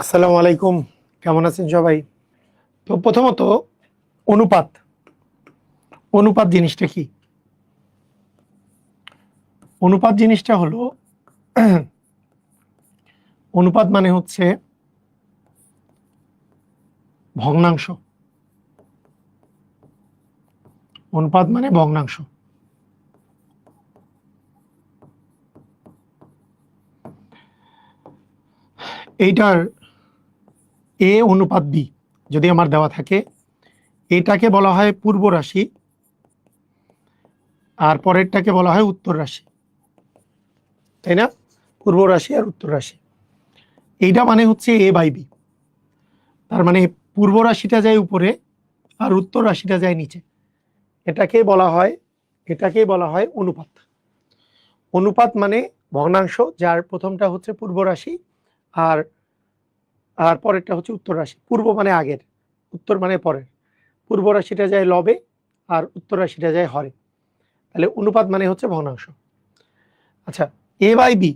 আসসালামু আলাইকুম, কেমন আছেন সবাই? তো প্রথমত অনুপাত অনুপাত জিনিসটা কি? অনুপাত জিনিসটা হলো অনুপাত মানে হচ্ছে ভগ্নাংশ। অনুপাত মানে ভগ্নাংশ। এইটার এ অনুপাত বি যদি আমার দেওয়া থাকে, এটাকে বলা হয় পূর্ব রাশি আর পরেরটাকে বলা হয় উত্তর রাশি, তাই না? পূর্ব রাশি আর উত্তর রাশি। এইটা মানে হচ্ছে এ বাই বি। তার মানে পূর্ব রাশিটা যায় উপরে আর উত্তর রাশিটা যায় নিচে। এটাকেই বলা হয় অনুপাত। অনুপাত মানে ভগ্নাংশ, যার প্রথমটা হচ্ছে পূর্ব রাশি আর আর পরেরটা হচ্ছে উত্তর রাশি। পূর্ব মানে আগের, উত্তর মানে পরের। পূর্ব রাশিটা যায় লবে আর উত্তর রাশিটা যায় হরে। তাহলে অনুপাত মানে হচ্ছে ভগ্নাংশ। আচ্ছা, এ বাই বি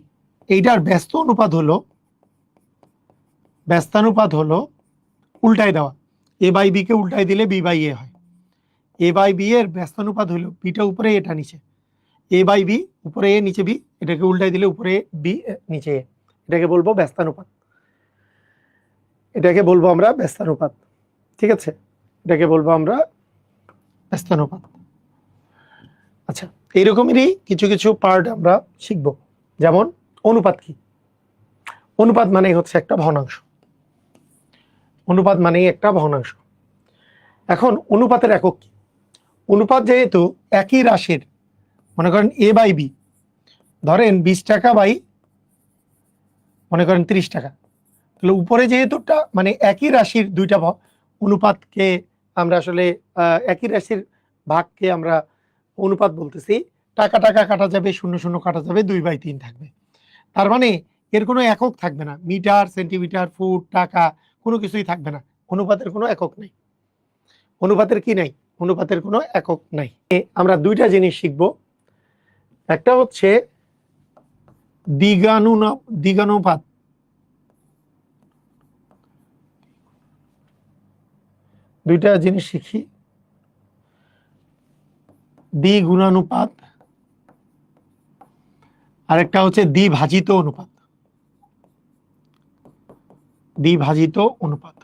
এইটার ব্যস্তানুপাত হলো উল্টায় দেওয়া। এ বাই বি কে উল্টায় দিলে বি বাই এ হয়। এ বাই বি এর ব্যস্তানুপাত হলো বিটা উপরে এটা নিচে। এ বাই বি উপরে এ নিচে বি, এটাকে উল্টায় দিলে উপরে বি নিচে এ। এটাকে বলবো ব্যস্তানুপাত। এটাকে বলবো আমরা ব্যস্তানুপাত। ঠিক আছে, এটাকে বলবো আমরা ব্যস্তানুপাত। আচ্ছা, এইরকমেরই কিছু কিছু পার্ট আমরা শিখব। যেমন অনুপাত কি? অনুপাত মানে হচ্ছে একটা ভগ্নাংশ। অনুপাত মানেই একটা ভগ্নাংশ। এখন অনুপাতের একক কি? অনুপাত যেহেতু একই রাশির, মনে করেন এ বাই বি, ধরেন 20 টাকা বাই মনে করেন 30 টাকা, তাহলে উপরে যেহেতু মানে একই রাশির দুইটা অনুপাতকে আমরা আসলে একই রাশির ভাগকে আমরা অনুপাত বলতেছি। টাকা টাকা কাটা যাবে, শূন্য শূন্য কাটা যাবে, 2/3 থাকবে। তার মানে এর কোনো একক থাকবে না, মিটার, সেন্টিমিটার, ফুট, টাকা, কোনো কিছুই থাকবে না। অনুপাতের কোনো একক নেই। অনুপাতের কি নাই? অনুপাতের কোনো একক নাই। আমরা দুইটা জিনিস শিখব। একটা হচ্ছে দ্বিগানুপাত। দুইটা জিনিস শিখি, দ্বিগুণানুপাত, আরেকটা হচ্ছে দ্বিভাজিত অনুপাত। দ্বিভাজিত অনুপাত।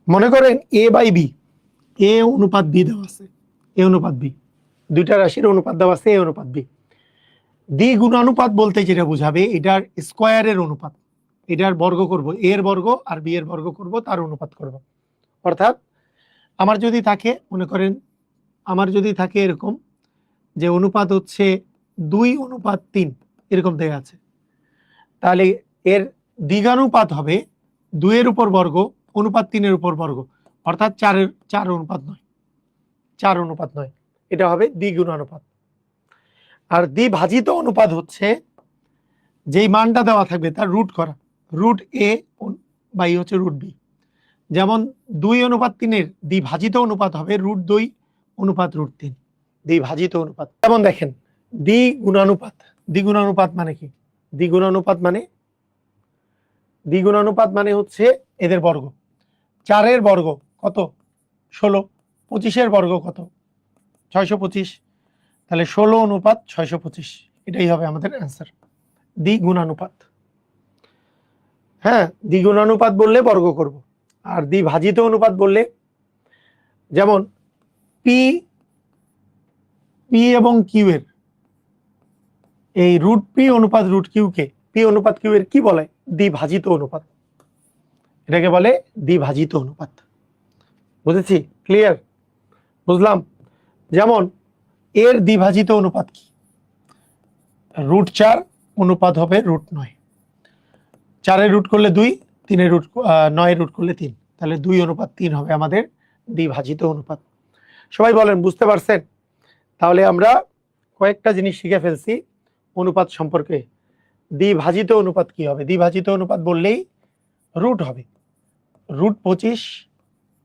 মনে করেন এ বাই বি, এ অনুপাত বি দেওয়া আছে, এ অনুপাত বি, দুইটা রাশির অনুপাত দেওয়া আছে, এ অনুপাত বি। দ্বিগুণানুপাত বলতে যেটা বোঝাবে, এটার স্কয়ারের অনুপাত। এটার বর্গ করব, এ এর বর্গ আর বি এর বর্গ করব, তার অনুপাত করব। অর্থাৎ আমার যদি থাকে, মনে করেন আমার যদি থাকে এরকম যে অনুপাত হচ্ছে 2:3 এরকম দেয়া আছে, তাহলে এর দ্বিগানুপাত হবে 2 এর উপর বর্গ অনুপাত 3 এর উপর বর্গ, অর্থাৎ 4 অনুপাত নয়, 4 অনুপাত নয়, এটা হবে দ্বিগুণানুপাত। আর দ্বিভাজিত অনুপাত হচ্ছে যেই মানটা দেওয়া থাকবে তার রুট করা, রুট এ বাই হচ্ছে রুট বি। যেমন 2:3 দ্বিভাজিত অনুপাত হবে √2 অনুপাত √3, দ্বিভাজিত অনুপাত। যেমন দেখেন দ্বিগুণানুপাত। দ্বিগুণানুপাত মানে কি? দ্বিগুণানুপাত মানে হচ্ছে এদের বর্গ। 4 এর বর্গ কত? 16। 25 এর বর্গ কত? 625। তাহলে 16 অনুপাত 625, এটাই হবে আমাদের অ্যান্সার, দ্বিগুণানুপাত। হ্যাঁ, দ্বিগুণানুপাত বললে বর্গ করব। আর দ্বিভাজিত অনুপাত বললে, যেমন পি এবং কিউ এর এই √p অনুপাত √q কে পি অনুপাত কিউ এর কি বলে? দ্বিভাজিত অনুপাত। এটাকে বলে দ্বিভাজিত অনুপাত। বুঝেছি? ক্লিয়ার? বুঝলাম। যেমন এর দ্বিভাজিত অনুপাত কি? √4 অনুপাত হবে √9। 4 এর রুট করলে 2, 3 এর রুট 9 এর রুট করলে 3, তাহলে 2:3 হবে আমাদের দ্বিভাজিত অনুপাত। সবাই বলেন বুঝতে পারছেন? তাহলে আমরা কয়েকটা জিনিস শিখে ফেলছি অনুপাত সম্পর্কে। দ্বিভাজিত অনুপাত কি হবে? দ্বিভাজিত অনুপাত বললেই রুট হবে। √25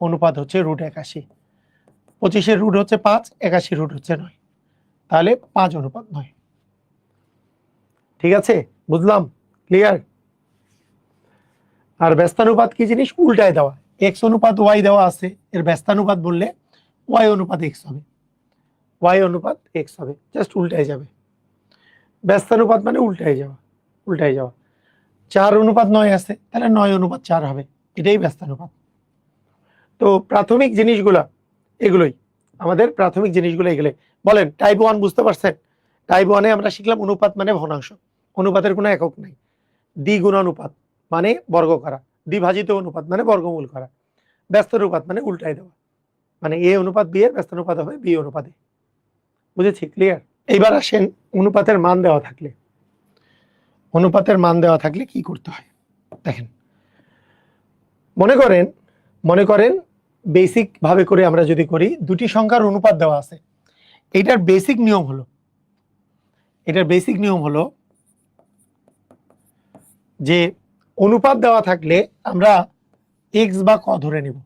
অনুপাত হচ্ছে √81। 25 এর রুট হচ্ছে 5, 81 রুট হচ্ছে 9, তাহলে 5:9। ঠিক আছে? বুঝলাম? ক্লিয়ার? আর ব্যস্তানুপাত কি জিনিস? উল্টায় দেওয়া। এক্স অনুপাত ওয়াই দেওয়া আছে, এর ব্যস্তানুপাত বললে ওয়াই অনুপাত এক্স হবে, ওয়াই অনুপাত এক্স হবে, জাস্ট উল্টায় যাবে। ব্যস্তানুপাত মানে উল্টায় যাওয়া, উল্টায় যাওয়া। 4:9 আছে, তাহলে 9:4 হবে, এটাই ব্যস্তানুপাত। তো প্রাথমিক জিনিসগুলা এগুলোই, আমাদের প্রাথমিক জিনিসগুলো এগুলো। বলেন টাইপ 1 বুঝতে পারছেন? টাইপ 1-এ আমরা শিখলাম অনুপাত মানে ভগ্নাংশ, অনুপাতের কোনো একক নাই। দ্বিগুণানুপাত মানে বর্গ করা, দ্বিভাজিত অনুপাত মানে বর্গমূল করা, ব্যস্তানুপাত মানে উল্টায় দেওয়া, মানে এ অনুপাত বি এর ব্যস্তানুপাত হবে বি অনুপাতে। বুঝেছি? ক্লিয়ার? এইবার আসেন অনুপাতের মান দেওয়া থাকলে, অনুপাতের মান দেওয়া থাকলে কি করতে হয় দেখেন। মনে করেন বেসিক ভাবে করে আমরা যদি করি, দুটি সংখ্যার অনুপাত দেওয়া আছে, এটার বেসিক নিয়ম হলো যে অনুপাত দেওয়া থাকলে আমরা এক্স বা ক ধরে নেব।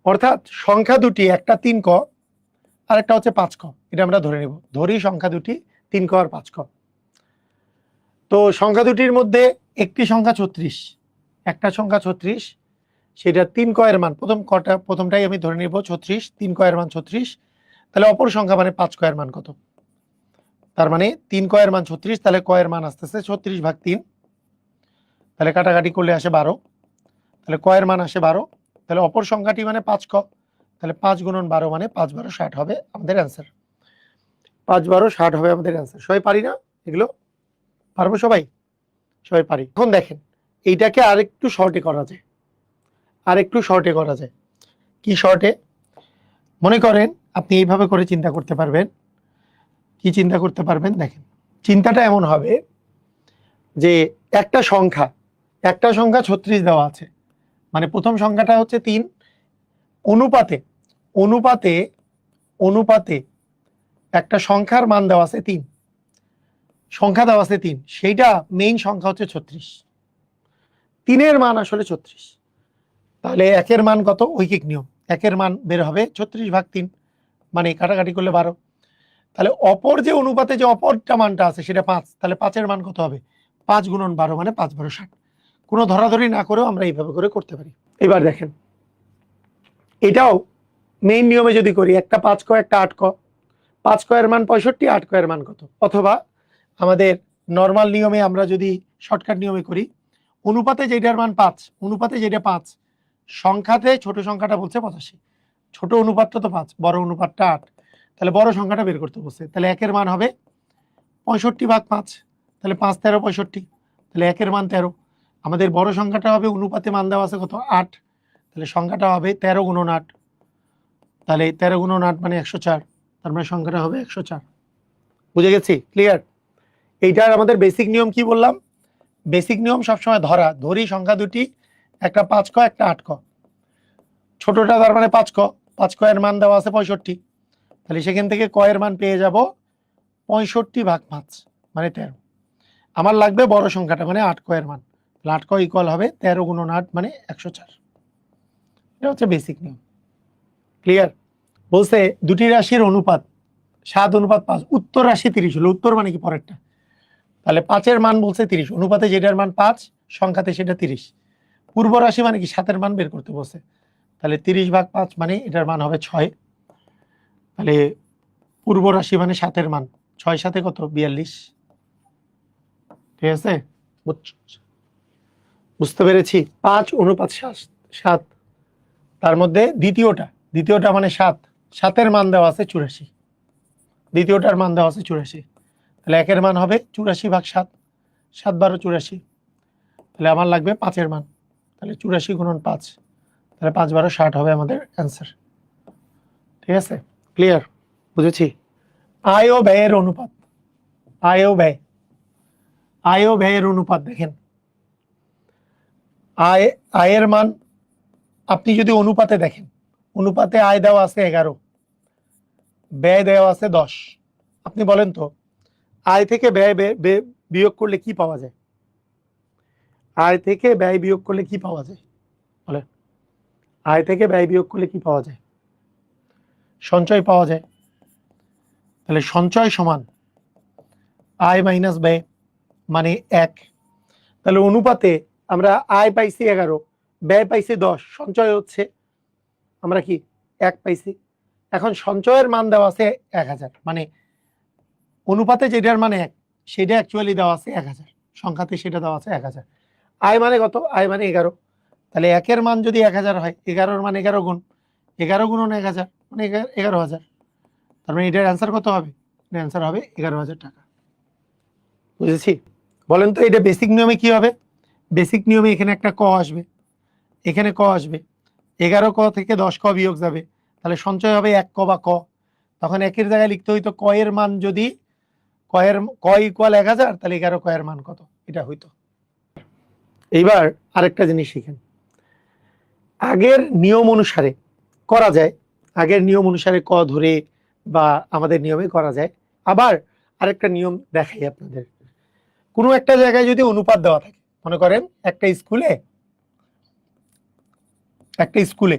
অর্থাৎ সংখ্যা দুটি, একটা 3 ক আর একটা হচ্ছে 5 ক, এটা আমরা ধরে নেব। ধরি সংখ্যা দুটি 3 ক আর 5 ক। তো সংখ্যা দুটির মধ্যে একটি সংখ্যা 36, একটা সংখ্যা 36, সেটা 3 ক এর মান, প্রথমটাই আমি ধরে নেব 36, 3 ক এর মান 36, তাহলে অপর সংখ্যা মানে 5 ক এর মান কত? তার মানে 3 ক এর মান 36, তাহলে ক এর মান আসতেছে 36/3, তাহলে কাটাকাটি করলে আসে 12, তাহলে ক এর মান আসে 12, তাহলে অপর সংখ্যাটি মানে 5 ক, তাহলে 5 × 12 মানে 5×12 60 হবে আমাদের অ্যান্সার। 5×12 60 হবে আমাদের অ্যান্সার। সবাই পারি না এগুলো? পারবো সবাই? সবাই পারি। এখন দেখেন এইটাকে আরেকটু শর্টে করা যায়, কি শর্টে? মনে করেন আপনি এইভাবে করে চিন্তা করতে পারবেন। কি চিন্তা করতে পারবেন? দেখেন চিন্তাটা এমন হবে যে একটা সংখ্যা 36 দেওয়া আছে, মানে প্রথম সংখ্যাটা হচ্ছে 3, অনুপাতে একটা সংখ্যার মান দেওয়া আছে 3, সংখ্যা দেওয়া আছে 3, সেইটা মেইন সংখ্যা হচ্ছে 36, 3-এর মান আসলে 36। তাহলে একের মান কত? ঐকিক নিয়ম, একের মান বের হবে 36/3, মানে কাটাকাটি করলে 12। তাহলে অপর যে অনুপাতে যে অপরটা মানটা আছে সেটা 5, তাহলে 5-এর মান কত হবে? 5 × 12 মানে 5×12 60। কোনো ধরাধরি না করেও আমরা এইভাবে করে করতে পারি। এবার দেখেন এটাও মেইন নিয়মে যদি করি, একটা 5 ক একটা 8 ক, 5 ক এর মান 65, 8 ক এর মান কত? অথবা আমাদের নর্মাল নিয়মে আমরা যদি শর্টকাট নিয়মে করি, অনুপাতে যেটার মান 5, অনুপাতে যেটা 5, সংখ্যাতে ছোট সংখ্যাটা বলছে 85, ছোট অনুপাতটা তো 5, বড় অনুপাতটা 8, তাহলে বড় সংখ্যাটা বের করতে বলছে। তাহলে একের মান হবে 65/5, তাহলে 5 13 65, তাহলে একের মান 13। আমাদের বড় সংখ্যাটা হবে, অনুপাতে মান দেওয়া আছে কত? 8, তাহলে সংখ্যাটা হবে 13 × 8, তাহলে 13 × 8 মানে 104, তার মানে সংখ্যাটা হবে 104। বুঝে গেছি? ক্লিয়ার? এইটার আমাদের বেসিক নিয়ম কি বললাম? বেসিক নিয়ম সবসময় ধরি সংখ্যা দুটি, একটা 5 ক একটা 8 ক, ছোটটা তার মানে 5 ক, 5 ক এর মান দেওয়া আছে 65, তাহলে সেখান থেকে ক এর মান পেয়ে যাব 65/5 মানে 13। আমার লাগবে বড় সংখ্যাটা মানে 8 ক এর মান, তাহলে 8 ক ইকুয়াল হবে 13 × 8 মানে 104। এটা হচ্ছে বেসিক নিয়ম। ক্লিয়ার? বলছে দুটি রাশির অনুপাত 7:5, উত্তর রাশি 30 হলো, উত্তর মানে কি পরেরটা, তাহলে 5-এর মান বলছে 30, অনুপাতে যেটার মান 5, সংখ্যাতে সেটা 30, পূর্ব রাশি মানে কি 7-এর মান বের করতে বলছে, তাহলে 30/5 মানে এটার মান হবে 6, তাহলে পূর্ব রাশি মানে 7-এর মান 6 7 কত? 42। ঠিক আছে? বুঝতে পেরেছি? 5:7, তার মধ্যে দ্বিতীয়টা মানে 7, 7-এর মান দেওয়া আছে 84, দ্বিতীয়টার মান দেওয়া আছে 84, তাহলে একের মান হবে 84/7, 7 12 84, তাহলে আমার লাগবে 5-এর মান, তাহলে 84 × 5, তাহলে 5 12 60 হবে আমাদের অ্যান্সার। ঠিক আছে? ক্লিয়ার? বুঝেছি? আয় ও ব্যয়ের অনুপাত, আয় ও ব্যয়ের অনুপাত দেখেন, আয়ের মান আপনি যদি অনুপাতে দেখেন, অনুপাতে আয় দেওয়া আছে 11, ব্যয় দেওয়া আছে 10। আপনি বলেন তো আয় থেকে ব্যয় বিয়োগ করলে কি পাওয়া যায়? আয় থেকে ব্যয় বিয়োগ করলে কি পাওয়া যায়? বলেন, আয় থেকে ব্যয় বিয়োগ করলে কি পাওয়া যায়? সঞ্চয় পাওয়া যায়। তাহলে সঞ্চয় সমান আয় মাইনাস ব্যয় মানে 1, তাহলে অনুপাতে আমরা আয় পাইছি 11, ব্যয় পাইছি 10, সঞ্চয় হচ্ছে আমরা কি 1 পাইছি। এখন সঞ্চয়ের মান দেওয়া আছে 1000, মানে অনুপাতে যেটার মানে 1 সেটা অ্যাকচুয়ালি দেওয়া আছে 1000, সংখ্যাতে সেটা দেওয়া আছে 1000। আয় মানে কত? আয় মানে 11। তাহলে 1 এর মান যদি 1000 হয়, 11 এর মান 11 গুণ 11 গুণন 1000 মানে 11000। তার মানে এটার অ্যান্সার কত হবে? এটার অ্যান্সার হবে 11000 টাকা। বুঝেছি? বলেন তো এটা বেসিক নিয়মে কি হবে? বেসিক নিয়মে এখানে একটা ক আসবে, এখানে ক আসবে, 11 ক থেকে 10 ক বিয়োগ যাবে, তাহলে সঞ্চয় হবে 1 ক বা ক। তখন একের জায়গায় লিখতে হইতো ক এর মান, যদি ক ইকুয়াল 1000, তাহলে 11 ক এর মান কত, এটা হইতো। এইবার আরেকটা জিনিস শিখেন, আগের নিয়ম অনুসারে করা যায়, আগের নিয়ম অনুসারে ক ধরে বা আমাদের নিয়মে করা যায়। আবার আরেকটা নিয়ম দেখাই আপনাদের। কোনো একটা জায়গায় যদি অনুপাত দেওয়া থাকে, মনে করেন একটা স্কুলে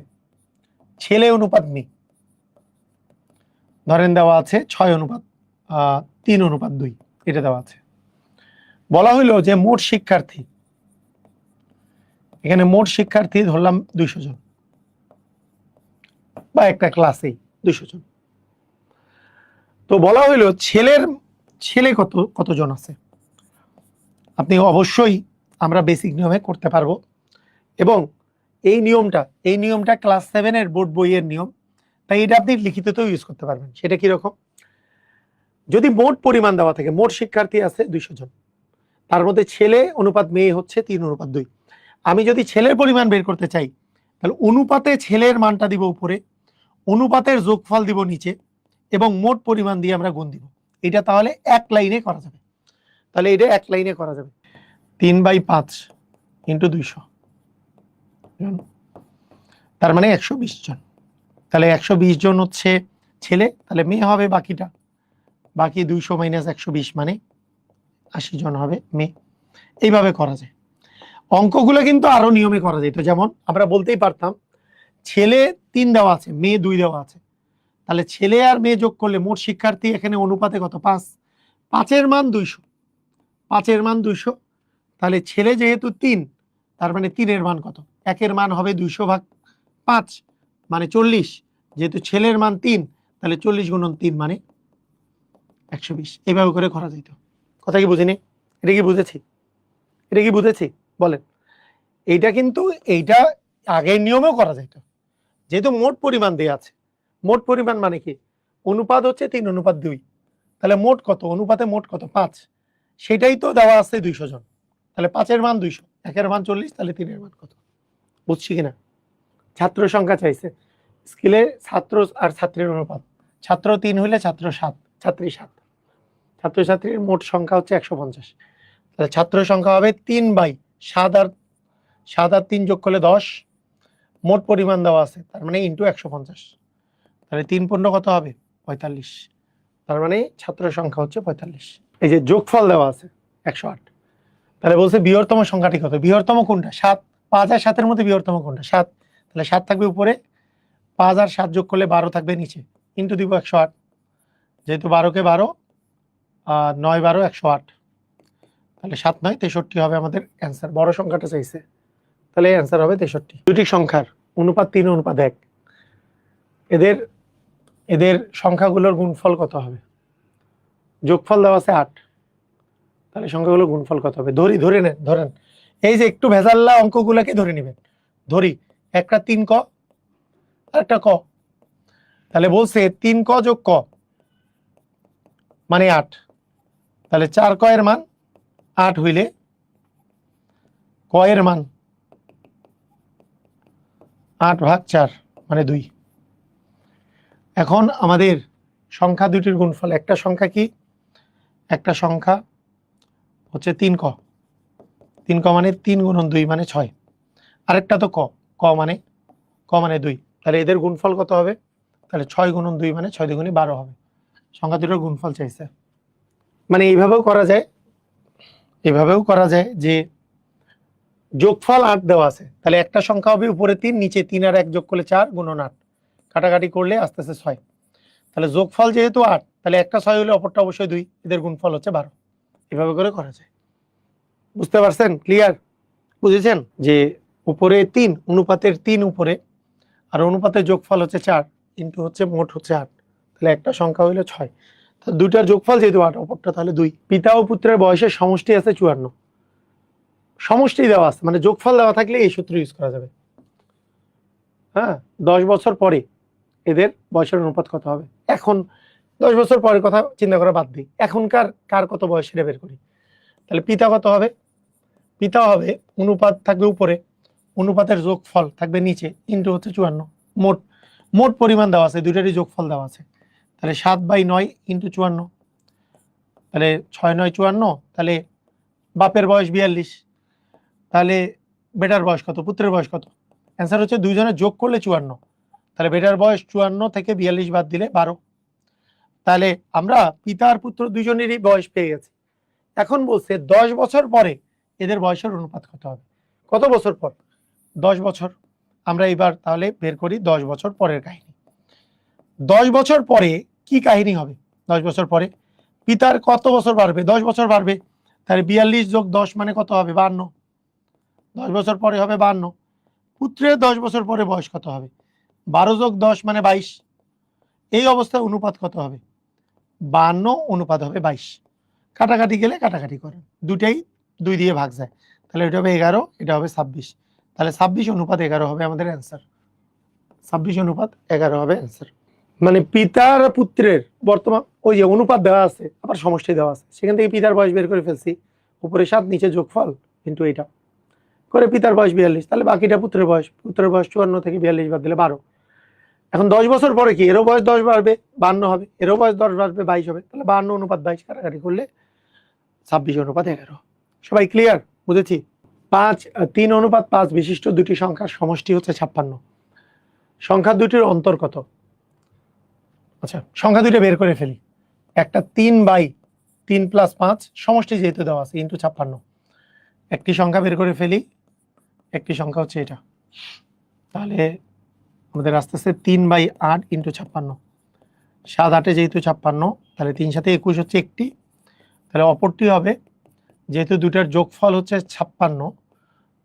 ছেলে অনুপাত মেয়ে ধরেন দেওয়া আছে 6:3:2, এটা দেওয়া আছে। বলা হইলো যে মোট শিক্ষার্থী, এখানে মোট শিক্ষার্থী ধরলাম 200 জন, বা একটা ক্লাসেই 200 জন। তো বলা হইলো ছেলে কতজন আছে। আপনি অবশ্যই আমরা বেসিক নিয়মে করতে পারবো, এবং এই নিয়মটা ক্লাস 7 এর বোর্ড বইয়ের নিয়ম, তাই এটা আপনি লিখিততেও ইউজ করতে পারবেন। সেটা কি রকম? যদি মোট পরিমাণ দেওয়া থাকে, মোট শিক্ষার্থী আছে 200 জন, তার মধ্যে ছেলে অনুপাত মেয়ে হচ্ছে 3:2, আমি যদি ছেলের পরিমাণ বের করতে চাই, তাহলে অনুপাতে ছেলের মানটা দিব উপরে, অনুপাতের যোগফল দিব নিচে, এবং মোট পরিমাণ দিয়ে আমরা গুণ দিব। এটা তাহলে এক লাইনে করা যাবে। তাহলে এটা এক লাইনে করা যাবে, 3/5 ইন্টু 200, তার মানে 120 জন। তাহলে 120 জন হচ্ছে ছেলে, তাহলে মেয়ে হবে বাকিটা, বাকি 200 মাইনাস 120 মানে 80 জন হবে মেয়ে। এইভাবে করা যায়। অঙ্কগুলো কিন্তু আরো নিয়মে করা যেত, যেমন আমরা বলতেই পারতাম ছেলে 3 দেওয়া আছে, মেয়ে 2 দেওয়া আছে, তাহলে ছেলে আর মেয়ে যোগ করলে মোট শিক্ষার্থী এখানে অনুপাতে কত? 5। 5 এর মান 200, 5 এর মান 200, তাহলে ছেলে যেহেতু 3, তার মানে 3 এর মান কত? 1 এর মান হবে 200/5 মানে 40, যেহেতু ছেলের মান 3, তাহলে 40 গুণন 3 মানে 120। এইভাবে করে করা যেত। কথা কি বুঝিনি? এটা কি বুঝেছি? বলেন। এইটা কিন্তু এইটা আগের নিয়মেও করা যেত, যেহেতু মোট পরিমাণ দেয়া আছে। মোট পরিমাণ মানে কি? অনুপাত হচ্ছে 3:2, তাহলে মোট কত? অনুপাতে মোট কত? 5, সেটাই তো দেওয়া আছে 200 জন, তাহলে 5 এর মান 200, 1 এর মান 40, তাহলে 3 এর মান কত? বুঝছি কিনা? ছাত্র সংখ্যা চাইছে, স্কুলে ছাত্র আর ছাত্রীর অনুপাত, ছাত্র 3 হইলে ছাত্র 7, ছাত্রী 7, ছাত্রছাত্রীর মোট সংখ্যা হচ্ছে 150, তাহলে ছাত্র সংখ্যা হবে 3/7, আর 7 আর 3 যোগ করলে 10, মোট পরিমাণ দেওয়া আছে, তার মানে ইন্টু 150, তাহলে 3 কত হবে? 45, তার মানে ছাত্র সংখ্যা হচ্ছে 45। এই যে যোগফল দেওয়া আছে 108, তাহলে বলছে বৃহত্তম সংখ্যাটি কত? বৃহত্তম কোনটা? 7। 5 আর 7 এর মধ্যে বৃহত্তম কোনটা? 7, তাহলে 7 থাকবে উপরে, 5 আর 7 যোগ করলে 12 থাকবে নিচে, ইন্টু দিব 108, যেহেতু 12 কে 12, 9 12 108, তাহলে 7 9 63 হবে আমাদের অ্যান্সার। বড় সংখ্যাটা চাইছে, তাহলে অ্যান্সার হবে 63। দুটি সংখ্যার অনুপাত 3:1, এদের সংখ্যাগুলোর গুণফল কত হবে? যোগফল দেওয়া আছে 8, তাহলে সংখ্যাগুলোর গুণফল কত হবে? ধরেন এই যে একটু ভেজাল্লা অঙ্কগুলোকে ধরে নেবেন। ধরি একটা 3 ক আর একটা ক, তাহলে বলছে 3 ক যোগ ক মানে 8, তাহলে 4 ক এর মান 8 হইলে ক এর মান 8/4 মানে 2। এখন আমাদের সংখ্যা দুটির গুণফল, একটা সংখ্যা কি? একটা সংখ্যা হচ্ছে 3 ক, 3 ক মানে 3 গুণন 2 মানে 6, আরেকটা তো ক মানে 2, তাহলে এদের গুণফল কত হবে? তাহলে 6 গুণন 2 মানে 6 2 12 হবে। সংখ্যা দুটোর গুণফল চাইছে। মানে এইভাবেও করা যায় যে যোগফল 8 দেওয়া আছে, তাহলে একটা সংখ্যা হবে উপরে 3, নিচে 3 আর 1 যোগ করলে 4 গুণন 8, কাটাকাটি করলে আস্তে আস্তে 6, তাহলে যোগফল যেহেতু 8, তাহলে একটা 6 হলে অপরটা অবশ্যই 2, এদের গুণফল হচ্ছে 12। এভাবে করে করা যায়। বুঝতে পারছেন? ক্লিয়ার? বুঝেছেন যে উপরে 3 অনুপাতের 3 উপরে, আর অনুপাতের যোগফল হচ্ছে 4 ইন্টু হচ্ছে মোট হচ্ছে 8, তাহলে একটা সংখ্যা হইলো 6। তো দুইটার যোগফল যেহেতু 8, অপরটা তাহলে 2। পিতা ও পুত্রের বয়সের সমষ্টি আছে 54। সমষ্টি দেওয়া আছে মানে যোগফল দেওয়া থাকলে এই সূত্র ইউজ করা যাবে। হ্যাঁ, 10 বছর পরে এদের বয়সের অনুপাত কত হবে? এখন 10 বছর পরের কথা চিন্তা করা বাদ দিই, এখনকার কার কত বয়স সেটা বের করি। তাহলে পিতা কত হবে? পিতা হবে, অনুপাত থাকবে উপরে, অনুপাতের যোগফল থাকবে নিচে, ইন্টু হচ্ছে 54। মোট মোট পরিমাণ দেওয়া আছে, দুইটারই যোগফল দেওয়া আছে। তাহলে 7/9 ইন্টু 54, তাহলে 6 9 54, তাহলে বাপের বয়স 42, তাহলে বেটার বয়স কত, পুত্রের বয়স কত? অ্যান্সার হচ্ছে দুইজনের যোগ করলে 54, তাহলে বেটার বয়স 54 থেকে 42 বাদ দিলে 12। তাহলে আমরা পিতা আর পুত্র দুইজনেরই বয়স পেয়ে গেছি। এখন বলছে 10 বছর পরে এদের বয়সের অনুপাত কত হবে? কত বছর পর? 10 বছর। আমরা এবার তাহলে বের করি 10 বছর পরের কাহিনী। 10 বছর পরে কি কাহিনী হবে? 10 বছর পরে পিতার কত বছর বাড়বে? 10 বছর বাড়বে, তাহলে 42 যোগ 10 মানে কত হবে? 52। 10 বছর পরে হবে 52। পুত্রের 10 বছর পরে বয়স কত হবে? 12 যোগ 10 মানে 22। এই অবস্থায় অনুপাত কত হবে? 52 অনুপাত হবে 22। কাটাকাটি গেলে কাটাকাটি করেন, দুটাই 2 দিয়ে ভাগ যায়, তাহলে এটা হবে 11, এটা হবে 26। তাহলে 26 অনুপাত 11 হবে আমাদের অ্যান্সার। 26 অনুপাত 11 হবে অ্যান্সার। মানে পিতার পুত্রের বর্তমান ওই যে অনুপাত দেওয়া আছে, আবার সমষ্টি দেওয়া আছে, সেখান থেকে পিতার বয়স বের করে ফেলছি, উপরে 7 নিচে যোগফল কিন্তু এটা করে পিতার বয়স 42, তাহলে বাকিটা পুত্রের বয়স। পুত্রের বয়স 54 থেকে 42 বাদ দিলে 12। এখন 10 বছর পরে কি এরও বয়স 10 বাড়বে, 52 হবে, এরও বয়স 10 বাড়বে, 22 হবে, তাহলে 52 অনুপাত 22 কাটাকাটি করলে 26 অনুপাত 11। সবাই ক্লিয়ার? বুঝেছি? 3 অনুপাত 5 বিশিষ্ট দুটি সংখ্যার সমষ্টি হচ্ছে 56। সংখ্যা দুটির অন্তর কত? আচ্ছা, সংখ্যা দুইটা বের করে ফেলি। একটা 3/3 + 5 সমষ্টি যেহেতু দেওয়া আছে ইন্টু 56। একটি সংখ্যা বের করে ফেলি, একটি সংখ্যা হচ্ছে এটা, তাহলে আমাদের আস্তে আস্তে 3/8 ইন্টু 56। 7 8 যেহেতু 56, তাহলে 3 7 21 হচ্ছে একটি, তাহলে অপরটি হবে যেহেতু দুটার যোগফল হচ্ছে 56,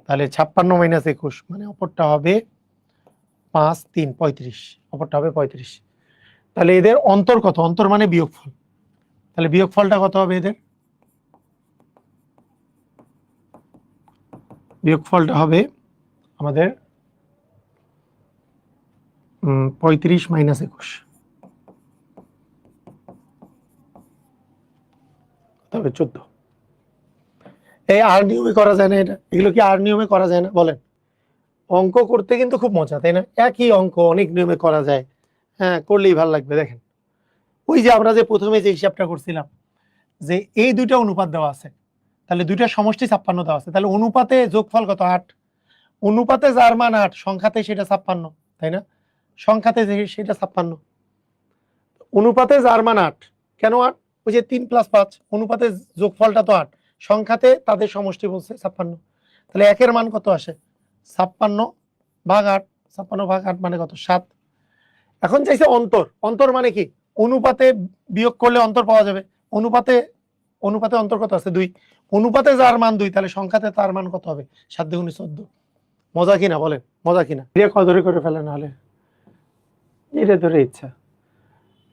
তাহলে 56 - 21 মানে অপরটা হবে 5 3 35, অপরটা হবে 35। তাহলে এদের অন্তর কত? অন্তর মানে বিয়োগফল, তাহলে বিয়োগফলটা কত হবে? এদের বিয়োগফলটা হবে আমাদের 35 - 21, তবে 14। এই আর নিয়মে করা যায় না এটা? এগুলো কি আর নিয়মে করা যায় না বলেন? অঙ্ক করতে কিন্তু খুব মজা, তাই না? একই অঙ্ক অনেক নিয়মে করা যায়, হ্যাঁ, করলেই ভালো লাগবে। দেখেন, ওই যে আমরা যে প্রথমে যে হিসাবটা করছিলাম যে এই দুইটা অনুপাত দেওয়া আছে, তাহলে দুইটা সমষ্টি 56 দেওয়া আছে, তাহলে অনুপাতে যোগফল কত? 8। অনুপাতে যার মান 8, সংখ্যাতে সেটা 56, তাই না? সংখ্যাতে সেটা 56। অনুপাতে যার মান 8, কেন 8? ওই যে 3 + 5, অনুপাতে যোগফলটা তো 8, সংখ্যাতে তাদের সমষ্টি বলছে 56, তাহলে একের মান কত আসে? 56/8, 56/8 মানে কত? 7। এখন চাইছে অন্তর। অন্তর মানে কি? অনুপাতে বিয়োগ করলে অন্তর পাওয়া যাবে। অনুপাতে অনুপাতে অন্তর কত আছে? 2। অনুপাতে যার মান 2, তাহলে সংখ্যাতে তার মান কত হবে? 7 × 2 = 14। মজা কিনা বলেন? মজা কিনা? এটা কত ধরে করে ফেলে, নাহলে এটা ধরে ইচ্ছা।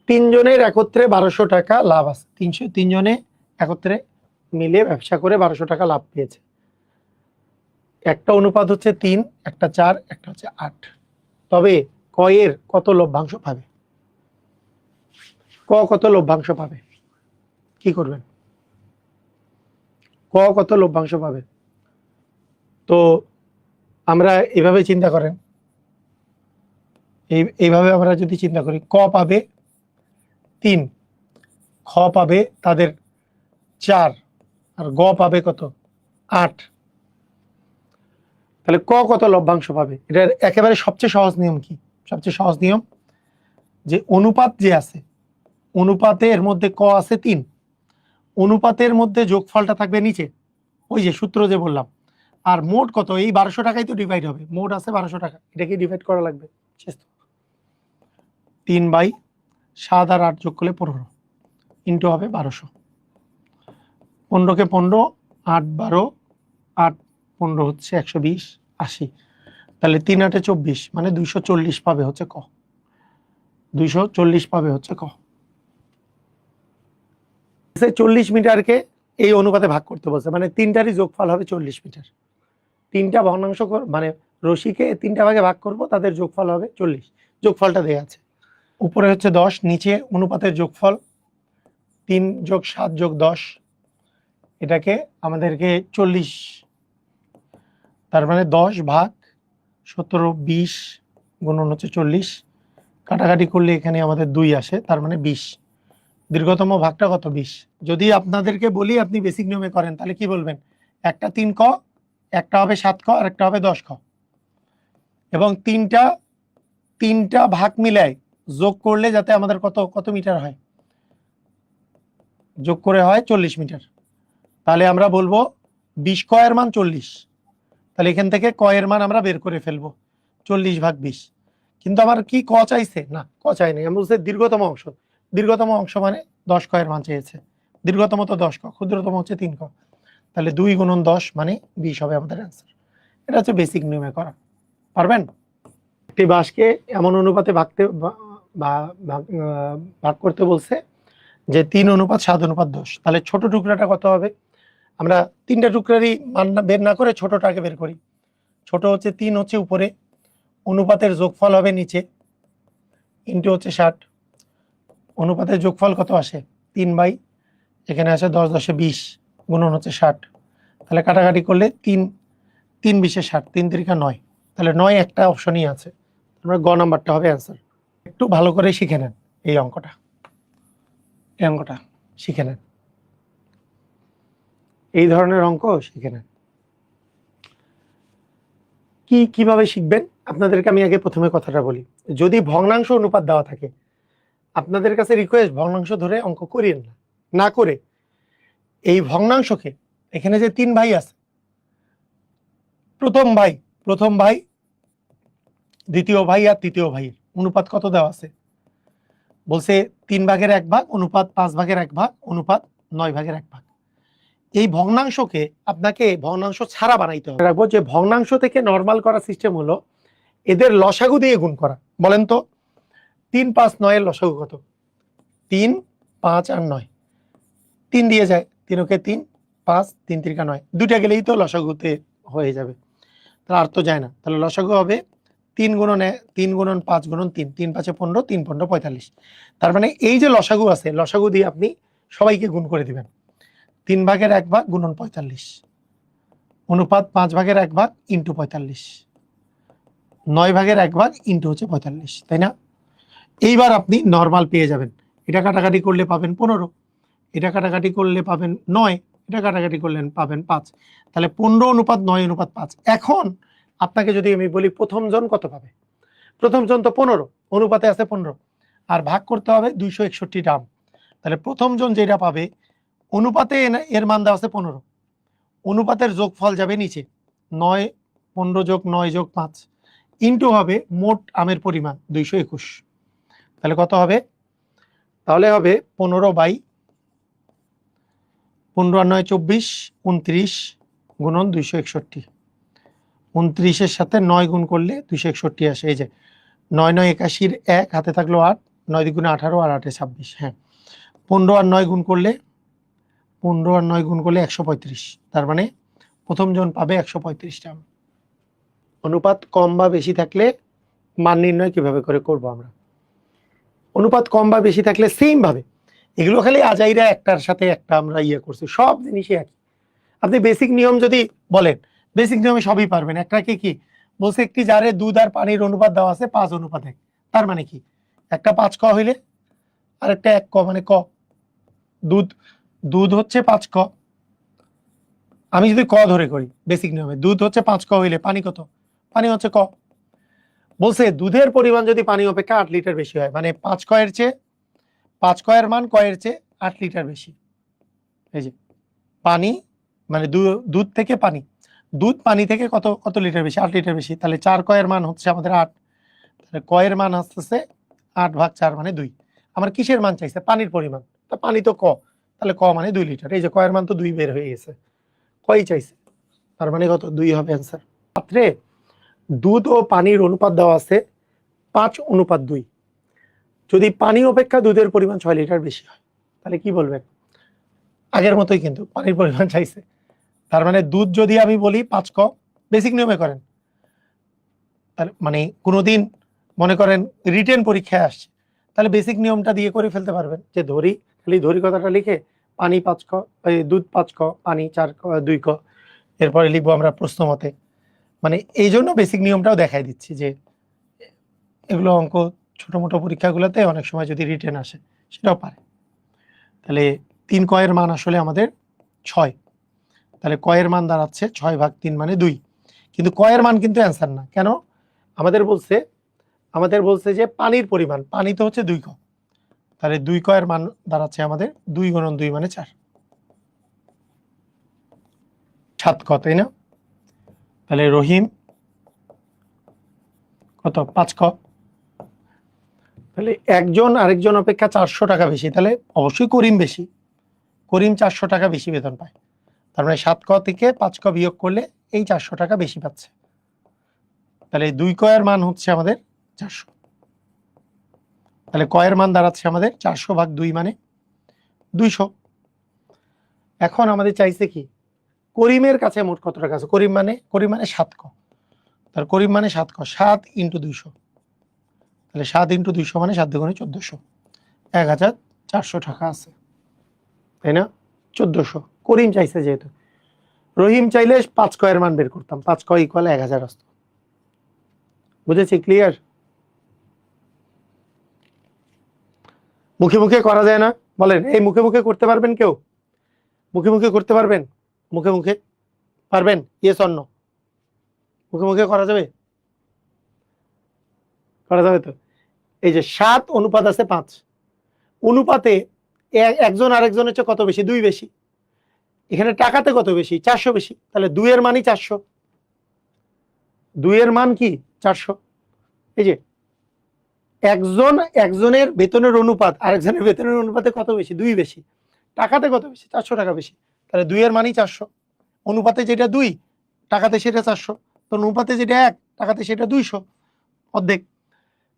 3 জনের একত্রে 1200 টাকা লাভ আছে। 3 জনে একত্রে মিলে ব্যবসা করে 1200 টাকা লাভ পেয়েছে। একটা অনুপাত হচ্ছে 3, একটা 4, একটা হচ্ছে 8। তবে ক এর কত লভ্যাংশ পাবে? ক কত লভ্যাংশ পাবে? কি করবেন? ক কত লভ্যাংশ পাবে? তো আমরা এভাবে চিন্তা করেন, এইভাবে আমরা যদি চিন্তা করি, ক পাবে 3, খ পাবে তাদের 4, আর গ পাবে কত? 8। তাহলে ক কত লভ্যাংশ পাবে? এটার একেবারে সবচেয়ে সহজ নিয়ম কি? সবচেয়ে সহজ নিয়ম যে অনুপাত যে আছে, অনুপাতে এর মধ্যে ক আছে 3, অনুপাতের মধ্যে যোগফলটা থাকবে নিচে, ওই যে সূত্র যে বললাম, আর মোট কত? এই 1200 টাকাই তো ডিভাইড হবে, মোট আছে 1200 টাকা, এটাকে ডিভাইড করা লাগবে। 3/7 আর 8 যোগ করলে 15 ইন্টু হবে 1200। 15 কে 15, 8 12 8 15 হচ্ছে 120 80, তাহলে 3 8 24 মানে 240 পাবে হচ্ছে ক, 240 পাবে হচ্ছে ক। 40 মিটারকে এই অনুপাতে ভাগ করতে বলছে, মানে তিনটারই যোগফল হবে 40 মিটার। তিনটা ভগ্নাংশ মানে রশিকে তিনটা ভাগে ভাগ করব, তাদের যোগফল হবে 40। যোগফলটা দেয়া আছে, উপরে হচ্ছে 10, নিচে অনুপাতের যোগফল 3 যোগ 7 যোগ 10, এটাকে আমাদেরকে 40, তার মানে 10 ভাগ 17 20 গুণন হচ্ছে 40, কাটাকাটি করলে এখানে আমাদের 2 আসে, তার মানে 20। দীর্ঘতম ভাগটা কত? 20। যদি আপনাদেরকে বলি আপনি বেসিক নিয়মে করেন, তাহলে কি বলবেন? একটা 3 ক, একটা হবে 7 ক, আর একটা হবে 10 ক, এবং তিনটা ভাগ মিলায় যোগ করলে যাতে আমাদের কত কত মিটার হয়, যোগ করে হয় 40 মিটার। তাহলে আমরা বলবো 20 ক এর মান 40, তাহলে এখান থেকে ক এর মান আমরা বের করে ফেলবো 40 ভাগ 20। কিন্তু আমার কি ক চাইছে? না, ক চাইনি, আমি বলছি দীর্ঘতম অংশ। দীর্ঘতম অংশ মানে 10 ক এর মান চেয়েছে, দীর্ঘতম তো 10 ক, ক্ষুদ্রতম হচ্ছে 3 ক, তাহলে 2 গুণন 10 মানে 20 হবে আমাদের অ্যান্সার। এটা হচ্ছে বেসিক নিয়মে করা। পারবেন? একটি বাঁশকে এমন অনুপাতে ভাগ করতে বলছে যে 3:7:10, তাহলে ছোট টুকরাটা কত হবে? আমরা তিনটা টুকরারই মান বের না করে ছোটটাকে বের করি। ছোট হচ্ছে 3, হচ্ছে উপরে, অনুপাতের যোগফল হবে নিচে, ইন্টু হচ্ছে 60। অনুপাতের যোগফল কত আসে? 3 বাই, এখানে আসে 10 10 20 গুণন হচ্ছে 60, তাহলে কাটাকাটি করলে 3 3 20 60, 3 3 9, তাহলে 9 একটা অপশনই আছে, আমরা গ নাম্বারটা হবে অ্যান্সার। একটু ভালো করে শিখে নেন এই অঙ্কটা, এই অঙ্কটা শিখে নেন, এই ধরনের অঙ্ক শিখে নেন। কিভাবে শিখবেন আপনাদেরকে আমি আগে প্রথমে কথাটা বলি। যদি ভগ্নাংশ অনুপাত দেওয়া থাকে, আপনাদের কাছে রিকোয়েস্ট ভগ্নাংশ ধরে অঙ্ক করিয়েন না, না করে এই ভগ্নাংশকে, এখানে যে 3 ভাই আছে, প্রথম ভাই দ্বিতীয় ভাই আর তৃতীয় ভাইয়ের অনুপাত কত দেওয়া আছে? বলছে 3 ভাগের 1 ভাগ অনুপাত 5 ভাগের 1 ভাগ অনুপাত 9 ভাগের 1 ভাগ। এই ভগ্নাংশকে আপনাকে ভগ্নাংশ ছাড়া বানাইতে হবে। রাখবো যে ভগ্নাংশ থেকে নরমাল করা সিস্টেম হলো এদের লসাগু দিয়ে গুণ করা। বলেন তো 3 5 9 এর লসাগু কত? 3 5 আর 9, 3 দিয়ে যায়, 3 ওকে 3 5 3 3 9, দুইটা গেলেই তো লসাগুতে হয়ে যাবে, তাহলে আর তো যায় না। তাহলে লসাগু হবে 3 গুণন 3 গুণন 5 গুণন 3, 3 5 15, 3 15 45। তার মানে এই যে লসাগু আছে, লসাগু দিয়ে আপনি সবাইকে গুণ করে দিবেন। 3 ভাগের 1 ভাগ গুণন 45, অনুপাত 5 ভাগের 1 ভাগ ইন্টু 45, 9 ভাগের 1 ভাগ ইন্টু হচ্ছে 45, তাই না? এইবার আপনি নরমাল পেয়ে যাবেন। এটা কাটাকাটি করলে পাবেন 15, এটা কাটাকাটি করলে পাবেন 9, এটা কাটাকাটি করলে পাবেন 5, তাহলে 15 অনুপাত 9 অনুপাত 5। এখন আপনাকে যদি আমি বলি প্রথম জন কত পাবে? প্রথম জন তো 15, অনুপাতে আছে 15, আর ভাগ করতে হবে 261 ডাম, তাহলে প্রথম জন যেটা পাবে অনুপাতে এর মান দেওয়া আছে 15, অনুপাতের যোগফল যাবে নিচে 9 15 যোগ 9 যোগ 5 ইন্টু হবে মোট আমের পরিমাণ 221, তাহলে কত হবে? তাহলে হবে 15 বাই 15 আর 9 24, 29 গুণন 261, 29-এর সাথে 9 গুণ করলে 261 আসে। এই যে 9 9 81-র 1 হাতে থাকলো 8, 9 গুণে 18 আর 8 26, হ্যাঁ 15 আর 9 গুণ করলে 135, তার মানে প্রথম জন পাবে 135 টাকা। অনুপাত কম বা বেশি থাকলে মান নির্ণয় কিভাবে করে করব আমরা? অনুপাত কম বা বেশি থাকলে সেম ভাবে, এগুলো খালি আজাইরা একটার সাথে একটা আমরা করছি, সব জিনিসই একই। আপনি বেসিক নিয়ম যদি বলেন, বেসিক নিয়মে সবই পারবেন। একটা কি বলছে, একটি জারে দুধ আর পানির অনুপাত দেওয়া আছে 5:1, তার মানে কি একটা 5 ক হইলে আর একটা 1 ক, মানে ক। দুধ হচ্ছে 5 ক, আমি যদি ক ধরে করি বেসিক নিয়মে, দুধ হচ্ছে 5 ক হইলে পানি কত? পানি হচ্ছে ক। বলছে দুধের পরিমাণ যদি পানি অপেক্ষা 8 লিটার বেশি হয়, মানে 5 ক এর চেয়ে 5 ক এর মান ক এর চেয়ে 8 লিটার বেশি। এই যে পানি মানে দুধ থেকে পানি, দুধ পানি থেকে কত কত লিটার বেশি? 8 লিটার বেশি, তাহলে 4 ক এর মান হচ্ছে আমাদের 8, তাহলে ক এর মান আসতেছে 8 ভাগ 4 মানে 2। আমার কিসের মান চাইছে? পানির পরিমাণ, পানি তো ক, তাহলে ক মানে 2 লিটার। এই যে ক এর মান তো 2 বের হয়ে গেছে, কই চাইছে তার মানে কত 2 হবে অ্যান্সার। পাত্রে দুধ ও পানির অনুপাত দেওয়া আছে 5:2। যদি পানি অপেক্ষা দুধের পরিমাণ 6 লিটার বেশি হয় তাহলে কি বলবেন? আগের মতোই কিন্তু পানির পরিমাণ চাইছে। তার মানে দুধ যদি আমি বলি 5 ক, বেসিক নিয়মে করেন, তার মানে কোনোদিন মনে করেন রিটেন পরীক্ষায় আসছে, তাহলে বেসিক নিয়মটা দিয়ে করে ফেলতে পারবেন যে ধরি, খালি ধরি কথাটা লিখে পানি 5 ক, দুধ 5 ক, পানি 4 ক, 2 ক, এরপরে লিখবো আমরা প্রশ্ন মতে। মানে এই জন্য বেসিক নিয়মটাও দেখাই দিচ্ছি যে এগুলো অঙ্ক ছোট মোটো পরীক্ষাগুলোতে অনেক সময় যদি রিটেন আসে সেটাও পারে। তাহলে 3 ক এর মান আসলে আমাদের 6। তাহলে ক এর মান দাঁড়াচ্ছে 6/3 মানে 2। কিন্তু ক এর মান কিন্তু অ্যান্সার না। কেন? আমাদের বলছে যে পানির পরিমাণ, পানি তো হচ্ছে 2 ক। তাহলে 2 ক এর মান দাঁড়াচ্ছে আমাদের 2 × 2 মানে 4, 7 ক, তাই না? তাহলে রহিম কত 5 ক। তাহলে একজন আরেকজন অপেক্ষা 400 টাকা বেশি, তাহলে অবশ্যই করিম বেশি। করিম 400 টাকা বেশি বেতন পায়। তার মানে 7 ক থেকে 5 ক বিয়োগ করলে এই 400 টাকা বেশি পাচ্ছে। তাহলে 2 ক এর মান হচ্ছে আমাদের 400। তাহলে ক এর মান দাঁড়াচ্ছে আমাদের 400/2 মানে 200। এখন আমাদের চাইছে কি করিমের কাছে মোট কত টাকা আছে। করিম মানে 7 ক। তার করিম মানে 7 ক, 7 × 200। তাহলে 7 × 200 মানে 7 × 1400, 1400 টাকা আছে, তাই না? 1400 করিম চাইছে যেহেতু। রহিম চাইলে 5 ক এর মান বের করতাম, 5 ক = 1000 আসতো। বুঝেছি? ক্লিয়ার? মুখে মুখে করা যায় না? বলেন, এই মুখে মুখে করতে পারবেন কেউ? মুখে মুখে করতে পারবেন? মুখে মুখে পারবেন? Yes or no? মুখে মুখে করা যাবে? করা যাবে তো? এই যে 7 অনুপাত আছে 5, অনুপাতে একজন আরেকজনের চেয়ে কত বেশি? 2 বেশি। এখানে টাকাতে কত বেশি? 400 বেশি। তাহলে 2 এর মানই 400। 2 এর মান কি 400। এই যে একজনের বেতনের অনুপাত আরেকজনের বেতনের অনুপাতে কত বেশি? 2 বেশি। টাকাতে কত বেশি? 400 টাকা বেশি। তাহলে 2 এর মানই 400। অনুপাতে যেটা 2, টাকাতে সেটা 400। তো অনুপাতে যেটা 1, টাকাতে সেটা 200, অর্ধেক।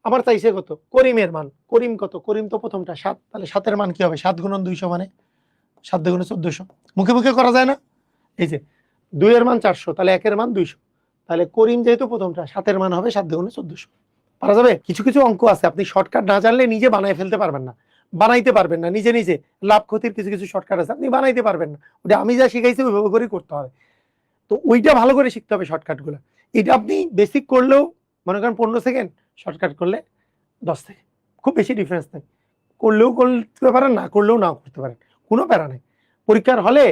আমার চাইছে কত? করিমের মান। করিম কত? করিম তো প্রথমটা 7। তাহলে 7 এর মান কি হবে? 7 × 200 মানে 7 × 1400। মুখে মুখে করা যায় না? এই যে 2 এর মান 400, তাহলে 1 এর মান 200। তাহলে করিম যেহেতু প্রথমটা, 7 এর মান হবে 7 × 1400। পারা যাবে? কিছু কিছু অঙ্ক আছে আপনি শর্টকাট না জানলে নিজে বানায় ফেলতে পারবেন না, বানাইতে পারবেন না। নিজে নিজে লাভ ক্ষতির কিছু কিছু শর্টকাট আছে, আপনি বানাইতে পারবেন না। ওটা আমি যা শিখাইছি ওইভাবে করেই করতে হবে। তো ওইটা ভালো করে শিখতে হবে শর্টকাটগুলো। এটা আপনি বেসিক করলেও মনে করেন 15 সেকেন্ড, শর্টকাট করলে 10 সেকেন্ড, খুব বেশি ডিফারেন্স নেই। করলেও করতে পারেন, না করলেও নাও করতে পারেন, কোনো প্যারা নেই। পরীক্ষার হলে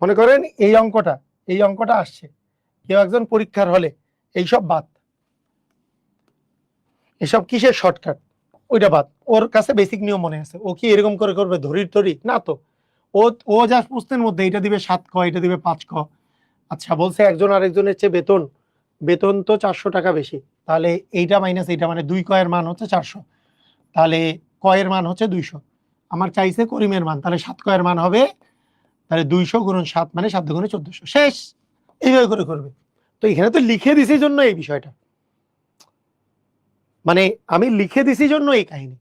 মনে করেন এই অঙ্কটা আসছে, কেউ একজন পরীক্ষার হলে এইসব বাদ, এসব কিসের শর্টকাট ওইটা বাদ, ওর কাছে বেসিক নিয়ম মনে আছে, ও কি এরকম করে করবে ধরি না তো। ও জাস্ট প্রশ্নের মধ্যে এটা দিবে 7 ক, এটা দিবে 5 ক। আচ্ছা বলছে একজন আরেকজনের চেয়ে বেতন তো 400 টাকা বেশি, তাহলে এইটা মাইনাস এইটা মানে 2 ক এর মান হচ্ছে 400, তাহলে ক এর মান হচ্ছে 200। আমার চাইছে করিমের মান, তাহলে 7 ক এর মান হবে, তাহলে 200 × 7 মানে 7 × 1400। শেষ। এইভাবে করে করবে। তো এখানে তো লিখে দিছি জন্য এই বিষয়টা, মানে আমি লিখে দিছি জন্য এই কাহিনী।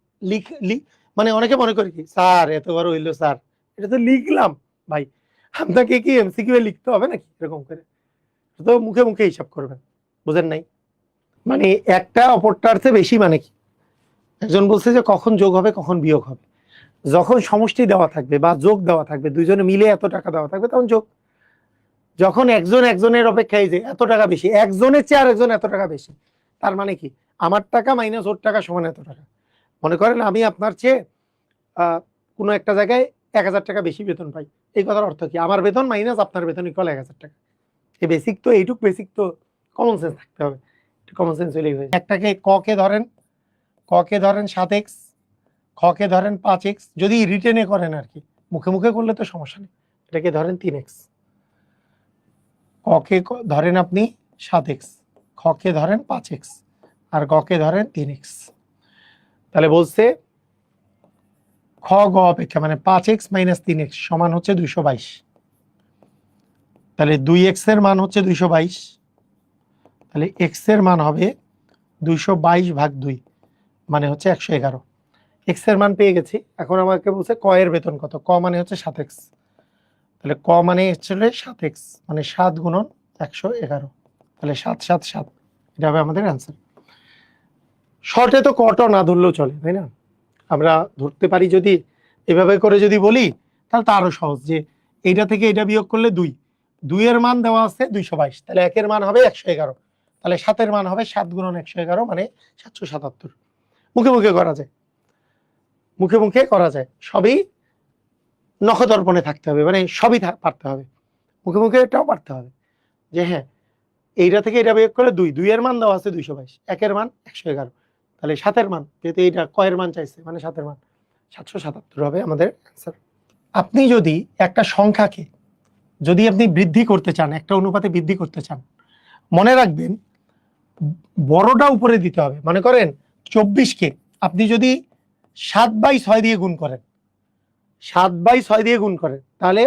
মানে অনেকে মনে করে কি স্যার এত বড় হইলো স্যার, এটা তো লিখলাম। ভাই আপনাকে কি এমসিকিউ লিখতে হবে নাকি এরকম করে? তো মুখে মুখে হিসাব করবেন। বুঝেন নাই? মানে একটা অপরটার চেয়ে বেশি মানে কি? একজন বলছে যে কখন যোগ হবে কখন বিয়োগ হবে, যখন সমষ্টি দেওয়া থাকবে বা যোগ দেওয়া থাকবে, দুইজনে মিলে এত টাকা দেওয়া থাকবে তখন যোগ। যখন একজন একজনের অপেক্ষায় যে এত টাকা বেশি, একজনের চেয়ে আরেকজন এত টাকা বেশি, তার মানে কি আমার টাকা মাইনাস ওর টাকা সমান এত টাকা। মনে করেন আমি আপনার চেয়ে কোনো একটা জায়গায় 1000 টাকা বেশি বেতন পাই, এই কথার অর্থ কি আমার বেতন মাইনাস আপনার বেতন ইকুয়াল 1000 টাকা। এই বেসিক তো এইটুক বেসিক তো কমন সেন্স থাকতে হবে, কমন সেন্স হলেই হয়ে যায়। একটাকে ক কে ধরেন 7x, খ কে ধরেন 5x, যদি রিটেনে করেন আর কি, মুখে মুখে করলে তো সমস্যা নেই। এটাকে ধরেন 3x, ক কে ধরেন আপনি 7x, খ কে ধরেন 5x, আর গ কে ধরেন 3x। তাহলে বলছে খ গ অপেক্ষা মানে 5x - 3x সমান হচ্ছে 222। তাহলে 2x এর মান হচ্ছে 222, তাহলে x এর মান হবে 222/2, মানে হচ্ছে 111। x এর মান পেয়ে গেছি। এখন আমাকে বলছে ক এর বেতন কত, ক মানে হচ্ছে 7x, তাহলে ক মানে হচ্ছে 7x, মানে 7 গুণন 111, তাহলে 777, এটা হবে আমাদের অ্যান্সার। শর্টে তো কটা না ধরলেও চলে, তাই না? আমরা ধরতে পারি যদি এভাবে করে যদি বলি, তাহলে তো আরো সহজ, যে এইটা থেকে এটা বিয়োগ করলে 2 এর মান দেওয়া আছে 222, তাহলে 1 এর মান হবে 111, তাহলে 7 এর মান হবে 7 গুণন 111, মানে 777। মুখে মুখে করা যায়, মুখে মুখে করা যায়, সবই নখদর্পণে থাকতে হবে, মানে সবই পারতে হবে, মুখে মুখে এটাও পারতে হবে, যে হ্যাঁ এইটা থেকে এটা বিয়োগ করলে 2 এর মান দেওয়া আছে 222, 1 এর মান 111, তাহলে 7 এর মান, যেহেতু এইটা ক এর মান চাইছে, মানে 7 এর মান 777 হবে আমাদের অ্যান্সার। আপনি যদি একটা সংখ্যাকে যদি আপনি বৃদ্ধি করতে চান, একটা অনুপাতে বৃদ্ধি করতে চান, মনে রাখবেন বড়টা উপরে দিতে হবে। মনে করেন 24কে আপনি যদি 7/6 দিয়ে গুণ করেন, 7/6 দিয়ে গুণ করেন, তাহলে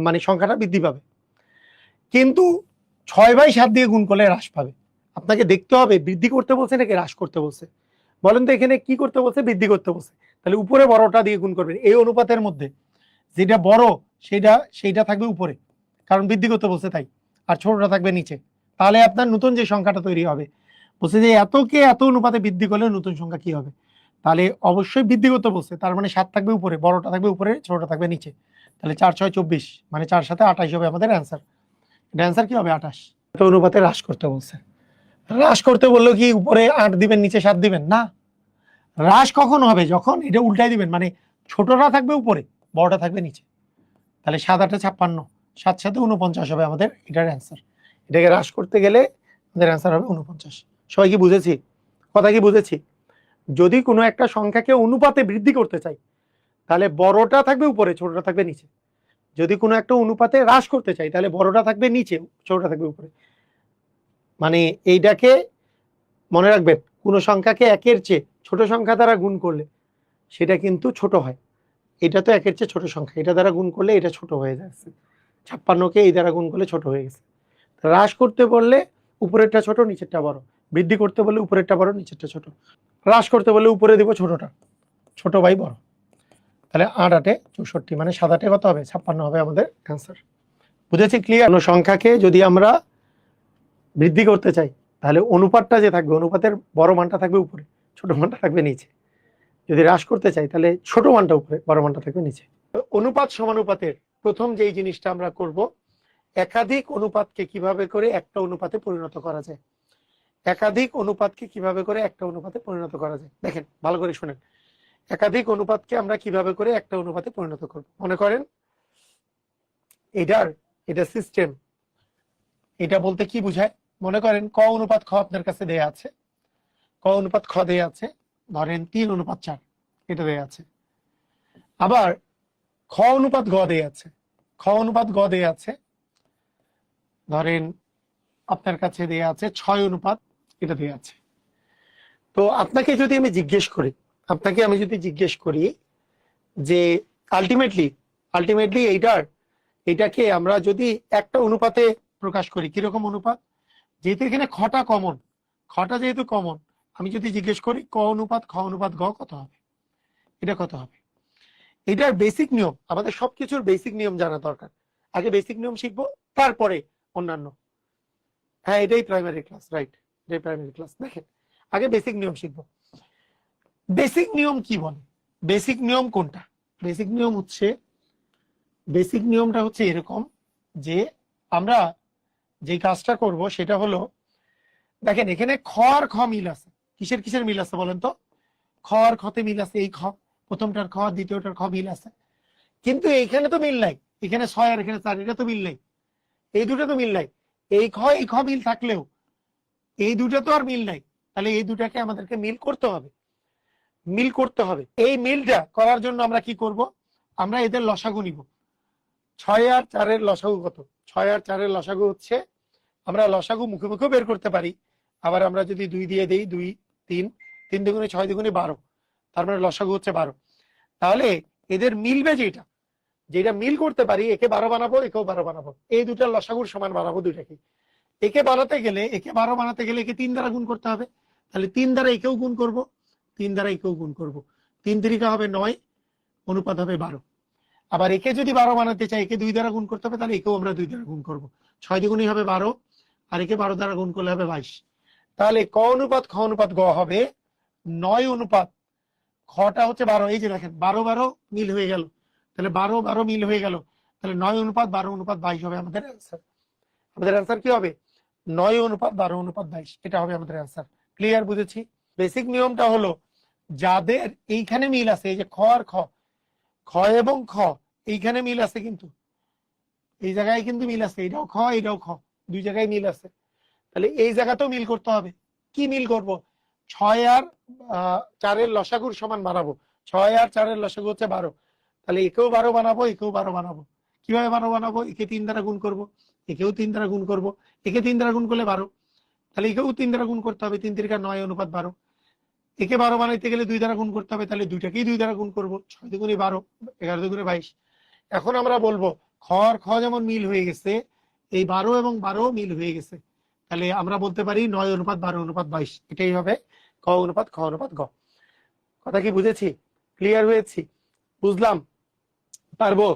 মানে সংখ্যাটা বৃদ্ধি পাবে, কিন্তু 6/7 দিয়ে গুণ করলে হ্রাস পাবে। আপনাকে দেখতে হবে বৃদ্ধি করতে বলছে নাকি হ্রাস করতে বলছে। বলেন তো এখানে কি করতে বলছে? বৃদ্ধি করতে বলছে, তাহলে উপরে বড়টা দিয়ে গুণ করবেন। এই অনুপাতের মধ্যে যেটা বড় সেইটা থাকবে উপরে, কারণ বৃদ্ধি করতে বলছে তাই, আর ছোটটা থাকবে নিচে। তাহলে আপনার নতুন যে সংখ্যাটা তৈরি হবে, বলছে যে এতকে এত অনুপাতে বৃদ্ধি করলে নতুন সংখ্যা কি হবে, তাহলে অবশ্যই বৃদ্ধি করতে বলছে, তার মানে 7 থাকবে উপরে, বড়টা থাকবে উপরে, ছোটটা থাকবে নিচে। তাহলে 4×6 = 24, মানে 4 সাথে 28 হবে আমাদের অ্যান্সার। এটা অ্যান্সার কি হবে? 28। তো অনুপাতে হ্রাস করতে বলছে, হ্রাস করতে বললো কি উপরে 8 দিবেন নিচে 7 দিবেন না। হ্রাস কখন হবে? যখন এটা উল্টাই দিবেন, মানে ছোটটা থাকবে উপরে, বড়টা থাকবে নিচে। তাহলে 7×8 = 56, 7 সাথে 49 হবে আমাদের এটার অ্যান্সার। এটাকে হ্রাস করতে গেলে আমাদের অ্যান্সার হবে 49। সবাই কি বুঝেছি? কথা কি বুঝেছি? যদি কোনো একটা সংখ্যাকে অনুপাতে বৃদ্ধি করতে চাই, তাহলে বড়টা থাকবে উপরে, ছোটটা থাকবে নিচে। যদি কোনো একটা অনুপাতে হ্রাস করতে চাই, তাহলে বড়টা থাকবে নিচে, ছোটটা থাকবে উপরে। মানে এইটাকে মনে রাখবেন, কোনো সংখ্যাকে 1-এর চেয়ে ছোট সংখ্যা দ্বারা গুণ করলে সেটা কিন্তু ছোট হয়। এটা তো 1-এর চেয়ে ছোট সংখ্যা, এটা দ্বারা গুণ করলে এটা ছোট হয়ে যাচ্ছে। 56কে এই দ্বারা গুণ করলে ছোট হয়ে গেছে। হ্রাস করতে বললে উপরেরটা ছোট, নিচেরটা বড়। বৃদ্ধি করতে বললে উপরেরটা বড়, নিচেরটা ছোট। হ্রাস করতে বললে উপরে দিব ছোটটা, ছোট বাই বড়। তাহলে 8×8 = 64, মানে 7×8 কত হবে? 56 হবে আমাদের অ্যান্সার। বুঝেছি? ক্লিয়ার? কোনো সংখ্যাকে যদি আমরা বৃদ্ধি করতে চাই, তাহলে অনুপাতটা যে থাকবে, অনুপাতের বড় মানটা থাকবে উপরে, ছোট মানটা থাকবে নিচে। যদি হ্রাস করতে চাই, তাহলে ছোট মানটা উপরে, বড় মানটা থাকবে নিচে। অনুপাত সমানুপাতের প্রথম যেই জিনিসটা আমরা করব, একাধিক অনুপাতকে কিভাবে করে একটা অনুপাতে পরিণত করা যায়। একাধিক অনুপাতকে কিভাবে করে একটা অনুপাতে পরিণত করা যায়, দেখেন ভালো করে শুনেন। একাধিক অনুপাতকে আমরা কিভাবে করে একটা অনুপাতে পরিণত করব। মনে করেন এটা সিস্টেম। এটা বলতে কি বোঝায়? মনে করেন ক অনুপাত খ আপনার কাছে দেয়া আছে, ক অনুপাত খ দেয়া আছে, ধরেন 3:4 এটা দেয়া আছে। আবার খ অনুপাত গ দেয়া আছে, খ অনুপাত গ দেয়া আছে, ধরেন আপনার কাছে দেয়া আছে 6 এটা দেয়া আছে। তো আপনাকে যদি আমি জিজ্ঞেস করি যে আলটিমেটলি এইটাকে আমরা যদি একটা অনুপাতে প্রকাশ করি, কিরকম অনুপাত? যেহেতু এখানে খটা যেহেতু কমন, আমি যদি জিজ্ঞেস করি ক অনুপাত খ অনুপাত গ কত হবে, এটা কত হবে? এটার বেসিক নিয়ম, আমাদের সবকিছুর বেসিক নিয়ম জানা দরকার। আগে বেসিক নিয়ম শিখবো, তারপরে অন্যান্য। হ্যাঁ, এটাই প্রাইমারি ক্লাস, রাইট, এটাই প্রাইমারি ক্লাস। দেখেন আগে বেসিক নিয়ম শিখবো। বেসিক নিয়ম কি বলে? বেসিক নিয়ম কোনটা? বেসিক নিয়মটা হচ্ছে এরকম, যে আমরা যে কাজটা করব সেটা হলো, দেখেন এখানে খ আর খ মিল আছে। কিসের মিল আছে বলেন তো? খ আর খতে মিল আছে। এই খ প্রথমটার খ, দ্বিতীয়টার খ মিল আছে। কিন্তু এইখানে তো মিল নাই, এখানে 6 আর এখানে 4, এটা তো মিল নাই। এই দুটো তো মিল নাই। এই খ মিল থাকলেও এই দুটো তো আর মিল নাই। তাহলে এই দুটাকে আমাদেরকে মিল করতে হবে। এই মিলটা করার জন্য আমরা কি করব? আমরা এদের লসাগু নিব। 6 আর 4-এর লসাগু কত? 6 আর 4-এর লসাগু হচ্ছে, আমরা লসাগু মুখে মুখেও বের করতে পারি। আবার আমরা যদি 2 দিয়ে দেই, 2 3, 3 দুগুণে 6 দুগুণে 12, তার মানে লসাগু হচ্ছে 12। তাহলে এদের মিলবে যেটা, যেটা মিল করতে পারি, একে 12 বানাবো, একেও 12 বানাবো, এই দুটার লসাগুর সমান বানাবো দুইটাকে। একে বানাতে গেলে, একে 12 বানাতে গেলে একে 3 দ্বারা গুণ করতে হবে, তাহলে 3 দ্বারা একেও গুণ করব, 3 দ্বারা একেও গুণ করব, 3 তিরিকা হবে 9, অনুপাত হবে 12। আবার একে যদি 12 বানাতে চাই, একে 2 দ্বারা গুণ করতে হবে, তাহলে একেও আমরা 2 দ্বারা গুণ করব, 6 দ্বিগুণই হবে 12, আর একে 12 দ্বারা গুণ করলে হবে 22। তাহলে ক অনুপাত খ অনুপাত গ হবে 9 অনুপাত, খটা হচ্ছে 12, এই যে দেখেন 12 12 মিল হয়ে গেল, তাহলে 12 12 মিল হয়ে গেল, তাহলে 9 অনুপাত 12 অনুপাত 22 হবে আমাদের অ্যান্সার। আমাদের অ্যান্সার কি হবে? 9 অনুপাত 12 অনুপাত 22, এটা হবে আমাদের অ্যান্সার। ক্লিয়ার? বুঝেছি। বেসিক নিয়মটা হলো, যাদের এইখানে মিল আছে, এই যে খ আর খ, খ এবং খ এইখানে মিল আছে, কিন্তু এই জায়গায় কিন্তু মিল আছে, এটাও খ এটাও খ, দুই জায়গায় মিল আছে, তাহলে এই জায়গাতেও মিল করতে হবে। কি মিল করব? 6 আর 4 লসাগুর সমান বানাবো, 6 আর 4 লসাগু হচ্ছে 12, তাহলে একেও 12 বানাবো, একেও 12 বানাবো। কিভাবে 12 বানাবো? একে 3 দ্বারা গুণ করব, একেও 3 দ্বারা গুণ করব, একে 3 দ্বারা গুণ করলে 12, তাহলে একেও 3 দ্বারা গুণ করতে হবে, 3 তিরিকা 9 অনুপাত 12। একে 12 বানাইতে গেলে 2 দ্বারা গুণ করতে হবে, তাহলে দুইটাকেই 2 দ্বারা গুণ করব, 6 দুগুণে 12, 11 দুগুণে 22। এখন আমরা বলবো খ আর খ যেমন মিল হয়ে গেছে, এই 12 এবং 12 মিল হয়ে গেছে, তাহলে আমরা বলতে পারি 9 অনুপাত 12 অনুপাত 22, এটাই হবে ক অনুপাত খ অনুপাত গ। কথা কি বুঝেছি? ক্লিয়ার হয়েছি? বুঝলাম? পারবো?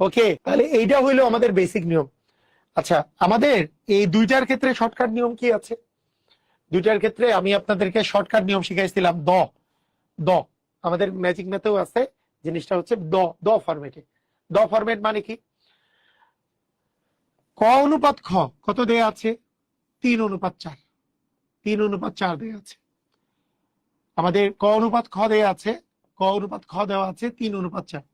ওকে, তাহলে এইটা হইলো আমাদের বেসিক নিয়ম। আচ্ছা, আমাদের এই দুইটার ক্ষেত্রে শর্টকাট নিয়ম কি আছে? দুইটার ক্ষেত্রে আমি আপনাদেরকে শর্টকাট নিয়ম শিখাইছিলাম, দ দ আমাদের ম্যাজিক ম্যাথেও আছে, জিনিসটা হচ্ছে দ দ ফরম্যাটে। দ ফরম্যাট মানে কি? ক অনুপাত খ কত দেয়া আছে? 3 অনুপাত 4, 3 অনুপাত 4 দেয়া আছে। আমাদের ক অনুপাত খ দেয়া আছে, ক অনুপাত খ দেওয়া আছে 3 অনুপাত 4।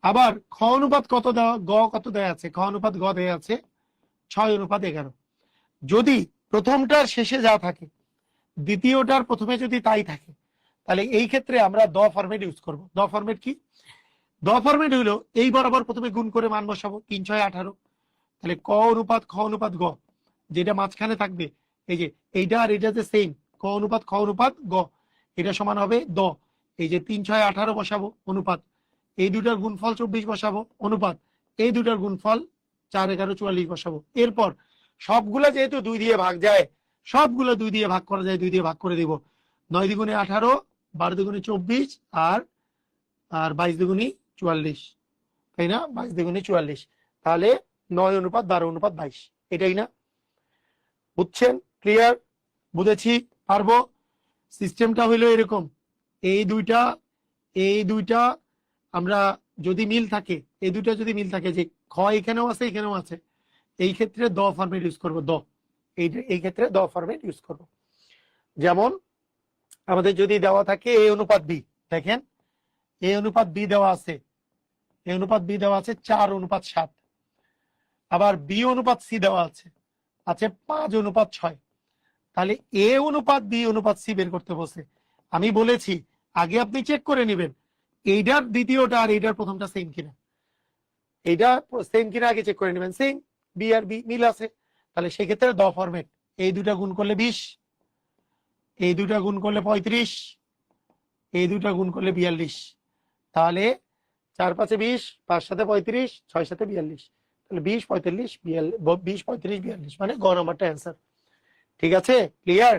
আবার খ অনুপাত কত দেওয়া, গ কত দেয়া আছে? খ অনুপাত গ দেয়া আছে 6 অনুপাত 11। যদি প্রথমটার শেষে যা থাকে, দ্বিতীয়টার প্রথমে যদি তাই থাকে, তাহলে এই ক্ষেত্রে আমরা দ ফরম্যাট ইউজ করব। দ ফরম্যাট কি? দ ফরম্যাট হইলো, এই বরাবর প্রথমে গুণ করে মান বসাবো, 3 6 18, তাহলে ক অনুপাত খ অনুপাত গ, যেটা মাঝখানে থাকবে, এই যে এইটা আর এটা যে সেম, ক অনুপাত খ অনুপাত গ, এটা সমান হবে দ, এই যে 3 6 18 বসাবো, অনুপাত, এই দুটার গুণফল 24 বসাবো, অনুপাত, এই দুটার গুণফল 4 11 44 বসাবো। এরপর সবগুলা যেহেতু 2 দিয়ে ভাগ যায়, সবগুলো 2 দিয়ে ভাগ করা যায়, 2 দিয়ে ভাগ করে দিব, 9 দ্বিগুণে 18, 12 দ্বিগুণে 24, আর 22 দ্বিগুণে 44, তাই না? 22 দ্বিগুণে 44, তাহলে 9 অনুপাত 12 অনুপাত 22, এটাই না? বুঝছেন? ক্লিয়ার? বুঝেছি? পারবো? সিস্টেমটা হইলো এরকম, এই দুইটা আমরা যদি মিল থাকে, এই দুইটা যদি মিল থাকে, যে খ এখানেও আছে এখানেও আছে, এই ক্ষেত্রে দ ফরম্যাট ইউজ করব, দ, এই ক্ষেত্রে দ ফরম্যাট ইউজ করব। যেমন আমাদের যদি দেওয়া থাকে এ অনুপাত বি, দেখেন এ অনুপাত বি দেওয়া আছে, এ অনুপাত বি দেওয়া আছে 4 অনুপাত 7, আবার বি অনুপাত সি দেওয়া আছে 5 অনুপাত 6, তাহলে এ অনুপাত বি অনুপাত সি বের করতে বসে। আমি বলেছি আগে আপনি চেক করে নেবেন এইটার দ্বিতীয়টা আর এইটার প্রথমটা সেম কিনা, এইটা সেম কিনা আগে চেক করে নেবেন, সেম, বি আর বি মিল আছে, তাহলে সেক্ষেত্রে দ ফরম্যাট, এই দুটা গুণ করলে 20, এই দুটা গুণ করলে 35, এই দুটা গুণ করলে 42, তাহলে 4 5 20, 5 7 35, 6 7 42, তাহলে 20 45 20 35 42, মানে গ নাম্বারটা অ্যান্সার। ঠিক আছে? ক্লিয়ার?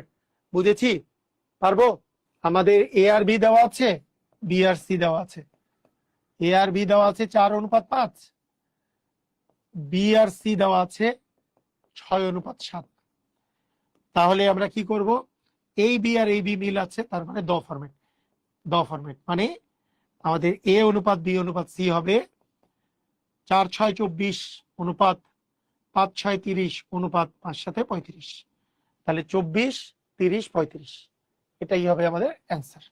বুঝেছি? পারবো? আমাদের এ আর বি দেওয়া আছে, বি আর সি দেওয়া আছে, এ আর বি দেওয়া আছে 4 অনুপাত 5, বি আর সি দেওয়া আছে 6 অনুপাত 7। তাহলে আমরা কি করব? এই বি আর এই বি মিল আছে, তার মানে দ ফরম্যাট। দ ফরম্যাট মানে আমাদের এ অনুপাত বি অনুপাত সি হবে 4 6 24 অনুপাত 5 6 30 অনুপাত 5 7 35, তাহলে 24 30 35, এটাই হবে আমাদের অ্যান্সার,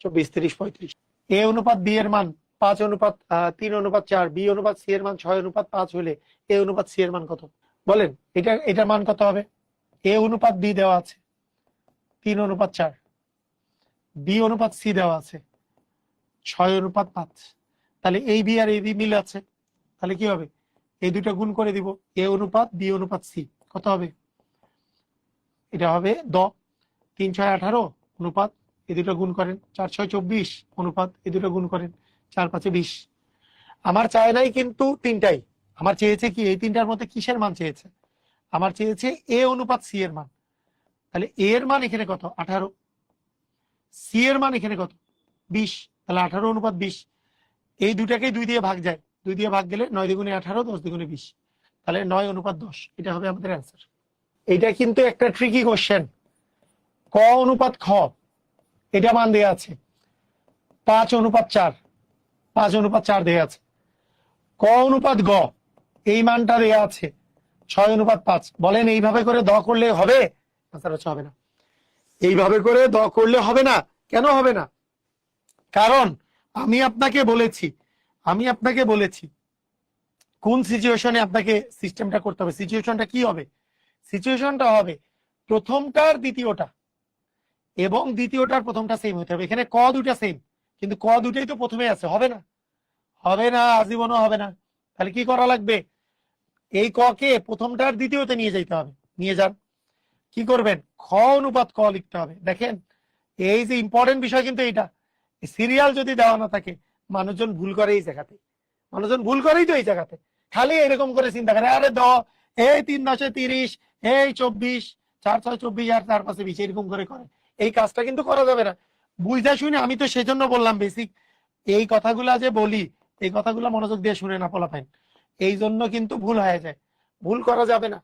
24 30 35। এ অনুপাত বি এর মান 5 অনুপাত 3 অনুপাত 4, বি অনুপাত সি এর মান 6 অনুপাত 5 হলে এ অনুপাত সি এর মান কত? বলেন, এটার মান কত হবে? এ অনুপাত বি দেওয়া আছে 3 অনুপাত 4, বি অনুপাত সি দেওয়া আছে 6 অনুপাত 5, তাহলে এই বি আর এই বি মিল আছে, তাহলে কি হবে? এই দুটো গুণ করে দিব, এ অনুপাত বি অনুপাত সি কত হবে? এটা হবে দ, 3 6 18 অনুপাত, এই দুটো গুণ করেন 4 6 24 অনুপাত, এই দুটো গুণ করেন 4 5 20। আমার চায় নাই কিন্তু তিনটাই, আমার চেয়েছে কি এই তিনটার মধ্যে কিসের মান চেয়েছে, আমার চেয়েছে এ অনুপাত সি এর মান। তাহলে এ এর মান এখানে কত 18, সি এর মান এখানে কত 20, তাহলে 18 অনুপাত 20। এই দুটাকেই 2 দিয়ে ভাগ যায়, 2 দিয়ে ভাগ গেলে 9 দ্বিগুণে 18, 10 দ্বিগুণে 20, তাহলে 9 অনুপাত 10, এটা হবে আমাদের অ্যান্সার। এটা কিন্তু একটা ট্রিকি কোশ্চেন। ক অনুপাত খ এটা মান দেয়া আছে 5 অনুপাত 4, 5 অনুপাত 4 দেয়া আছে। ক অনুপাত গ এই মানটা দেয়া আছে 6 অনুপাত 5। বলেন এইভাবে করে দ করলে হবে? আনসার হচ্ছে হবে না। এইভাবে করে দ করলে হবে না। কেন হবে না? কারণ আমি আপনাকে বলেছি কোন সিচুয়েশনে আপনাকে সিস্টেমটা করতে হবে। সিচুয়েশনটা কি হবে? সিচুয়েশনটা হবে প্রথমটার দ্বিতীয়টা এবং দ্বিতীয়টার প্রথমটা সেম হতে হবে। এখানে ক দুটা সেম, কিন্তু ক দুটাই তো প্রথমে আছে, হবে না? হবে না, আজীবনও হবে না। তাহলে কি করা লাগবে? এই ক কে প্রথমটার দ্বিতীয়তে নিয়ে যেতে হবে। নিয়ে যান, কি করবেন? খ অনুপাত ক লিখতে হবে। দেখেন এই যে ইম্পর্টেন্ট বিষয় কিন্তু এইটা, সিরিয়াল যদি দেওয়া না থাকে মানুষজন ভুল করে এই জায়গাতে, মানুষজন ভুল করেই তো এই জায়গাতে। খালি এরকম করে চিন্তা করে আরে এই 3 10 30, এই 24, 4 6 24 আর 4 5 20, এরকম করে করে। এই কাজটা কিন্তু করা যাবে না। বুঝা শুনে, আমি তো সেজন্য বললাম বেসিক এই কথাগুলা যে বলি, এই কথাগুলা মনোযোগ দিয়ে শুনে না পোলাপাইন, এই জন্য কিন্তু ভুল হয়ে যায়। ভুল করা যাবে না।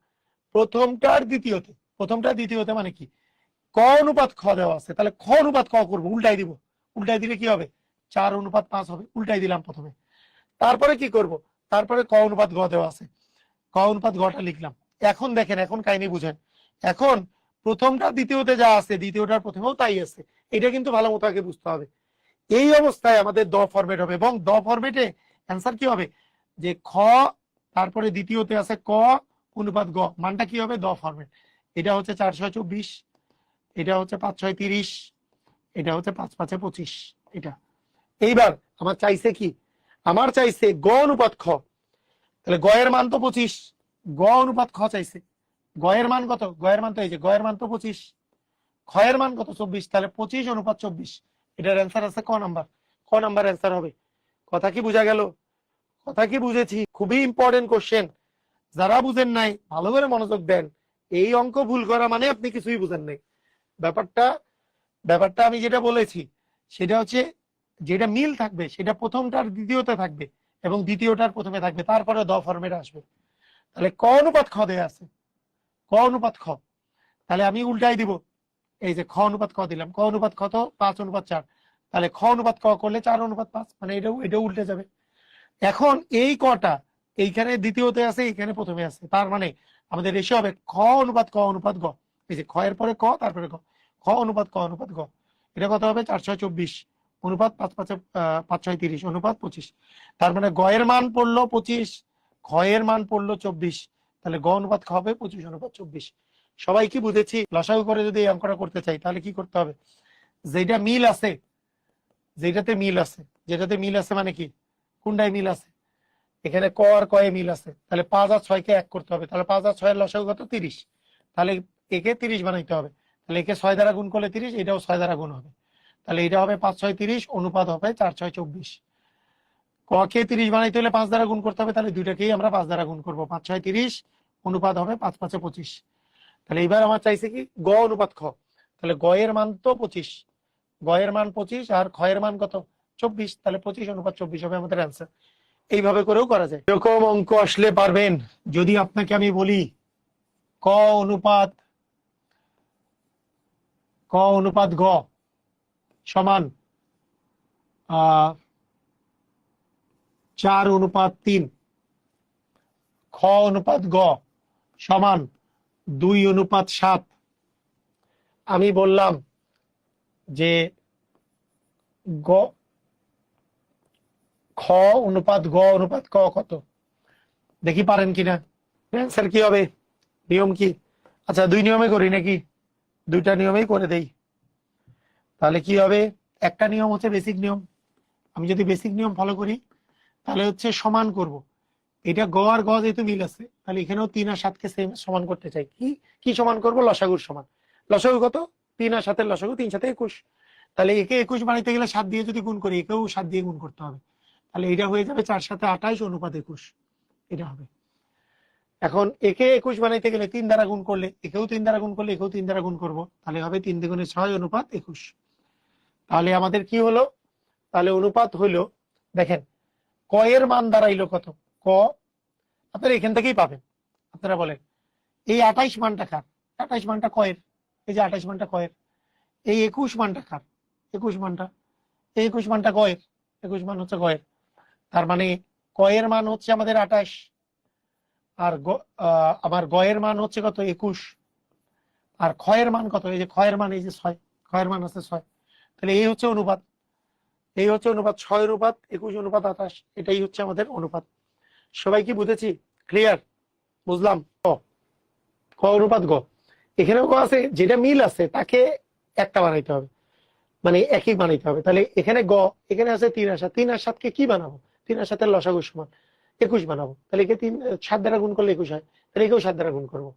প্রথমটার দ্বিতীয়তে মানে কি? ক অনুপাত খ দেওয়া আছে, তাহলে খ অনুপাত ক করবো, উল্টাই দিব। উল্টাই দিলে কি হবে? 4 অনুপাত 5 হবে। উল্টাই দিলাম প্রথমে। তারপরে কি করব? তারপরে ক অনুপাত গ দেওয়া আছে, ক অনুপাত গটা লিখলাম। এখন দেখেন, এখন কাহিনী বুঝেন। এখন প্রথমটা দ্বিতীয়তে যা আছে দ্বিতীয়টার প্রথমেও তাই আছে। এটা কিন্তু ভালো মতো আগে বুঝতে হবে। এই অবস্থায় আমাদের দ ফরম্যাট হবে, এবং দ ফরম্যাটে অ্যান্সার কি হবে? যে খ তারপরে দ্বিতীয়তে আছে ক অনুপাত গ, মানটা কি হবে? দ ফরম্যাট। এটা হচ্ছে 4 6 24, এটা হচ্ছে 5 6 30, এটা হচ্ছে 5 5 25। এটা এইবার আমার চাইছে কি? আমার চাইছে গ অনুপাত খ। তাহলে গ এর মান তো 25, গ অনুপাত খ চাইছে। গ এর মান কত? গ এর মান তো এই যে, গ এর মান তো 25, খ এর মান কত? 24, তাহলে 25 অনুপাত 24। এটার অ্যান্সার আছে ক নাম্বার। ক নাম্বার অ্যান্সার হবে। কথা কি বোঝা গেল? কথা কি বুঝেছি? খুবই ইম্পর্টেন্ট কোশ্চেন। যারা বুঝেন নাই ভালো করে মনোযোগ দেন। এই অঙ্ক ভুল করা মানে আপনি কিছুই বুঝেন নাই। ব্যাপারটা আমি যেটা বলেছি সেটা হচ্ছে, যেটা মিল থাকবে সেটা প্রথমটার দ্বিতীয়তে থাকবে এবং দ্বিতীয়টার প্রথমে থাকবে, তারপরে দ ফরম্যাট আসবে। তাহলে ক অনুপাত খ দেয়া আছে, ক অনুপাত খ, তাহলে আমি উল্টাই দিব। এই যে খ অনুপাত ক দিলাম, ক অনুপাত খ তো 5 অনুপাত 4, তাহলে খ অনুপাত ক করলে 4 অনুপাত 5, মানে এটাও উল্টে যাবে। এখন এই কটা এইখানে দ্বিতীয়তে আছে, এইখানে প্রথমে আছে, তার মানে আমাদের রেশিও হবে খ অনুপাত ক অনুপাত গ। এই যে খ এর পরে ক, তারপরে গ, খ অনুপাত ক অনুপাত গ। এটা কত হবে? 4 6 24 অনুপাত 5 5 6 30 অনুপাত 25। তার মানে গ এর মান পড়লো 25, খ এর মান পড়লো 24, তাহলে গ অনুপাত খ হবে 25 অনুপাত 24। সবাই কি বুঝেছি? লসাগু করে যদি এই অঙ্কটা করতে চাই তাহলে কি করতে হবে? যেটা মিল আছে, যেটাতে মিল আছে মানে কি? কোনটায় মিল আছে? এখানে ক আর কয়ে মিল আছে, তাহলে 5 আর 6 কে এক করতে হবে। তাহলে 5 আর 6 এর লসাগু কত? 30। তাহলে একে 30 বানাইতে হবে। তাহলে একে 6 দ্বারা গুণ করলে 30, এটাও 6 দ্বারা গুণ হবে। তাহলে এটা হবে 5 6 30 অনুপাত হবে 4 6 24। ক কে 30 বানাইতে হলে 5 দ্বারা গুণ করতে হবে, তাহলে দুইটাকেই আমরা 5 দ্বারা গুণ করবো। 5 6 30 অনুপাত হবে 5 5 25। তাহলে এবার আমার চাইছে কি? গ অনুপাত খ। তাহলে গ এর মান তো 25, গ এর মান 25 আর খ এর মান কত? 24, তাহলে 25 অনুপাত 24 হবে আমাদের অ্যান্সার। এইভাবে করেও করা যায়। এরকম অঙ্ক আসলে পারবেন যদি আপনাকে আমি বলি ক অনুপাত গ সমান 4 অনুপাত 3, খ অনুপাত গ সমান 2 অনুপাত 7। আমি বললাম যে গ খ অনুপাত গ অনুপাত ক কত, দেখি পারেন কিনা। অ্যান্সার কি হবে? নিয়ম কি? আচ্ছা 2 নিয়মে করি নাকি? 2টা নিয়মেই করে দেই। তাহলে কি হবে? একটা নিয়ম হচ্ছে বেসিক নিয়ম। আমি যদি বেসিক নিয়ম ফলো করি তাহলে হচ্ছে সমান করব। এটা গ আর গ যেহেতু মিল আছে, তাহলে এখানেও 3 আর 7 কে সেম সমান করতে চাই। কি সমান করব? লসাগুর সমান। লসাগু কত? 3 আর 7 এর লসাগু, 3 7 21। তাহলে একে 21 বানাইতে গেলে 7 দিয়ে যদি গুণ করি, একেও 7 দিয়ে গুণ করতে হবে। তাহলে এটা হয়ে যাবে 4 সাথে 28 অনুপাত 21, এটা হবে। এখন একে 21 বানাইতে গেলে 3 দ্বারা গুণ করলে, একেও 3 দ্বারা গুণ করলে, একেও 3 দ্বারা গুণ করবো, তাহলে হবে 3 দ্বিগুণে 6 অনুপাত 21। তাহলে আমাদের কি হলো, তাহলে অনুপাত হইলো, দেখেন ক এর মান দাঁড়াইলো কত, ক আপনারা এখান থেকেই পাবেন। আপনারা বলেন এই 28 মানটা কার, 28 মানটা ক এর, এই যে 28 মানটা ক এর। এই 21 মানটা কার, 21 মানটা, এই 21 মানটা ক এর, 21 মান হচ্ছে ক এর। তার মানে ক এর মান হচ্ছে আমাদের 28, আর আমার গ এর মান হচ্ছে কত 21, আর খ এর মান কত, এই যে খ এর মান এই যে 6, খ এর মান আছে 6। তাহলে এই হচ্ছে অনুপাত, এই হচ্ছে অনুপাত 6 অনুপাত 21 অনুপাত 28, এটাই হচ্ছে আমাদের অনুপাত। সবাই কি বুঝেছি, ক্লিয়ার, বুঝলাম। ক অনুপাত গ, এখানেও গ আছে, যেটা মিল আছে তাকে একটা বানাইতে হবে, মানে একই বানাইতে হবে। তাহলে এখানে গ, এখানে আছে 3 আর 7, 3 আর 7 কে কি বানাবো, 3 আর 7 এর লসাগু সমান 21 বানাবো। তাহলে একে 7 দ্বারা গুণ করলে 21 হয়, তাহলে একেও 7 দ্বারা গুণ করবো।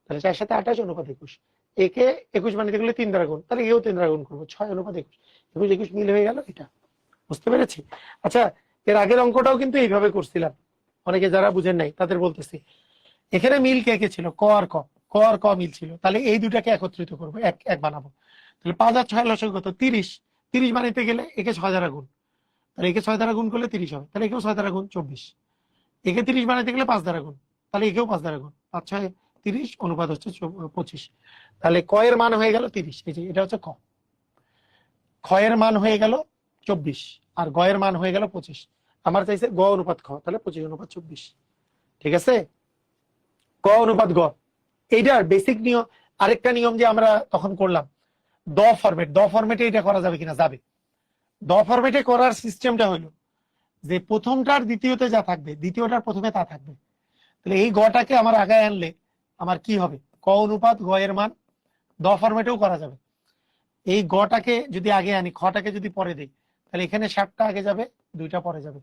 তাহলে 4 সাথে 28 অনুপাত 21, একে 21 বানাইতে গেলে 3 দ্বারা গুণ, তাহলে এও 3 দ্বারা গুণ করবো, 6 অনুপাত 21, 21 21 মিল হয়ে গেল। এটা বুঝতে পেরেছি। আচ্ছা, এর আগের অঙ্কটাও কিন্তু এইভাবে করছিলাম, অনেকে যারা বুঝেন নাই তাদের বলতেছি। এখানে মিল কে কে ছিল, ক আর ক, ক আর ক মিল ছিল, তাহলে এই দুটাকে একত্রিত করবো, এক এক বানাবো। তাহলে 5 আর 6 লসাগু কত, 30, 30 বানাইতে গেলে একে 6 দ্বারা গুণ, তাহলে একে 6 দ্বারা গুণ করলে 30 হবে, তাহলে একেও 6 দ্বারা গুণ 24, একে 30 বানাইতে গেলে 5 দ্বারা গুণ, তাহলে একেও 5 দ্বারা গুণ, 5 6 30 অনুপাত হচ্ছে 25। তাহলে ক এর মান হয়ে গেল 30, এই যে এটা হচ্ছে ক, খ এর মান হয়ে গেল 24 আর গ এর মান হয়ে গেল 25। আমার চাইছে গ অনুপাত খ, তাহলে 25 অনুপাত 24, ঠিক আছে। ক অনুপাত গ, এইটার বেসিক নিয়ম, আরেকটা নিয়ম যে আমরা তখন করলাম, দ ফরম্যাট, দ ফরম্যাটে এটা করা যাবে কিনা, যাবে। দ ফরম্যাটে করার সিস্টেমটা হলো যে প্রথমটার দ্বিতীয়তে যা থাকবে দ্বিতীয়টার প্রথমে তা থাকবে। তাহলে এই গটাকে আমার আগায় আনলে আমার কি হবে, ক অনুপাত গ এর মান, দ ফরম্যাটেও করা যাবে। এই গটাকে যদি আগে আনি, খটাকে যদি পরে দিই, তাহলে এখানে 7টা আগে যাবে, 2টা পরে যাবে।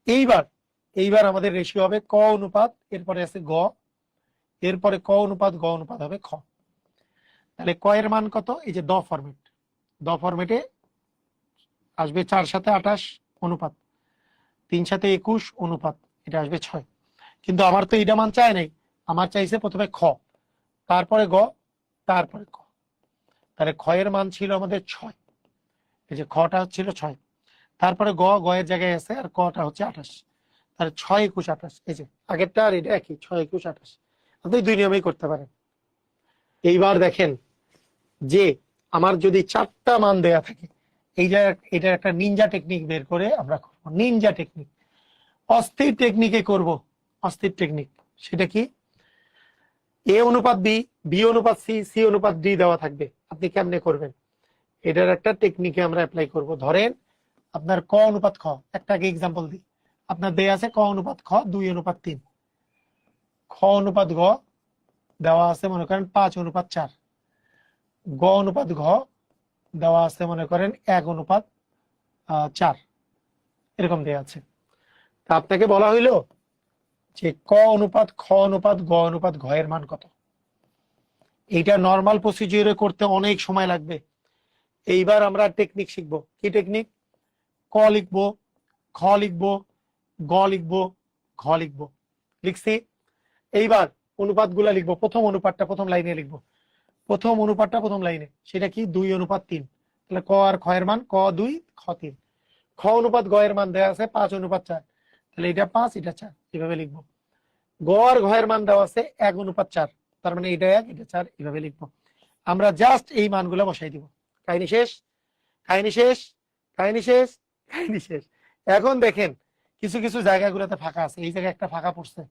এইবার এইবার আমাদের রেশিও হবে ক অনুপাত, এরপরে আছে গ, এরপরে ক অনুপাত গ অনুপাত হবে খ। তাহলে ক এর মান কত, এই যে দ ফরম্যাট, দ ফরম্যাটে আসবে 4 সাথে 28 অনুপাত, 3 সাথে 21 অনুপাত, এটা আসবে 6। কিন্তু আমার তো এটা মান চাই নাই, আমার চাইছে প্রথমে খ, তারপরে গ, তারপরে ক। তাহলে খ এর মান ছিল আমাদের 6, এই যে খটা ছিল 6, তারপরে গ, গ এর জায়গায় আছে, আর কটা হচ্ছে 28। তাহলে 6 21 28, এই যে আগেরটা আর এটা একই, 6 21 28। আপনি দুই নিয়মেই করতে পারেন। এইবার দেখেন যে আমার যদি 4টা মান দেয়া থাকে, এটা একটা নিনজা টেকনিক বের করে আমরা করবো, নিনজা টেকনিক, অস্থির টেকনিকে করব, অস্থির টেকনিক। সেটা কি, এ অনুপাত বি, বি অনুপাত সি, সি অনুপাত ডি দেওয়া থাকবে, আপনি কেমনে করবেন, এটার একটা টেকনিকে আমরা অ্যাপ্লাই করব। ধরেন আপনার ক অনুপাত খ, একটা আগে এক্সাম্পল দিই, আপনার দেয়া আছে ক অনুপাত খ 2 অনুপাত 3, খ অনুপাত গ দেওয়া আছে মনে করেন 5 অনুপাত 4, গ অনুপাত ঘ দেওয়া আছে মনে করেন 1 অনুপাত 4, এরকম দেওয়া আছে। তা আপনাকে বলা হইলো যে ক অনুপাত খ অনুপাত গ অনুপাত ঘ এর মান কত। এইটা নর্মাল প্রসিজিওরে করতে অনেক সময় লাগবে। এইবার আমরা টেকনিক শিখবো, কি টেকনিক, ক লিখবো, খ লিখবো, গ লিখবো, ঘ লিখবো, লিখছি। এইবার অনুপাত গুলা লিখবো, প্রথম অনুপাতটা প্রথম লাইনে লিখবো, প্রথম অনুপাতটা প্রথম লাইনে, সেটা কি 2 অনুপাত 3। তাহলে ক আর খ এর মান ক 2 খ 3। খ অনুপাত গ এর মান দেওয়া আছে 5 অনুপাত 4, তাহলে এটা 5 এটা 4, এভাবে লিখবো। গ আর ঘ এর মান দেওয়া আছে 1 অনুপাত 4, তার মানে এটা 1 এটা 4, এভাবে লিখবো। আমরা জাস্ট এই মানগুলো বসাই দিব, কাহিনী শেষ, কাহিনী শেষ, কাহিনী শেষ, কাহিনী শেষ। এখন দেখেন কিছু কিছু জায়গাগুলোতে ফাঁকা আছে, এই জায়গায় একটা ফাঁকা পড়ছে,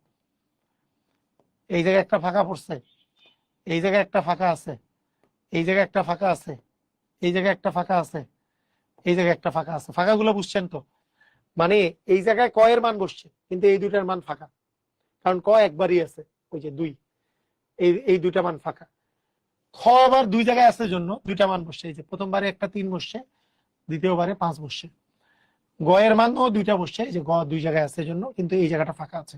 এই জায়গায় একটা ফাঁকা পড়ছে, এই জায়গায় একটা ফাঁকা আছে, এই জায়গায় একটা ফাঁকা আছে, এই জায়গায় একটা ফাঁকা আছে, এই জায়গায় একটা ফাঁকা আছে। ফাঁকাগুলো বুঝছেন তো, মানে এই জায়গায় ক এর মান বসছে কিন্তু এই দুইটার মান ফাঁকা, কারণ ক একবারই আছে, ওই যে 2, এই দুইটা মান ফাঁকা। খ আবার 2 জায়গায় আছে জন্য 2টা মান বসছে, এই যে প্রথমবারে একটা 3 বসছে, দ্বিতীয়বারে 5 বসছে। গ এর মান ও 2টা বসছে, এই যে গ 2 জায়গায় আছে জন্য, কিন্তু এই জায়গাটা ফাঁকা আছে।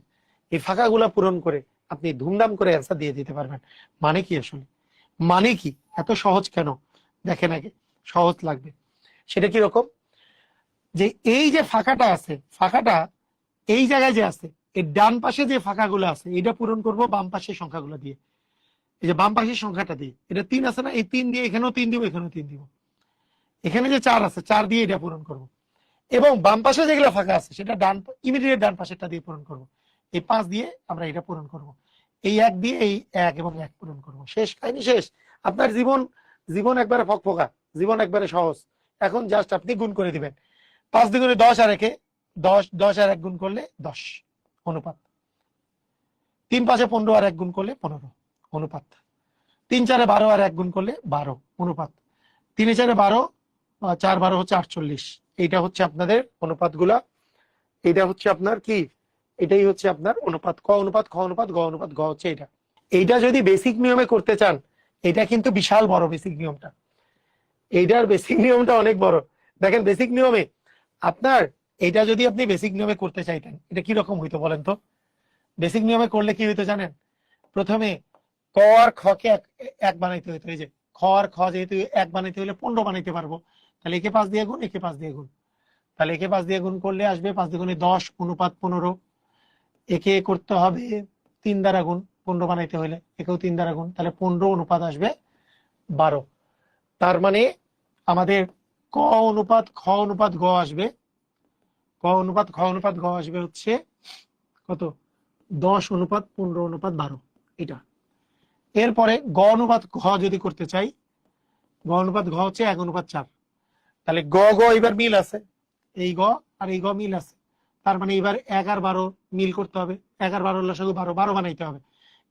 এই ফাঁকাগুলা পূরণ করে আপনি ধুমধাম করে অ্যান্সার দিয়ে দিতে পারবেন। মানে কি আসলে, মানে কি এত সহজ কেন, দেখেন আগে সহজ লাগবে। সেটা কি রকম, যে এই যে ফাঁকাটা আছে, ফাঁকাটা এই জায়গায় যে আছে, এর ডান পাশে যে ফাঁকাগুলো আছে এটা পূরণ করব বাম পাশের সংখ্যাগুলো দিয়ে। এই যে বাম পাশের সংখ্যাটা দিয়ে, এটা 3 আছে না, এই 3 দিয়ে এখানেও 3 দিব, এখানেও 3 দিব। এখানে যে 4 আছে, 4 দিয়ে এটা পূরণ করব। এবং বাম পাশে যেগুলো ফাঁকা আছে সেটা ইমিডিয়েট ডান পাশেরটা দিয়ে পূরণ করব। এই 5 দিয়ে আমরা এটা পূরণ করব। এই 1 দিয়ে এই 1 এবং 1 পূরণ করব। শেষ, কাহিনী শেষ। আপনার জীবন একবারে ফকফকা, জীবন একবারে সহজ। এখন জাস্ট আপনি গুণ করে দিবেন। 5 দ্বিগুণে 10 আর 1 10, 10 আর 1 গুণ করলে 10 অনুপাত। 3 5 15 আর 1 গুণ করলে 15 অনুপাত। 3 4 12 আর 1 গুণ করলে 12 অনুপাত। 3 4 12, 4 12 হচ্ছে 48। এইটা হচ্ছে আপনাদের অনুপাতগুলা। এইটা হচ্ছে আপনার কি, এটাই হচ্ছে আপনার অনুপাত। ক অনুপাত, খ অনুপাত, গ অনুপাত, গ হচ্ছে এটা। এইটা যদি বেসিক নিয়মে করতে চান, এটা কিন্তু বিশাল বড় বেসিক নিয়মটা। এইটার বেসিক নিয়মটা অনেক বড়। দেখেন বেসিক নিয়মে আপনার, এটা যদি আপনি বেসিক নিয়মে করতে চাইতেন, এটা কি রকম হইতো বলেন তো? বেসিক নিয়মে করলে কি হইতো জানেন? প্রথমে ক আর খ কে এক বানাইতে হইতো। এই যে খ আর খ যেহেতু এক বানাইতে হলে 15 বানাইতে পারবো, তাহলে একে 5 দিয়ে গুণ, একে 5 দিয়ে গুণ। তাহলে একে 5 দিয়ে গুণ করলে আসবে 5 দ্বিগুণে 10 অনুপাত 15। একে করতে হবে 3 দ্বারা গুণ, 15 বানাইতে হলে একেও 3 দ্বারা গুণ, তাহলে 15 অনুপাত আসবে 12। তার মানে আমাদের ক অনুপাত খ অনুপাত গ আসবে, ক অনুপাত খ অনুপাত গ আসবে হচ্ছে কত? 10 অনুপাত 15 অনুপাত 12 এটা। এরপরে গ অনুপাত ঘ যদি করতে চাই, গ অনুপাত ঘ হচ্ছে 1 অনুপাত 4। তাহলে গ গ এবার মিল আছে, এই গ আর এই গ মিল আছে। তার মানে এবার 1 আর 12 মিল করতে হবে। 1 আর 12 লসাগু 12, 12 বানাইতে হবে।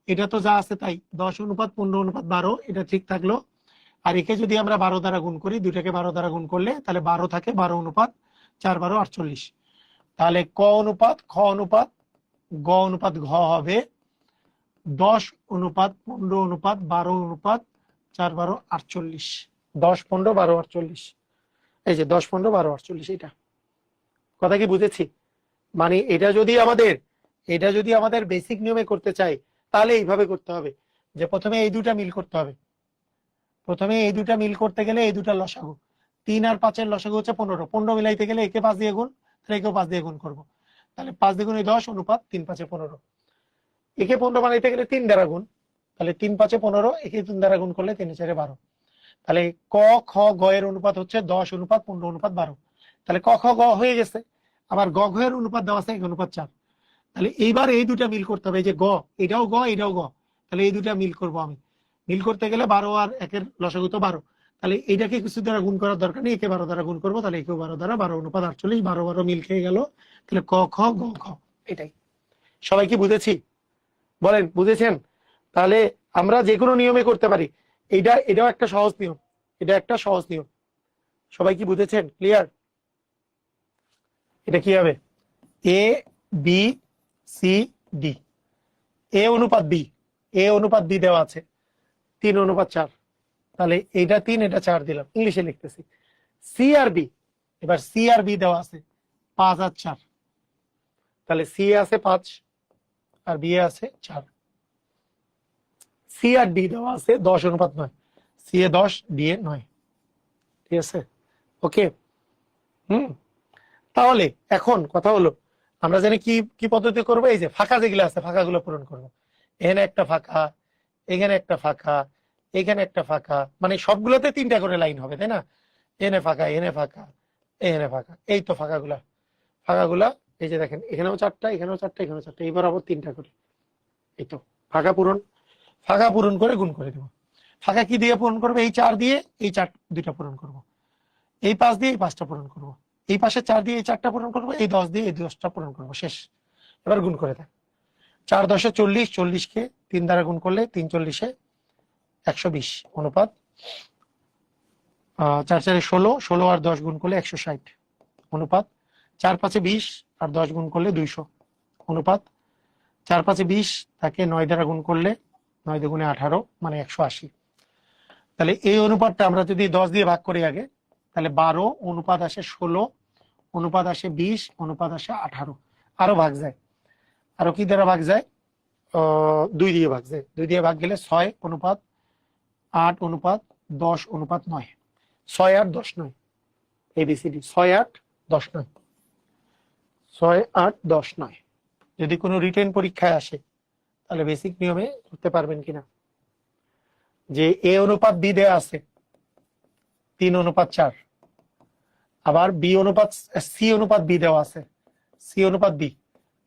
এটা তো যা আছে তাই, 10 অনুপাত 15 অনুপাত 12 এটা ঠিক থাকলো। আর একে যদি আমরা 12 দ্বারা গুণ করি, দুটাকে 12 দ্বারা গুণ করলে তাহলে 12 থাকে, 12 অনুপাত 4 12 48। তাহলে ক অনুপাত খ অনুপাত গ অনুপাত ঘ হবে 10 অনুপাত 15 অনুপাত 12 অনুপাত 4 12 48। 10 15 12 48, এই যে 10 15 12 48। এটা কথা কি বুঝেছি? মানে এটা যদি আমাদের বেসিক নিয়মে করতে চাই, তাহলে এইভাবে করতে হবে যে প্রথমে এই দুটা মিল করতে হবে। প্রথমে এই দুটা মিল করতে গেলে এই দুটা লসাগু, 3 আর 5 এর লসাগু হচ্ছে 15। 15 মিলাইতে গেলে একে 5 দিয়ে গুণ, তাহলে একেও 5 দিয়ে গুণ করবো। তাহলে 5 দ্বিগুণে 10 অনুপাত 3 5 15। একে 15 বানাইতে গেলে 3 দ্বারা গুণ, তাহলে 3 5 15, একে 3 দ্বারা গুণ করলে 3 4 12। তাহলে ক খ গ এর অনুপাত হচ্ছে 10 অনুপাত 15 অনুপাত 12। তাহলে ক খ গ হয়ে গেছে। আবার গ ঘ এর অনুপাত দেওয়া আছে 1 অনুপাত 4। তাহলে এইবার এই দুটা মিল করতে হবে, যে গ এটাও গ এটাও গ, তাহলে এই দুটা মিল করব আমি। মিল করতে গেলে 12 আর 1 এর লসাগু তো 12, তাহলে এইটাকে কিছু দ্বারা গুণ করার দরকার নেই, একে 12 দ্বারা গুণ করবো। তাহলে একে 12 দ্বারা 12 অনুপাত 48, 12 12 মিল খেয়ে গেল। তাহলে ক খ গ খ। এটাই। সবাই কি বুঝেছি? বলেন বুঝেছেন? তাহলে আমরা যে কোনো নিয়মে করতে পারি। এটাও একটা সহজ নিয়ম, এটা একটা সহজ নিয়ম। সবাই কি বুঝেছেন? ক্লিয়ার? এটা কি হবে? A B C D. এ অনুপাত বি, এ অনুপাত বি দেওয়া আছে 3 অনুপাত 4। তাহলে এটা 3 এটা 4 দিলাম, ইংলিশে লিখতেছি। সি আর বি, এবার সি আর বি দেওয়া আছে 5 আর 4। তাহলে সি এ আছে 5 আর বি এ আছে 4। সি আর ডি দেওয়া আছে 10 অনুপাত 9। C A 10, D A 9। ঠিক আছে? ওকে। তাহলে এখন কথা হলো, আমরা জানি কি কি পদ্ধতি করবো? এই যে ফাঁকা যেগুলো আছে ফাঁকাগুলো পূরণ করব। এখানে একটা ফাঁকা, এখানে একটা ফাঁকা, এখানে একটা ফাঁকা, মানে সবগুলোতে 3টা করে লাইন হবে, তাই না? এনে ফাঁকা, এনে ফাঁকা, এখানে ফাঁকা, এই তো ফাঁকাগুলা। ফাঁকাগুলা এই যে দেখেন, এখানেও 4টা, এখানেও 4টা, এখানেও 4টা, এইবার আবার 3টা করে। এই তো ফাঁকা পূরণ। ফাঁকা পূরণ করে গুণ করে দেবো। ফাঁকা কি দিয়ে পূরণ করবো? এই 4 দিয়ে এই 4 দুইটা পূরণ করব। এই 5 দিয়ে এই 5টা পূরণ করব। এই পাশে 4 দিয়ে এই 4টা পূরণ করবো। এই 10 দিয়ে এই 10টা পূরণ করবো। শেষ। এবার গুণ করে দেন। 4 10 40, 40কে 3 দ্বারা গুণ করলে 3 40 120 অনুপাত 4 4 16, 16 আর 10 গুণ করলে 160 অনুপাত 4 5 20 আর 10 গুণ করলে 200 অনুপাত 4 5 20 তাকে 9 দ্বারা গুণ করলে 9 দুগুণে 18 মানে 180। তাহলে এই অনুপাতটা আমরা যদি 10 দিয়ে ভাগ করি আগে, তাহলে 12 অনুপাত আসে 16 অনুপাত আসে 20 অনুপাত আসে 18। আরো ভাগ যায়, আরো কি দ্বারা ভাগ যায়? 2 দিয়ে ভাগ যায়। 2 দিয়ে ভাগ গেলে 6 অনুপাত 8 অনুপাত 10 অনুপাত 9। 6 8 10 9 এবিসিডি। 6 8 10 নয়, 6 8 10 নয়। যদি কোনো রিটেন পরীক্ষায় আসে তাহলে বেসিক নিয়মে করতে পারবেন কিনা, যে এ অনুপাত বি দেয়া আছে 3:4, আবার বি অনুপাত সি অনুপাত বি দেওয়া আছে, সি অনুপাত বি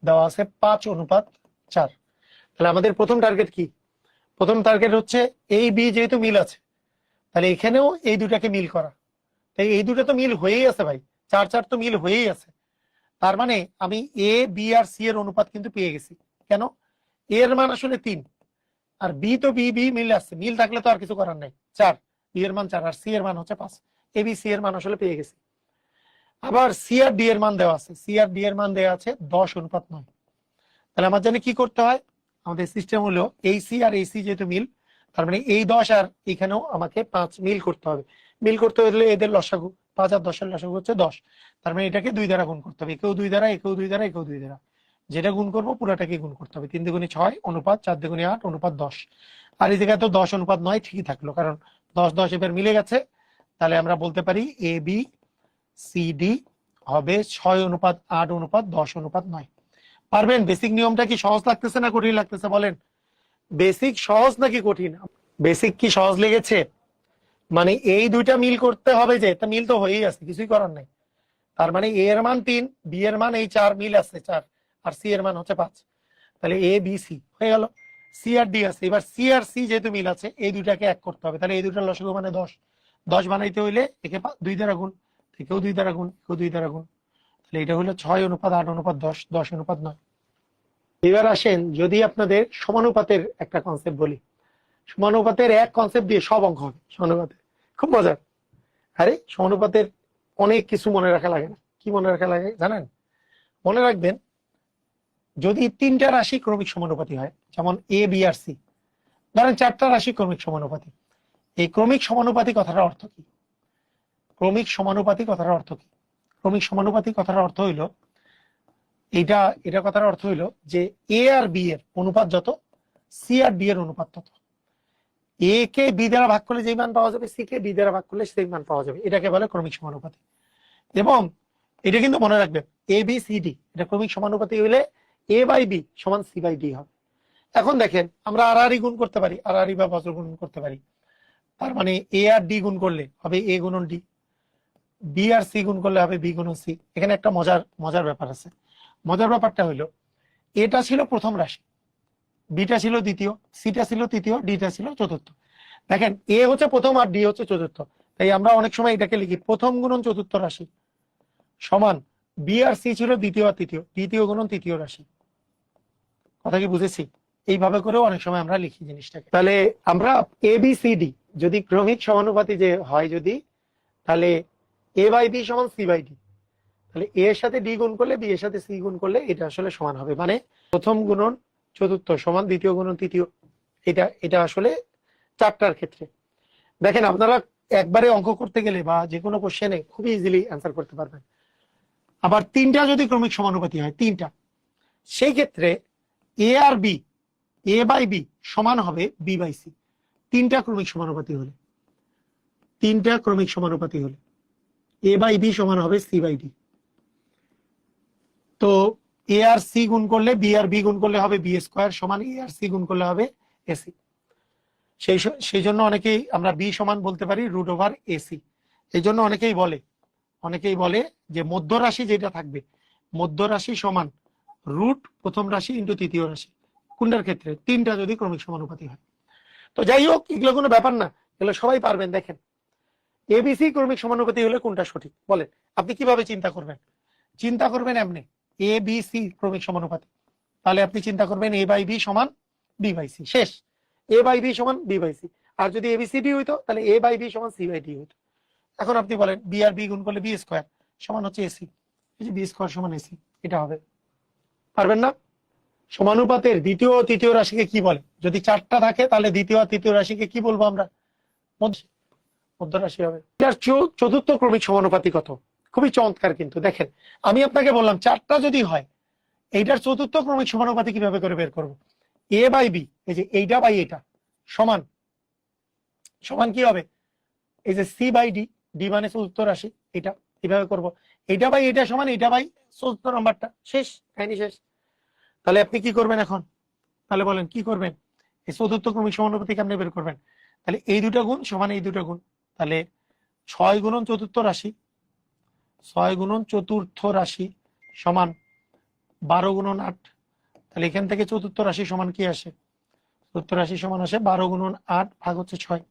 দেওয়া আছে 5:4। তাহলে আমাদের প্রথম টার্গেট কি? প্রথম টার্গেট হচ্ছে এই বি যেহেতু মিল আছে, তাহলে এখানেও এই দুটাকে মিল করা। তাই এই দুটো তো মিল হয়েই আছে ভাই, 4 4 তো মিল হয়েই আছে। তার মানে আমি এ বি আর সি এর অনুপাত কিন্তু পেয়ে গেছি। কেন? এ এর মান আসলে 3, আর বি তো বি বি মিল আসছে, মিল থাকলে তো আর কিছু করার নাই। 4, বি এর মান 4 আর সি এর মান হচ্ছে 5। এ বি সি এর মান আসলে পেয়ে গেছি। আবার সি আর ডি এর মান দেওয়া আছে, সি আর ডি এর মান দেওয়া আছে 10:9। তাহলে আমার জানি কি করতে হয়, আমাদের সিস্টেম হলো এই সি আর এই সি যেহেতু মিল, তার মানে এই 10 আর এখানেও আমাকে 5 মিল করতে হবে। মিল করতে হলে এদের লসাগু, 5 আর 10 এর লসাগু হচ্ছে 10। তার মানে এটাকে 2 দ্বারা গুণ করতে হবে, একেও 2 দ্বারা, একেও 2 দ্বারা, একেও 2 দ্বারা। যেটা গুণ করবো পুরাটাকে গুণ করতে হবে। 3 দুগুণে 6 অনুপাত 4 দুগুণে 8 অনুপাত 10। আর এই জায়গায় তো 10:9 ঠিকই থাকলো, কারণ 10 10 এবার মিলে গেছে। তাহলে আমরা বলতে পারি এ বি সি ডি হবে 6:8:10:9। পারবেন? বেসিক নিয়মটা কি সহজ লাগতেছে না কঠিন লাগতেছে বলেন? বেসিক সহজ নাকি কঠিন? বেসিক কি সহজ লেগেছে? মানে এই দুইটা মিল করতে হবে, যে তা মিল তো হয়েই আছে, কিছুই করার নাই। তার মানে এ এর মান 3, বি এর মান এই 4 মিল আছে 4, আর সি এর মান হচ্ছে 5। তাহলে এ বি সি হয়ে গেল। সি আর ডি আছে, এবার সি আর সি যেহেতু মিল আছে এই দুইটাকে এক করতে হবে। তাহলে এই দুইটার লসাগু মানে 10। 10 বানাইতে হইলে একে 2 দ্বারা গুণ, একেও 2 দ্বারা গুণ, একেও 2 দ্বারা গুণ। তাহলে এটা হলো 6:8:10 10:9। এবার আসেন যদি আপনাদের সমানুপাতের একটা কনসেপ্ট বলি। সমানুপাতের এক কনসেপ্ট দিয়ে সব অঙ্ক হবে সমানুপাতের, খুব মজার। আরে সমানুপাতের অনেক কিছু মনে রাখা লাগে না। কি মনে রাখা লাগে জানেন? মনে রাখবেন যদি 3টা রাশি ক্রমিক সমানুপাতি হয়, যেমন এ বি আর সি, ধরেন 4টা রাশি ক্রমিক সমানুপাতি। এই ক্রমিক সমানুপাতি কথাটার অর্থ কি? ক্রমিক সমানুপাতি কথাটার অর্থ কি? ক্রমিক সমানুপাতি কথার অর্থ হইলো এটা এটা কথার অর্থ হইলো যে এ আর বি এর অনুপাত যত, সি আর ডি এর অনুপাত তত। এ কে বি দ্বারা ভাগ করলে যেই মান পাওয়া যাবে, সি কে বি দ্বারা ভাগ করলে সেই মান পাওয়া যাবে। এটাকে বলে ক্রমিক সমানুপাতি। এবং এটা কিন্তু মনে রাখবেন এ বি সি ডি এটা ক্রমিক সমানুপাতি হইলে এ বাই বি সমান সি বাই ডি হবে। এখন দেখেন আমরা আর আর গুণ করতে পারি, আর আর বা বজ্র গুণ করতে পারি। তার মানে এ আর ডি গুণ করলে হবে এ গুণন ডি, বি আর সি গুণ করলে হবে বি গুণন সি। এখানে একটা মজার ব্যাপার আছে। মজার ব্যাপারটা হলো এটা ছিল প্রথম রাশি, বিটা ছিল দ্বিতীয়, সিটা ছিল তৃতীয়, ডিটা ছিল চতুর্থ। দেখেন এ হচ্ছে প্রথম আর ডি হচ্ছে চতুর্থ। তাই আমরা অনেক সময় এটাকে লিখি প্রথম গুণন চতুর্থ রাশি সমান বি আর সি ছিল দ্বিতীয় আর তৃতীয়, দ্বিতীয় গুণন তৃতীয় রাশি। কথা কি বুঝেছি? এইভাবে করেও অনেক সময় আমরা লিখি জিনিসটাকে। তাহলে আমরা এ বি সি ডি যদি ক্রমিক সমানুপাতি যে হয় যদি, তাহলে এ বাই বি সমান সি বাই ডি। তাহলে এ এর সাথে ডি গুণ করলে বি এর সাথে সি গুণ করলে এটা আসলে সমান হবে। মানে প্রথম গুণন চতুর্থ সমান দ্বিতীয় গুণন তৃতীয়। এটা আসলে 4টার ক্ষেত্রে। দেখেন আপনারা একবারে অঙ্ক করতে গেলে বা যে কোনো কোশ্চেনে খুবই ইজিলি অ্যান্সার করতে পারবেন। আবার 3টা যদি ক্রমিক সমানুপাতি হয়, 3টা, সেই ক্ষেত্রে এ আর বি, এ বাই বি সমান হবে বি বাই সি। 3টা ক্রমিক সমানুপাতি হলে, 3টা ক্রমিক সমানুপাতি হলে এ বাই বি সমান হবে সি বাই ডি। তো এ আর সি গুণ করলে বি আর বি গুণ করলে হবে বি স্কোয়ার সমান এ আর সি গুণ করলে হবে এসি। সেই জন্য অনেকেই আমরা বি সমান বলতে পারি রুট ওভার এসি। এই জন্য অনেকেই বলে যে মধ্য রাশি যেটা থাকবে, মধ্য রাশি সমান রুট প্রথম রাশি ইন্টু তৃতীয় রাশি। কোনটার ক্ষেত্রে? 3টা যদি ক্রমিক সমানুপাতি হয়। তো যাই হোক, এগুলো কোনো ব্যাপার না, এগুলো সবাই পারবেন। দেখেন এবিসি ক্রমিক সমানুপাতি হলে কোনটা সঠিক বলেন? আপনি কিভাবে চিন্তা করবেন? চিন্তা করবেন এমনি, এ বি সি ক্রমিক সমানুপাতি, তাহলে আপনি চিন্তা করবেন এ বাই বি সমান বি বাই সি, শেষ। এ বাই বি সমান বি বাই সি। আর যদি এবিসিডি হইতো তাহলে এ বাই বি সমান সি বাই ডি হইতো। এখন আপনি বলেন বি আর বি গুণ করলে বি স্কোয়ার সমান হচ্ছে এসি, এই যে বি স্কোয়ার সমান এসি, এটা হবে। পারবেন না? সমানুপাতের দ্বিতীয় ও তৃতীয় রাশিকে কি বলে? যদি 4টা থাকে তাহলে দ্বিতীয় আর তৃতীয় রাশিকে কি বলবো আমরা? মধ্য রাশি হবে। এটার চতুর্থ ক্রমিক সমানুপাতি কত? খুবই চমৎকার কিন্তু। দেখেন আমি আপনাকে বললাম 4টা যদি হয়, এইটার চতুর্থ ক্রমিক সমানুপাতি কিভাবে করে বের করব? এ বাই বি, এই যে এইটা বাই এটা সমান সমান কি হবে? এই যে সি বাই ডি, ডি মানে চতুর্থ রাশি, এটা কিভাবে করব? এটা বাই এটা সমান এটা বাই চতুর্থ নাম্বারটা, শেষ, কাহিনী শেষ। তাহলে আপনি কি করবেন এখন? তাহলে বলেন কি করবেন? এই চতুর্থ ক্রমিক সমানুপাতি কেমনে বের করবেন? তাহলে এই দুটা গুণ সমান এই দুটা গুণ, তাহলে 6 গুণন চতুর্থ রাশি, 6 গুণন চতুর্থ রাশি সমান 12 গুণন 8। তাহলে এখান থেকে চতুর্থ রাশি সমান কি আসে? চতুর্থ রাশি সমান আসে 12 গুণন 8 ভাগ হচ্ছে 6।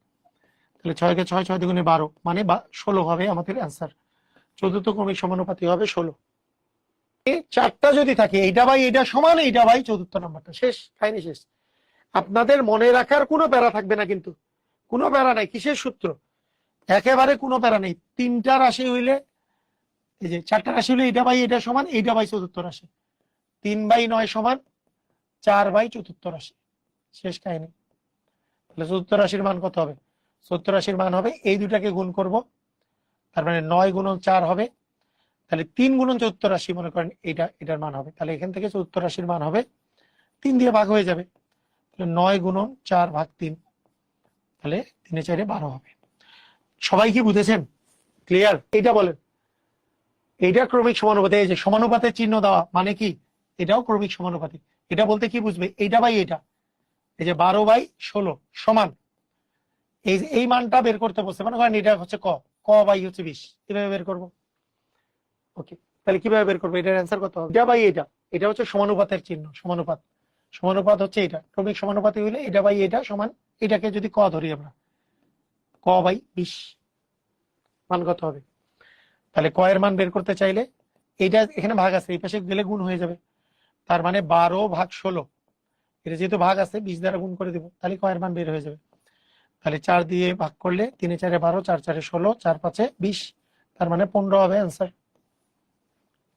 তাহলে 6 কে 6, 6 দুগুণে 12, মানে 16 হবে আমাদের অ্যান্সার। চতুর্থ ক্রমিক সমানুপাতি হবে 16। এই চারটা যদি থাকে, এইটা বাই এটা সমান এইটা বাই চতুর্থ নাম্বারটা, শেষ, কাহিনী শেষ। আপনাদের মনে রাখার কোনো প্যারা থাকবে না, কিন্তু কোনো প্যারা নাই। কিসের সূত্র? একেবারে কোনো প্যারা নেই। তিনটা রাশি হইলে, এই যে চারটা রাশি হলে এটা বাই এটা সমান এইটা বাই চতুর্থ রাশি, 3/9 সমান 4 বাই চতুর্থ রাশি, শেষ কাহিনী। তাহলে চতুর্থ রাশির মান কত হবে? চতুর্থ রাশির মান হবে, এই দুটাকে গুণ করব, তার মানে 9 গুণন 4 হবে। তাহলে 3 গুণন চতুর্থ রাশি মনে করেন এটার মান হবে। তাহলে এখান থেকে চতুর্থ রাশির মান হবে 3 দিয়ে ভাগ হয়ে যাবে। তাহলে 9 গুণন 4 ভাগ 3, তাহলে 3 এ 4 এ 12 হবে। সবাই কি বুঝেছেন? ক্লিয়ার? এইটা বলেন, এইটা ক্রমিক সমানুপাতি। এই যে সমানুপাতের চিহ্ন দেওয়া মানে কি? এটাও ক্রমিক সমানুপাতি। এটা বলতে কি বুঝবে? এইটা বাই এটা, এই যে 12/16 সমান, এই মানটা বের করতে বলছে। মনে করেন এটা হচ্ছে ক বাই হচ্ছে 20, কিভাবে বের করবো? ওকে, তাহলে কিভাবে বের করবো? এটার অ্যান্সার কত হবে? এটা বাই এটা হচ্ছে সমানুপাতের চিহ্ন, সমানুপাত। সমানুপাত হচ্ছে এটা, ক্রমিক সমানুপাতি হইলে এটা বাই এটা সমান, এটাকে যদি ক ধরি আমরা, ক বাই 20, মান কত হবে? তাহলে ক এর মান বের করতে চাইলে এটা এখানে ভাগ আছে, এই পাশে গেলে গুণ হয়ে যাবে। তার মানে 12/16, এটা যেহেতু ভাগ আছে 20 দ্বারা গুণ করে দিব, তাহলে ক এর মান বের হয়ে যাবে। তাহলে 4 দিয়ে ভাগ করলে 3 এ 4 এ 12, 4 4 এ 16, 4 5 এ 20, তার মানে 15 হবে অ্যান্সার।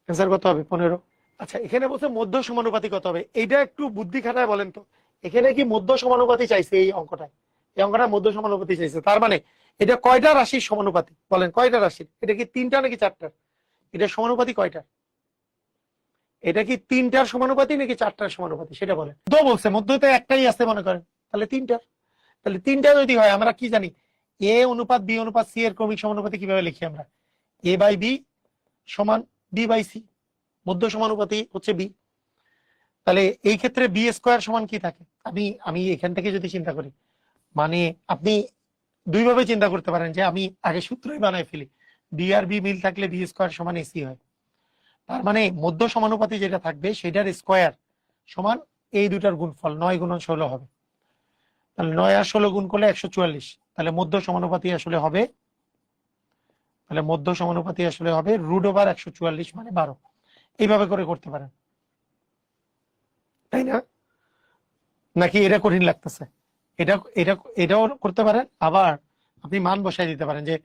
অ্যান্সার কত হবে? 15। আচ্ছা, এখানে বলছে মধ্য সমানুপাতি কত হবে? এইটা একটু বুদ্ধি খাটায় বলেন তো, এখানে কি মধ্য সমানুপাতি চাইছে? এই অঙ্কটায়, এই অঙ্কটা মধ্য সমানুপাতি চাইছে। তার মানে এটা কয়টা রাশির সমানুপাতি? বলেন কয়টা রাশির? এটা কি 3টা নাকি 4টার? এটা সমানুপাতি কয়টা? এটা কি 3টার সমানুপাতি নাকি 4টার সমানুপাতি? সেটা বলেন। তো বলছে মধ্যতে একটাই আছে মনে করেন, তাহলে 3টার। তাহলে 3টা যদি হয়, আমরা কি জানি? এ অনুপাত বি অনুপাত সি এর ক্রমিক সমানুপাতি কিভাবে লিখি আমরা? এ বাই বি সমান বি বাই সি, মধ্য সমানুপাতি হচ্ছে বি। তাহলে এই ক্ষেত্রে বি স্কোয়ার সমান কি থাকে? আমি এখান থেকে যদি চিন্তা করি, মানে আপনি দুইভাবে চিন্তা করতে পারেন, যে আমি আগে সূত্রই বানাই ফেলি, বি আর বি মিল থাকলে বি স্কোয়ার সমান এসি হয়। তার মানে মধ্য সমানুপাতি যেটা থাকবে সেটার স্কোয়ার সমান এই দুটার গুণফল, 9 গুণন 16 হবে। তাহলে 9 আর 16 গুণ করলে 144। তাহলে মধ্য সমানুপাতি আসলে হবে, √144 মানে 12। এইভাবে করে করতে পারেন, তাই না? নাকি এটা কঠিন লাগতেছে? এটা এটা এটাও করতে পারেন। আবার আপনি মান বসাই দিতে পারেন, যে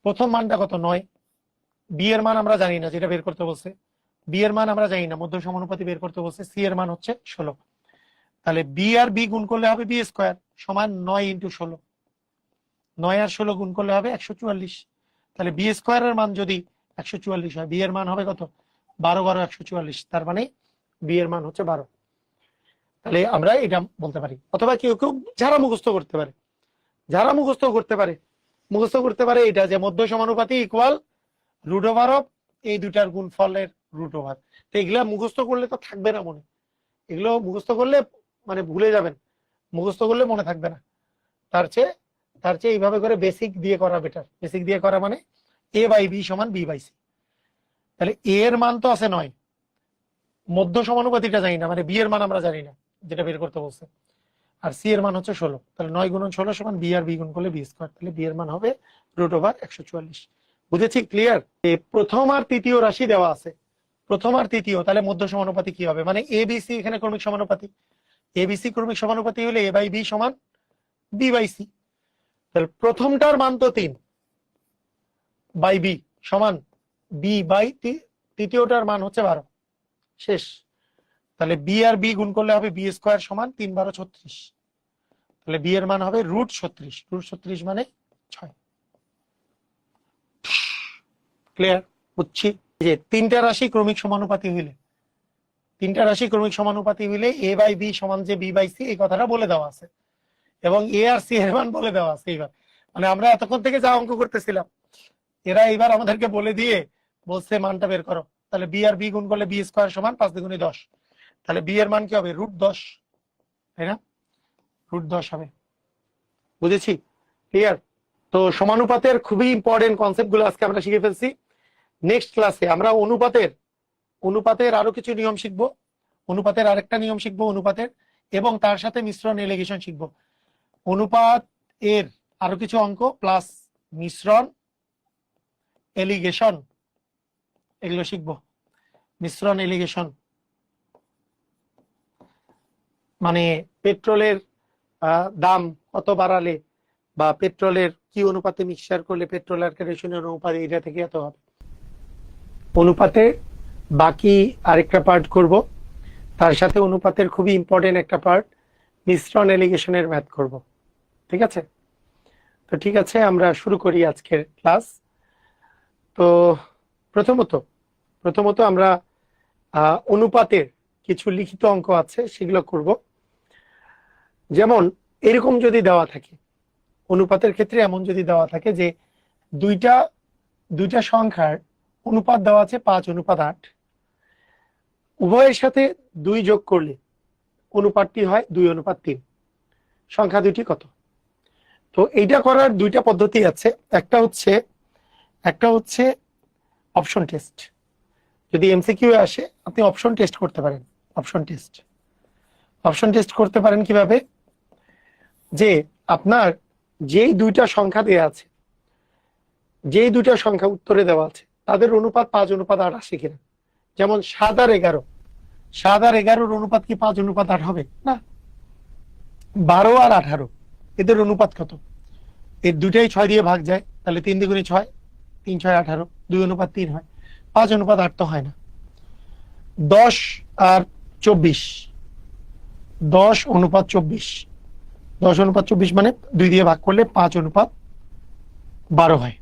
প্রথম মানটা কত? 9। বি এর মান আমরা জানি না, যেটা বের করতে বলছে। বি এর মান আমরা জানি না, মধ্য সমানুপাতি বের করতে বলছে। সি এর মান হচ্ছে 16। তাহলে বি আর বি গুণ করলে হবে বি স্কোয়ার সমান 9 × 16। 9 আর 16 গুণ করলে হবে 144। তাহলে বি স্কোয়ারের মান যদি 144 হয়, বি এর মান হবে কত? 12 12 144, তার মানে বি এর মান হচ্ছে 12। তাহলে আমরা এটা বলতে পারি। অথবা কেউ কেউ যারা মুখস্থ করতে পারে, মুখস্থ করতে পারে এটা, যে মধ্য সমানুপাতি ইকুয়াল √, এই দুটার গুণফলের √। তো এগুলা মুখস্থ করলে তো থাকবে না মনে, এগুলো মুখস্থ করলে মানে ভুলে যাবেন, মুখস্থ করলে মনে থাকবে না। তার চেয়ে এইভাবে করে বেসিক দিয়ে করা বেটার। বেসিক দিয়ে করা মানে এ বাই বি সমান বি বাই সি। তাহলে এ এর মান তো আছে 9, মধ্য সমানুপাতিটা জানি না, মানে বি এর মান আমরা জানি না, যেটা বের করতে বলছে। আর সি এর মান হচ্ছে 16। তাহলে 9 গুণন 16 সমান বি আর বি গুণ করলে বি স্কোয়ার। তাহলে বি এর মান হবে √144। বুঝেছি? ক্লিয়ার? প্রথম আর তৃতীয় রাশি দেওয়া আছে, প্রথম আর তৃতীয়, তাহলে মধ্য সমানুপাতি কি হবে? মানে এ বি সি এখানে ক্রমিক সমানুপাতি। এ বি সি ক্রমিক সমানুপাতি হলে এ বাই বি সমান বি বাই সি। তাহলে প্রথমটার মান তো 3 বাই বি সমান বি বাই, তৃতীয়টার মান হচ্ছে 12, শেষ। তাহলে বি আর বি গুণ করলে হবে বি স্কোয়ার সমান 3 12 36। তাহলে বি এর মান হবে √36, √36 মানে 6। ক্লিয়ার? বুঝছি যে তিনটা রাশি ক্রমিক সমানুপাতি হইলে এ বাই বি সমান যে বি বাই সি, এই কথাটা বলে দেওয়া আছে, এবং এ আর সি এর মান বলে দেওয়া আছে। এইবার মানে আমরা এতক্ষণ থেকে যা অঙ্ক করতেছিলাম, এরা এইবার আমাদেরকে বলে দিয়ে বলছে মানটা বের করো, তাহলে বি আর বি গুণ করলে বি স্কোয়ার সমান 5 দ্বিগুণে 10, তাহলে বি এর মান কি হবে √10, তাই না? √10 হবে। বুঝেছি? ক্লিয়ার? তো সমানুপাতের খুবই ইম্পর্টেন্ট কনসেপ্ট গুলো আজকে আমরা শিখে ফেলছি। নেক্সট ক্লাসে আমরা অনুপাতের আরো কিছু নিয়ম শিখবো, অনুপাতের আরেকটা নিয়ম শিখবো অনুপাতের, এবং তার সাথে মিশ্রণ এলিগেশন শিখবো। অনুপাত এর আরো কিছু অঙ্ক প্লাস মিশ্রণ এলিগেশন এগুলো শিখবো। মিশ্রণ এলিগেশন মানে পেট্রোলের দাম কত বাড়ালে বা পেট্রোলের কি অনুপাতে মিক্সচার করলে পেট্রোল আর কেরোসিনের অনুপাত এটা থেকে এত হবে। অনুপাতে বাকি আরেকটা পার্ট করব, তার সাথে অনুপাতের খুবই ইম্পর্টেন্ট একটা পার্ট মিশ্রণ এলিগেশনের ম্যাথ করব। ঠিক আছে? তো ঠিক আছে, আমরা শুরু করি আজকের ক্লাস। তো প্রথমত আমরা অনুপাতের কিছু লিখিত অঙ্ক আছে সেগুলো করব। যেমন এরকম যদি দেওয়া থাকে, অনুপাতের ক্ষেত্রে এমন যদি দেওয়া থাকে যে দুইটা সংখ্যার অনুপাত দেওয়া আছে 5:8, উভয়ের সাথে 2 যোগ করলে অনুপাতটি হয় 2:3, সংখ্যা দুইটি কত? তো এইটা করার দুইটা পদ্ধতি আছে। একটা হচ্ছে অপশন টেস্ট। যদি এমসিকিউ আসে আপনি অপশন টেস্ট করতে পারেন। অপশন টেস্ট করতে পারেন কিভাবে? যে আপনার যেই দুইটা সংখ্যা দেওয়া আছে, যেই দুইটা সংখ্যা উত্তরে দেওয়া আছে তাদের অনুপাত 5:8 আসে কিনা। যেমন 7 আর 11 অনুপাত কি 5:8 হবে না। 12 আর 18 এদের অনুপাত কত? এর দুইটাই 6 দিয়ে ভাগ যায়, তাহলে 3 দ্বিগুণে 6, 3 6 18, 2:3 হয়, 5:8 তো হয় না। 10 আর 24, 10:24 মানে 2 দিয়ে ভাগ করলে 5:12 হয়।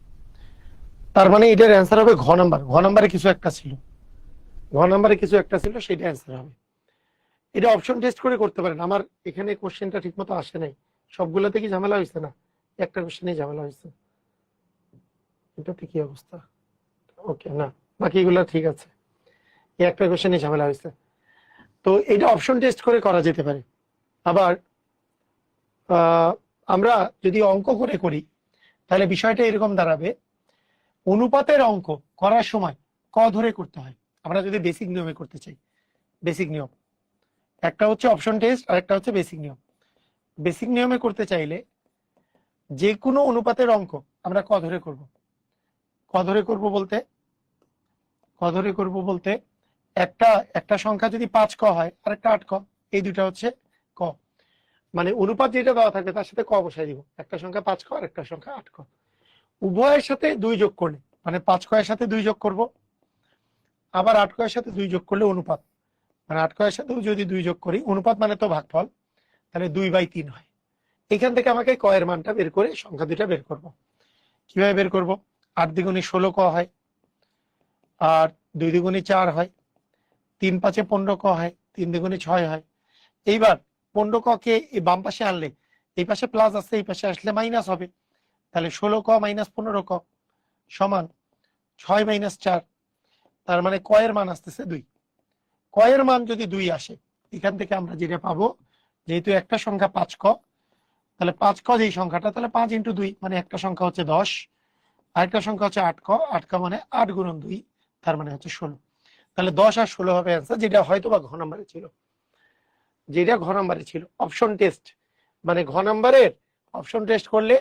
তার মানে এটার অ্যান্সার হবে ঘ নাম্বারে কিছু একটা ছিল, সেটা অ্যান্সার হবে। এটা অপশন টেস্ট করে করতে পারেন। আমার এখানে কোশ্চেনটা ঠিকমতো আসে নাই, সবগুলোতে কি ঝামেলা হয়েছে? না, একটা কোশ্চেনে ঝামেলা হয়েছে। এটাতে কি অবস্থা? ওকে, না বাকিগুলো ঠিক আছে, এই একটা কোশ্চেনে ঝামেলা হয়েছে। তো এটা অপশন টেস্ট করে করা যেতে পারে। আবার আমরা যদি অঙ্ক করে করি তাহলে বিষয়টা এরকম দাঁড়াবে, অনুপাতের অঙ্ক করার সময় ক ধরে করতে হয়। আমরা যদি বেসিক নিয়মে করতে চাই, বেসিক নিয়ম একটা হচ্ছে অপশন টেস্ট আর একটা হচ্ছে বেসিক নিয়ম। বেসিক নিয়মে করতে চাইলে যে কোনো অনুপাতের অঙ্ক আমরা ক ধরে করব। একটা সংখ্যা যদি 5 ক হয় আর একটা 8 ক, এই দুটা হচ্ছে ক। মানে অনুপাত যেটা দেওয়া থাকবে তার সাথে ক বসাই দিব। একটা সংখ্যা 5 ক আর একটা সংখ্যা 8 ক, উভয়ের সাথে 2 যোগ করলে মানে 5 ক এর সাথে 2 যোগ করব, আবার 8 ক এর সাথে 2 যোগ করলে অনুপাত, মানে 8 ক এর সাথেও যদি 2 যোগ করি, অনুপাত মানে তো ভাগফল, তাহলে 2/3 হয়। এখান থেকে আমাকে ক এর মানটা বের করে সংখ্যা দুইটা বের করব। কিভাবে বের করব? 8 দ্বিগুণে 16 ক হয়, আর 2 দ্বিগুণে 4 হয়, 3 5 15 ক হয়, 3 দ্বিগুণে 6 হয়। এইবার 15 ক কে এই বাম পাশে আনলে, এই পাশে প্লাস আছে, এই পাশে আসলে মাইনাস হবে, তাহলে 16 ক মাইনাস 15 ক সমান 6 - 4। তার মানে ক এর মান আসতেছে 2। ক এর মান যদি 2 আসে, এখান থেকে আমরা যেটা পাবো, যেহেতু একটা সংখ্যা 5 ক, তাহলে 5 ক যেই সংখ্যাটা, তাহলে 5 × 2, মানে একটা সংখ্যা হচ্ছে 10, আরেকটা সংখ্যা হচ্ছে 8 ক। 8 ক মানে 8 × 2, তার মানে হচ্ছে 16। তাহলে 10 আর 16 হবে অ্যান্সার, যেটা হয়তো বা ঘ নাম্বারে ছিল। অপশন টেস্ট মানে ঘ নাম্বারের অপশন টেস্ট করলে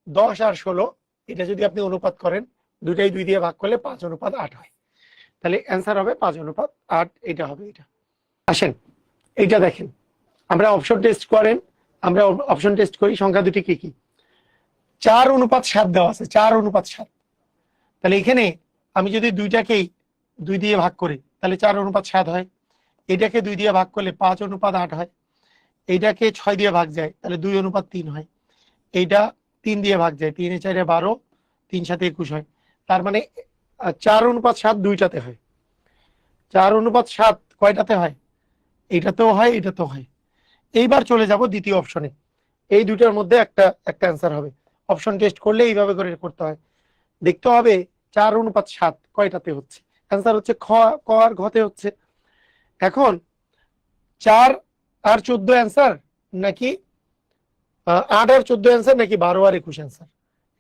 10 আর 16 এটা যদি আপনি অনুপাত করেন, দুইটাই 2 দিয়ে ভাগ করলে 5:8 হয়, তাহলে অ্যান্সার হবে 5:8। এটা হবে এটা। আসেন এইটা দেখেন, আমরা অপশন টেস্ট করি। সংখ্যা দুটি কি কি? 4:7 দেওয়া আছে, 4:7। তাহলে এখানে আমি যদি দুইটাকেই 2 দিয়ে ভাগ করি তাহলে 4:7 হয়। এটাকে 2 দিয়ে ভাগ করলে 5:8 হয়। এইটাকে 6 দিয়ে ভাগ যায় তাহলে 2:3 হয়। এইটা 3 দিয়ে ভাগ যায়, 3 এ 4 এ 12, 3 7 21 হয়। তার মানে 4:7 দুইটাতে হয়। 4:7 কয়টাতে হয়? এইটাতেও হয়, এটাতেও হয়। এইবার চলে যাব দ্বিতীয় অপশনে, এই দুইটার মধ্যে একটা অ্যান্সার হবে। অপশন টেস্ট করলে এইভাবে করে করতে হয়। দেখতে হবে 4:7 কয়টাতে হচ্ছে? অ্যান্সার হচ্ছে খ, ক আর ঘতে হচ্ছে। এখন 4 আর 14 অ্যান্সার, নাকি 8 আর 14 অ্যান্সার, নাকি 12 আর 21 অ্যান্সার?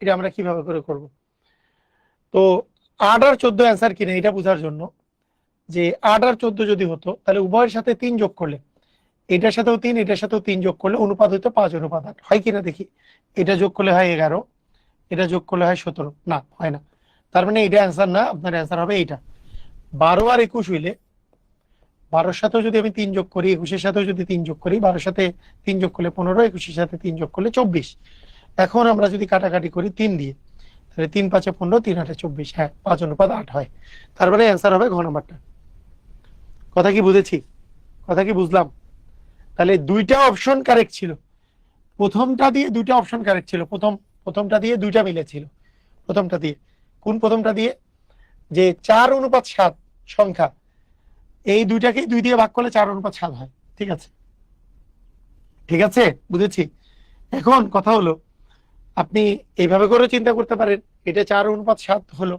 এটা আমরা কিভাবে করে করব? তো 8 আর 14 অ্যান্সার কিনা এটা বোঝার জন্য, যে 8 আর 14 যদি হতো তাহলে উভয়ের সাথে 3 যোগ করলে, এটার সাথেও 3 এটার সাথেও 3 যোগ করলে অনুপাত হইতো 5:8 হয় কিনা দেখি। এটা যোগ করলে হয় 11, এটা যোগ করলে হয় 17, না হয় না। তার মানে এটা অ্যান্সার না, আপনার অ্যান্সার হবে এইটা। 12 আর 21 হইলে 12-র সাথেও যদি আমি 3 যোগ করি, 21-এর সাথেও যদি 3 যোগ করি, 12-র সাথে 3 যোগ করলে 15, 21-এর সাথে 3 যোগ করলে 24। এখন আমরা যদি কাটাকাটি করি 3 দিয়ে, তাহলে 3 5 15, 3 8 24, হ্যাঁ 5:8 হয়। তার মানে অ্যান্সার হবে ঘ নাম্বারটা। কথা কি বুঝেছি? কথা কি বুঝলাম? তাহলে দুইটা অপশন কারেক্ট ছিল, প্রথমটা দিয়ে দুইটা অপশন কারেক্ট ছিল, প্রথমটা দিয়ে দুইটা মিলেছিল। প্রথমটা দিয়ে, কোন প্রথমটা দিয়ে? যে 4:7 সংখ্যা, এই দুইটাকে 2 দিয়ে ভাগ করলে 4:7 হয়। ঠিক আছে, ঠিক আছে, বুঝেছি। এখন কথা হলো, আপনি এইভাবে করে চিন্তা করতে পারেন, এটা 4:7 হলো,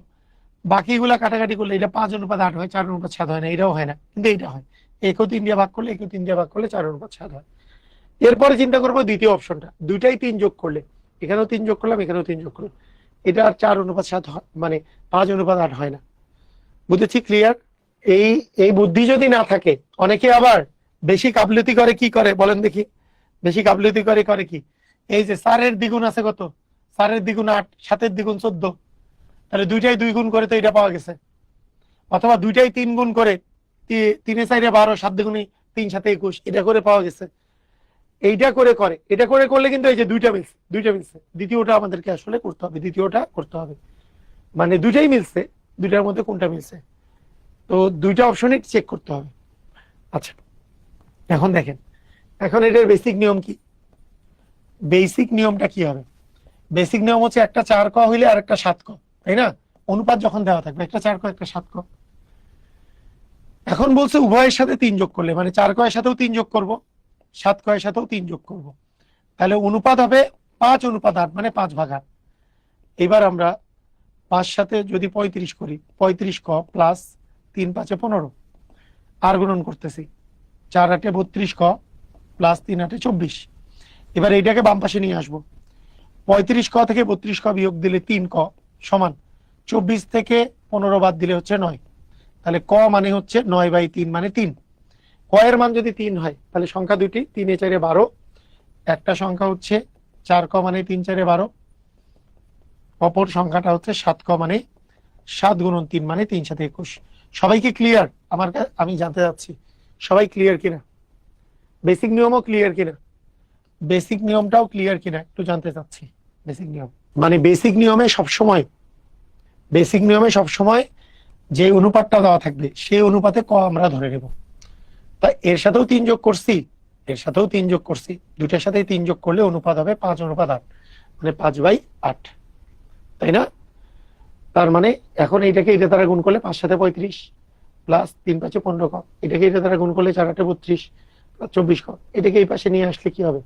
বাকিগুলা কাটাকাটি করলে এটা 5:8 হয়, 4:7 হয় না, এটাও হয় না, কিন্তু এইটা হয়। একেও 3 দিয়ে ভাগ করলে, একেও 3 দিয়ে ভাগ করলে 4:7 হয়। এরপরে চিন্তা করবো দ্বিতীয় অপশনটা, দুইটাই 3 যোগ করলে, এখানেও 3 যোগ করলাম, এখানেও 3 যোগ করলাম, এটা আর 4:7 মানে 5:8 হয় না। বুঝেছি, ক্লিয়ার? এই এই বুদ্ধি যদি না থাকে, অনেকে আবার বেশি গাফিলতি করে, কি করে বলেন দেখি? বেশি গাফিলতি করে করে কি, এই যে 4-এর দ্বিগুণ আছে কত, 4-এর দ্বিগুণ 8, 7-এর দ্বিগুণ 14, তাহলে দুইটাই 2 গুণ করে তো এটা পাওয়া গেছে। অথবা দুইটাই 3 গুণ করে, 3 4 12, 7 দ্বিগুণে 3 7 21, এটা করে পাওয়া গেছে। এইটা করে করে, এটা করে করলে কিন্তু এই যে দুইটা মিলছে, দুইটা মিলছে। দ্বিতীয়টা আমাদেরকে আসলে করতে হবে, দ্বিতীয়টা করতে হবে, মানে দুইটাই মিলছে, দুইটার মধ্যে কোনটা মিলছে। তো দুইটা অপশনই চেক করতে হবে। আচ্ছা, এখন দেখেন, এখন এটার বেসিক নিয়ম কি? বেসিক নিয়মটা কি হবে? বেসিক নিয়ম হচ্ছে একটা 4 ক হইলে আর একটা 7 ক, তাই না? অনুপাত যখন দেওয়া থাকবে, একটা 4 ক একটা 7 ক। এখন বলছে উভয়ের সাথে 3 যোগ করলে, মানে 4 ক এর সাথেও 3 যোগ করব, 7 ক এর সাথেও 3 যোগ করব, তাহলে অনুপাত হবে 5:8, মানে 5/8। এবার আমরা 5 সাথে যদি 35 করি, 35 ক প্লাস 3 5 15, আর গুণন করতেছি, 4 8 32 ক প্লাস 3 8 24। এবার এইটাকে বাম পাশে নিয়ে আসবো, 35 ক থেকে 32 ক বিয়োগ দিলে 3 ক সমান 24 থেকে 15 বাদ দিলে হচ্ছে 9। তাহলে ক মানে হচ্ছে 9/3, মানে 3। ক এর মান যদি 3 হয়, তাহলে সংখ্যা দুটি, 3 4 12, একটা সংখ্যা হচ্ছে 4 ক মানে 3 4 12, অপর সংখ্যাটা হচ্ছে 7 ক মানে 7 গুণন 3 মানে 3 7 21। সবাইকে ক্লিয়ার? আমি জানতে চাচ্ছি সবাই ক্লিয়ার কিনা, বেসিক নিয়মও ক্লিয়ার কিনা, বেসিক নিয়মটাও ক্লিয়ার কিনা একটু জানতে চাচ্ছি। বেসিক নিয়ম মানে বেসিক নিয়মে সবসময়, বেসিক নিয়মে সবসময় যে অনুপাতটা দেওয়া থাকবে সেই অনুপাতে ক আমরা ধরে নেব। তাই এর সাথেও 3 যোগ করছি, এর সাথেও 3 যোগ করছি, দুইটার সাথে 3 যোগ করলে অনুপাত হবে 5:8, মানে 5/8, তাই না? তার মানে এখন এইটাকে এটা দ্বারা গুণ করলে 5 7 35 প্লাস 3 5 15 ক, এটাকে এটা দ্বারা গুণ করলে 4 8 32 প্লাস 24 ক, এটাকে এই পাশে নিয়ে আসলে কি হবে?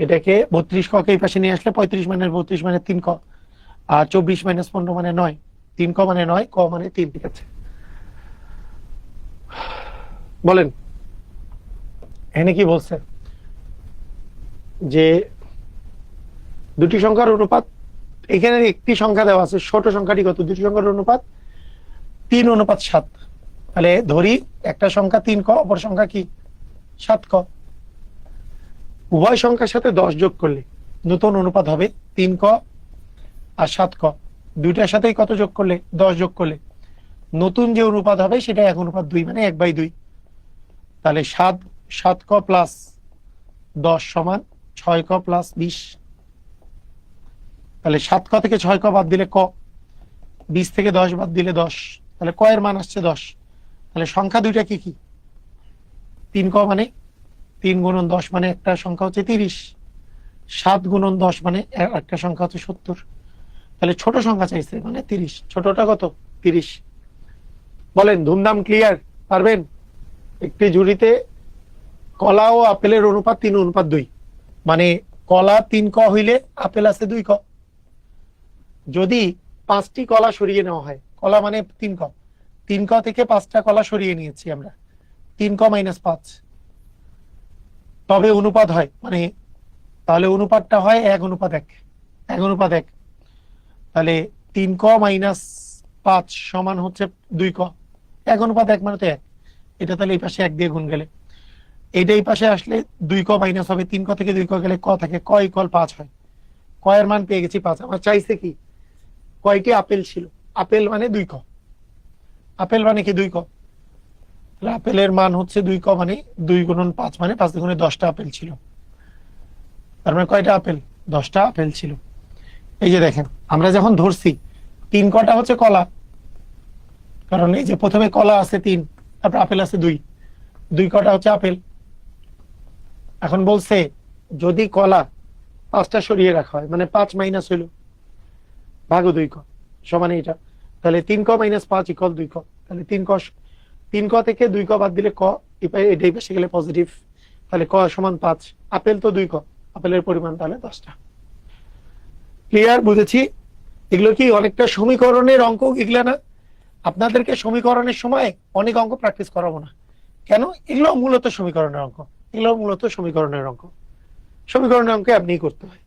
এটাকে 32 ক কে এই পাশে নিয়ে আসলে 35 মাইনাস 32 মানে 3 ক, আর 24 মাইনাস 15 মানে 9, 3 ক মানে 9, ক মানে 3। ঠিক আছে, বলেন এখানে কি বলছে? যে দুটি সংখ্যার অনুপাত, এখানে একটি সংখ্যা দেওয়া আছে, ছোট সংখ্যাটি কত? দুটি সংখ্যার অনুপাত 3:7। তাহলে ধরি একটা সংখ্যা 3 ক, অপর সংখ্যা কি 7 ক। উভয় সংখ্যার সাথে 10 যোগ করলে নতুন অনুপাত হবে 3 ক আর 7 ক। দুইটার সাথেই কত যোগ করলে? 10 যোগ করলে নতুন যে অনুপাত হবে সেটা 1:2, মানে 1/2। তাহলে 7 ক প্লাস 10 সমান 6 ক প্লাস 20। তাহলে 7 ক থেকে 6 ক বাদ দিলে ক, 20 থেকে 10 বাদ দিলে 10, তাহলে ক এর মান আসছে 10। তাহলে সংখ্যা দুইটা কি কি? 3 ক মানে 3 গুণন 10 মানে একটা সংখ্যা হচ্ছে 30, 7 গুণন 10 মানে একটা সংখ্যা হচ্ছে 70। তাহলে ছোট সংখ্যা চাইছে মানে 30, ছোটটা কত? 30। বলেন ধুমধাম ক্লিয়ার? পারবেন? একটি ঝুড়িতে কলা ও আপেলের অনুপাত 3:2, মানে কলা 3 ক হইলে আপেল আছে 2 ক। যদি 5টি কলা সরিয়ে নেওয়া হয়, কলা মানে 3 ক, 3 ক থেকে 5টা কলা সরিয়ে নিয়েছি আমরা, 3 ক মাইনাস 5, তবে অনুপাত হয়, মানে তাহলে অনুপাতটা হয় 1:1, 1:1। তাহলে 3 ক মাইনাস 5 সমান হচ্ছে 2 ক, 1:1 মানে তো 1। এটা তাহলে এই পাশে 1 দিয়ে গুণ গেলে, এইটা এই পাশে আসলে 2 ক মাইনাস হবে, 3 ক থেকে 2 ক গেলে ক থাকে, ক ইকুয়াল 5 হয়। ক এর মান পেয়ে গেছি 5। আমার চাইছে কি, কয়টি আপেল ছিল, আপেল মানে 2 ক, আপেল মানে কি 2 ক, তাহলে আপেলের মান হচ্ছে 2 ক, মানে 2 গুণন 5 মানে 5 গুণে 10টা আপেল ছিল। তার মানে কয়টা আপেল, 10টা আপেল ছিল। এই যে দেখেন, আমরা যখন ধরছি 3 কটা হচ্ছে কলা, কারণ এই যে প্রথমে কলা আছে 3, তারপর আপেল আছে 2, 2 কটা হচ্ছে আপেল। এখন বলছে যদি কলা 5টা সরিয়ে রাখা হয়, মানে 5 মাইনাস হইল ভাগ 2 ক সমান এটা, তাহলে 3 ক মাইনাস 5 ইকুয়াল 2 ক। তাহলে 3 ক থেকে 2 ক বাদ দিলে ক, এটাই পাশে গেলে পজিটিভ, তাহলে ক সমান 5। আপেল তো 2 ক, আপেলের পরিমাণ তাহলে 10টা। ক্লিয়ার, বুঝেছি। এগুলো কি অনেকটা সমীকরণের অঙ্ক, এগুলো না আপনাদেরকে সমীকরণের সময় অনেক অঙ্ক প্র্যাকটিস করাবো না, কেন, এগুলো মূলত সমীকরণের অঙ্ক, এগুলো মূলত সমীকরণের অঙ্ক। সমীকরণের অঙ্ক আপনিই করতে হয়,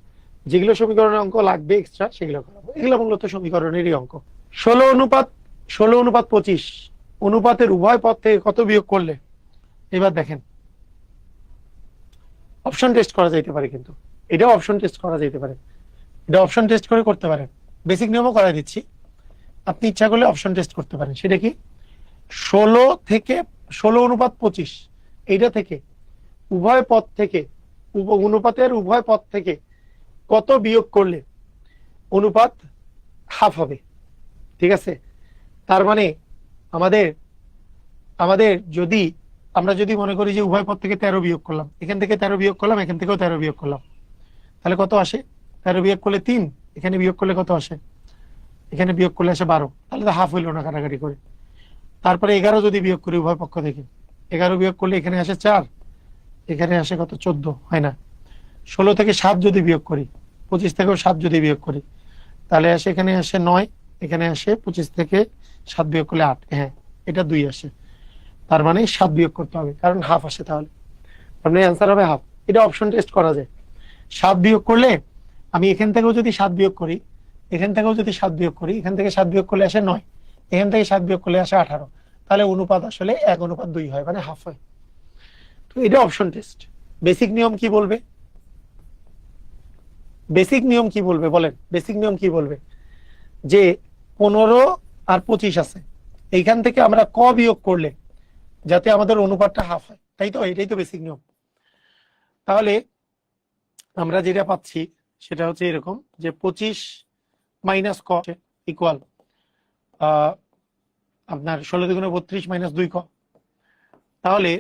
যেগুলো সমীকরণের অঙ্ক লাগবে এক্সট্রা সেগুলো করাবো, এগুলো মূলত সমীকরণেরই অঙ্ক। 16:25 অনুপাতের উভয় পদ থেকে কত বিয়োগ করলে, এবার দেখেন অপশন টেস্ট করা যাইতে পারে, কিন্তু এটাও অপশন টেস্ট করা যাইতে পারে, এটা অপশন টেস্ট করে করতে পারেন, বেসিক নিয়মও করাই দিচ্ছি, আপনি ইচ্ছা করলে অপশন টেস্ট করতে পারেন। সেটা কি, 16:25 এইটা থেকে উভয় পদ থেকে, অনুপাতের উভয় পদ থেকে কত বিয়োগ করলে অনুপাত হাফ হবে। ঠিক আছে, তার মানে আমাদের আমাদের যদি আমরা যদি মনে করি যে উভয় পদ থেকে 13 বিয়োগ করলাম, এখান থেকে 13 বিয়োগ করলাম, এখান থেকেও 13 বিয়োগ করলাম, তাহলে কত আসে, 13 বিয়োগ করলে 3, এখানে বিয়োগ করলে কত আসে, এখানে বিয়োগ করলে আসে 12, তাহলে তো হাফ হইল না কাটাকাটি করে। তারপরে 11 যদি বিয়োগ করি উভয় পক্ষ থেকে, 11 বিয়োগ করলে এখানে আসে 4, এখানে আসে কত 14, হয় না। 16 থেকে 7 যদি বিয়োগ করি, 25 থেকেও 7 যদি বিয়োগ করি, তাহলে আসে এখানে আসে 9, এখানে আসে 25 থেকে 7 বিয়োগ করলে 8, হ্যাঁ এটা 2 আসে, তার মানে 7 বিয়োগ করতে হবে, কারণ হাফ আসে, তাহলে মানে অ্যান্সার হবে হাফ। এটা অপশন টেস্ট করা যায়। 7 বিয়োগ করলে, আমি এখান থেকেও যদি 7 বিয়োগ করি, এখান থেকেও যদি 7 বিয়োগ করি, এখান থেকে 7 বিয়োগ করলে আসে 9, এখান থেকে 7 বিয়োগ করলে আসে 18, তাহলে অনুপাত আসলে 1:2 হয়, মানে হাফ হয়। তো এটা অপশন টেস্ট। বেসিক নিয়ম কি বলবে, বেসিক নিয়ম কি বলবে বলেন, বেসিক নিয়ম কি বলবে, যে 15 আর 25 আছে, এইখান থেকে আমরা ক বিয়োগ করলে যাতে আমাদের অনুপাতটা হাফ হয়, তাই তো, এটাই তো বেসিক নিয়ম। তাহলে আমরা যেটা পাচ্ছি সেটা হচ্ছে এরকম, যে 25 মাইনাস ক ইকুয়াল আপনার 16 দুগুণে 32 মাইনাস 2 ক। তাহলে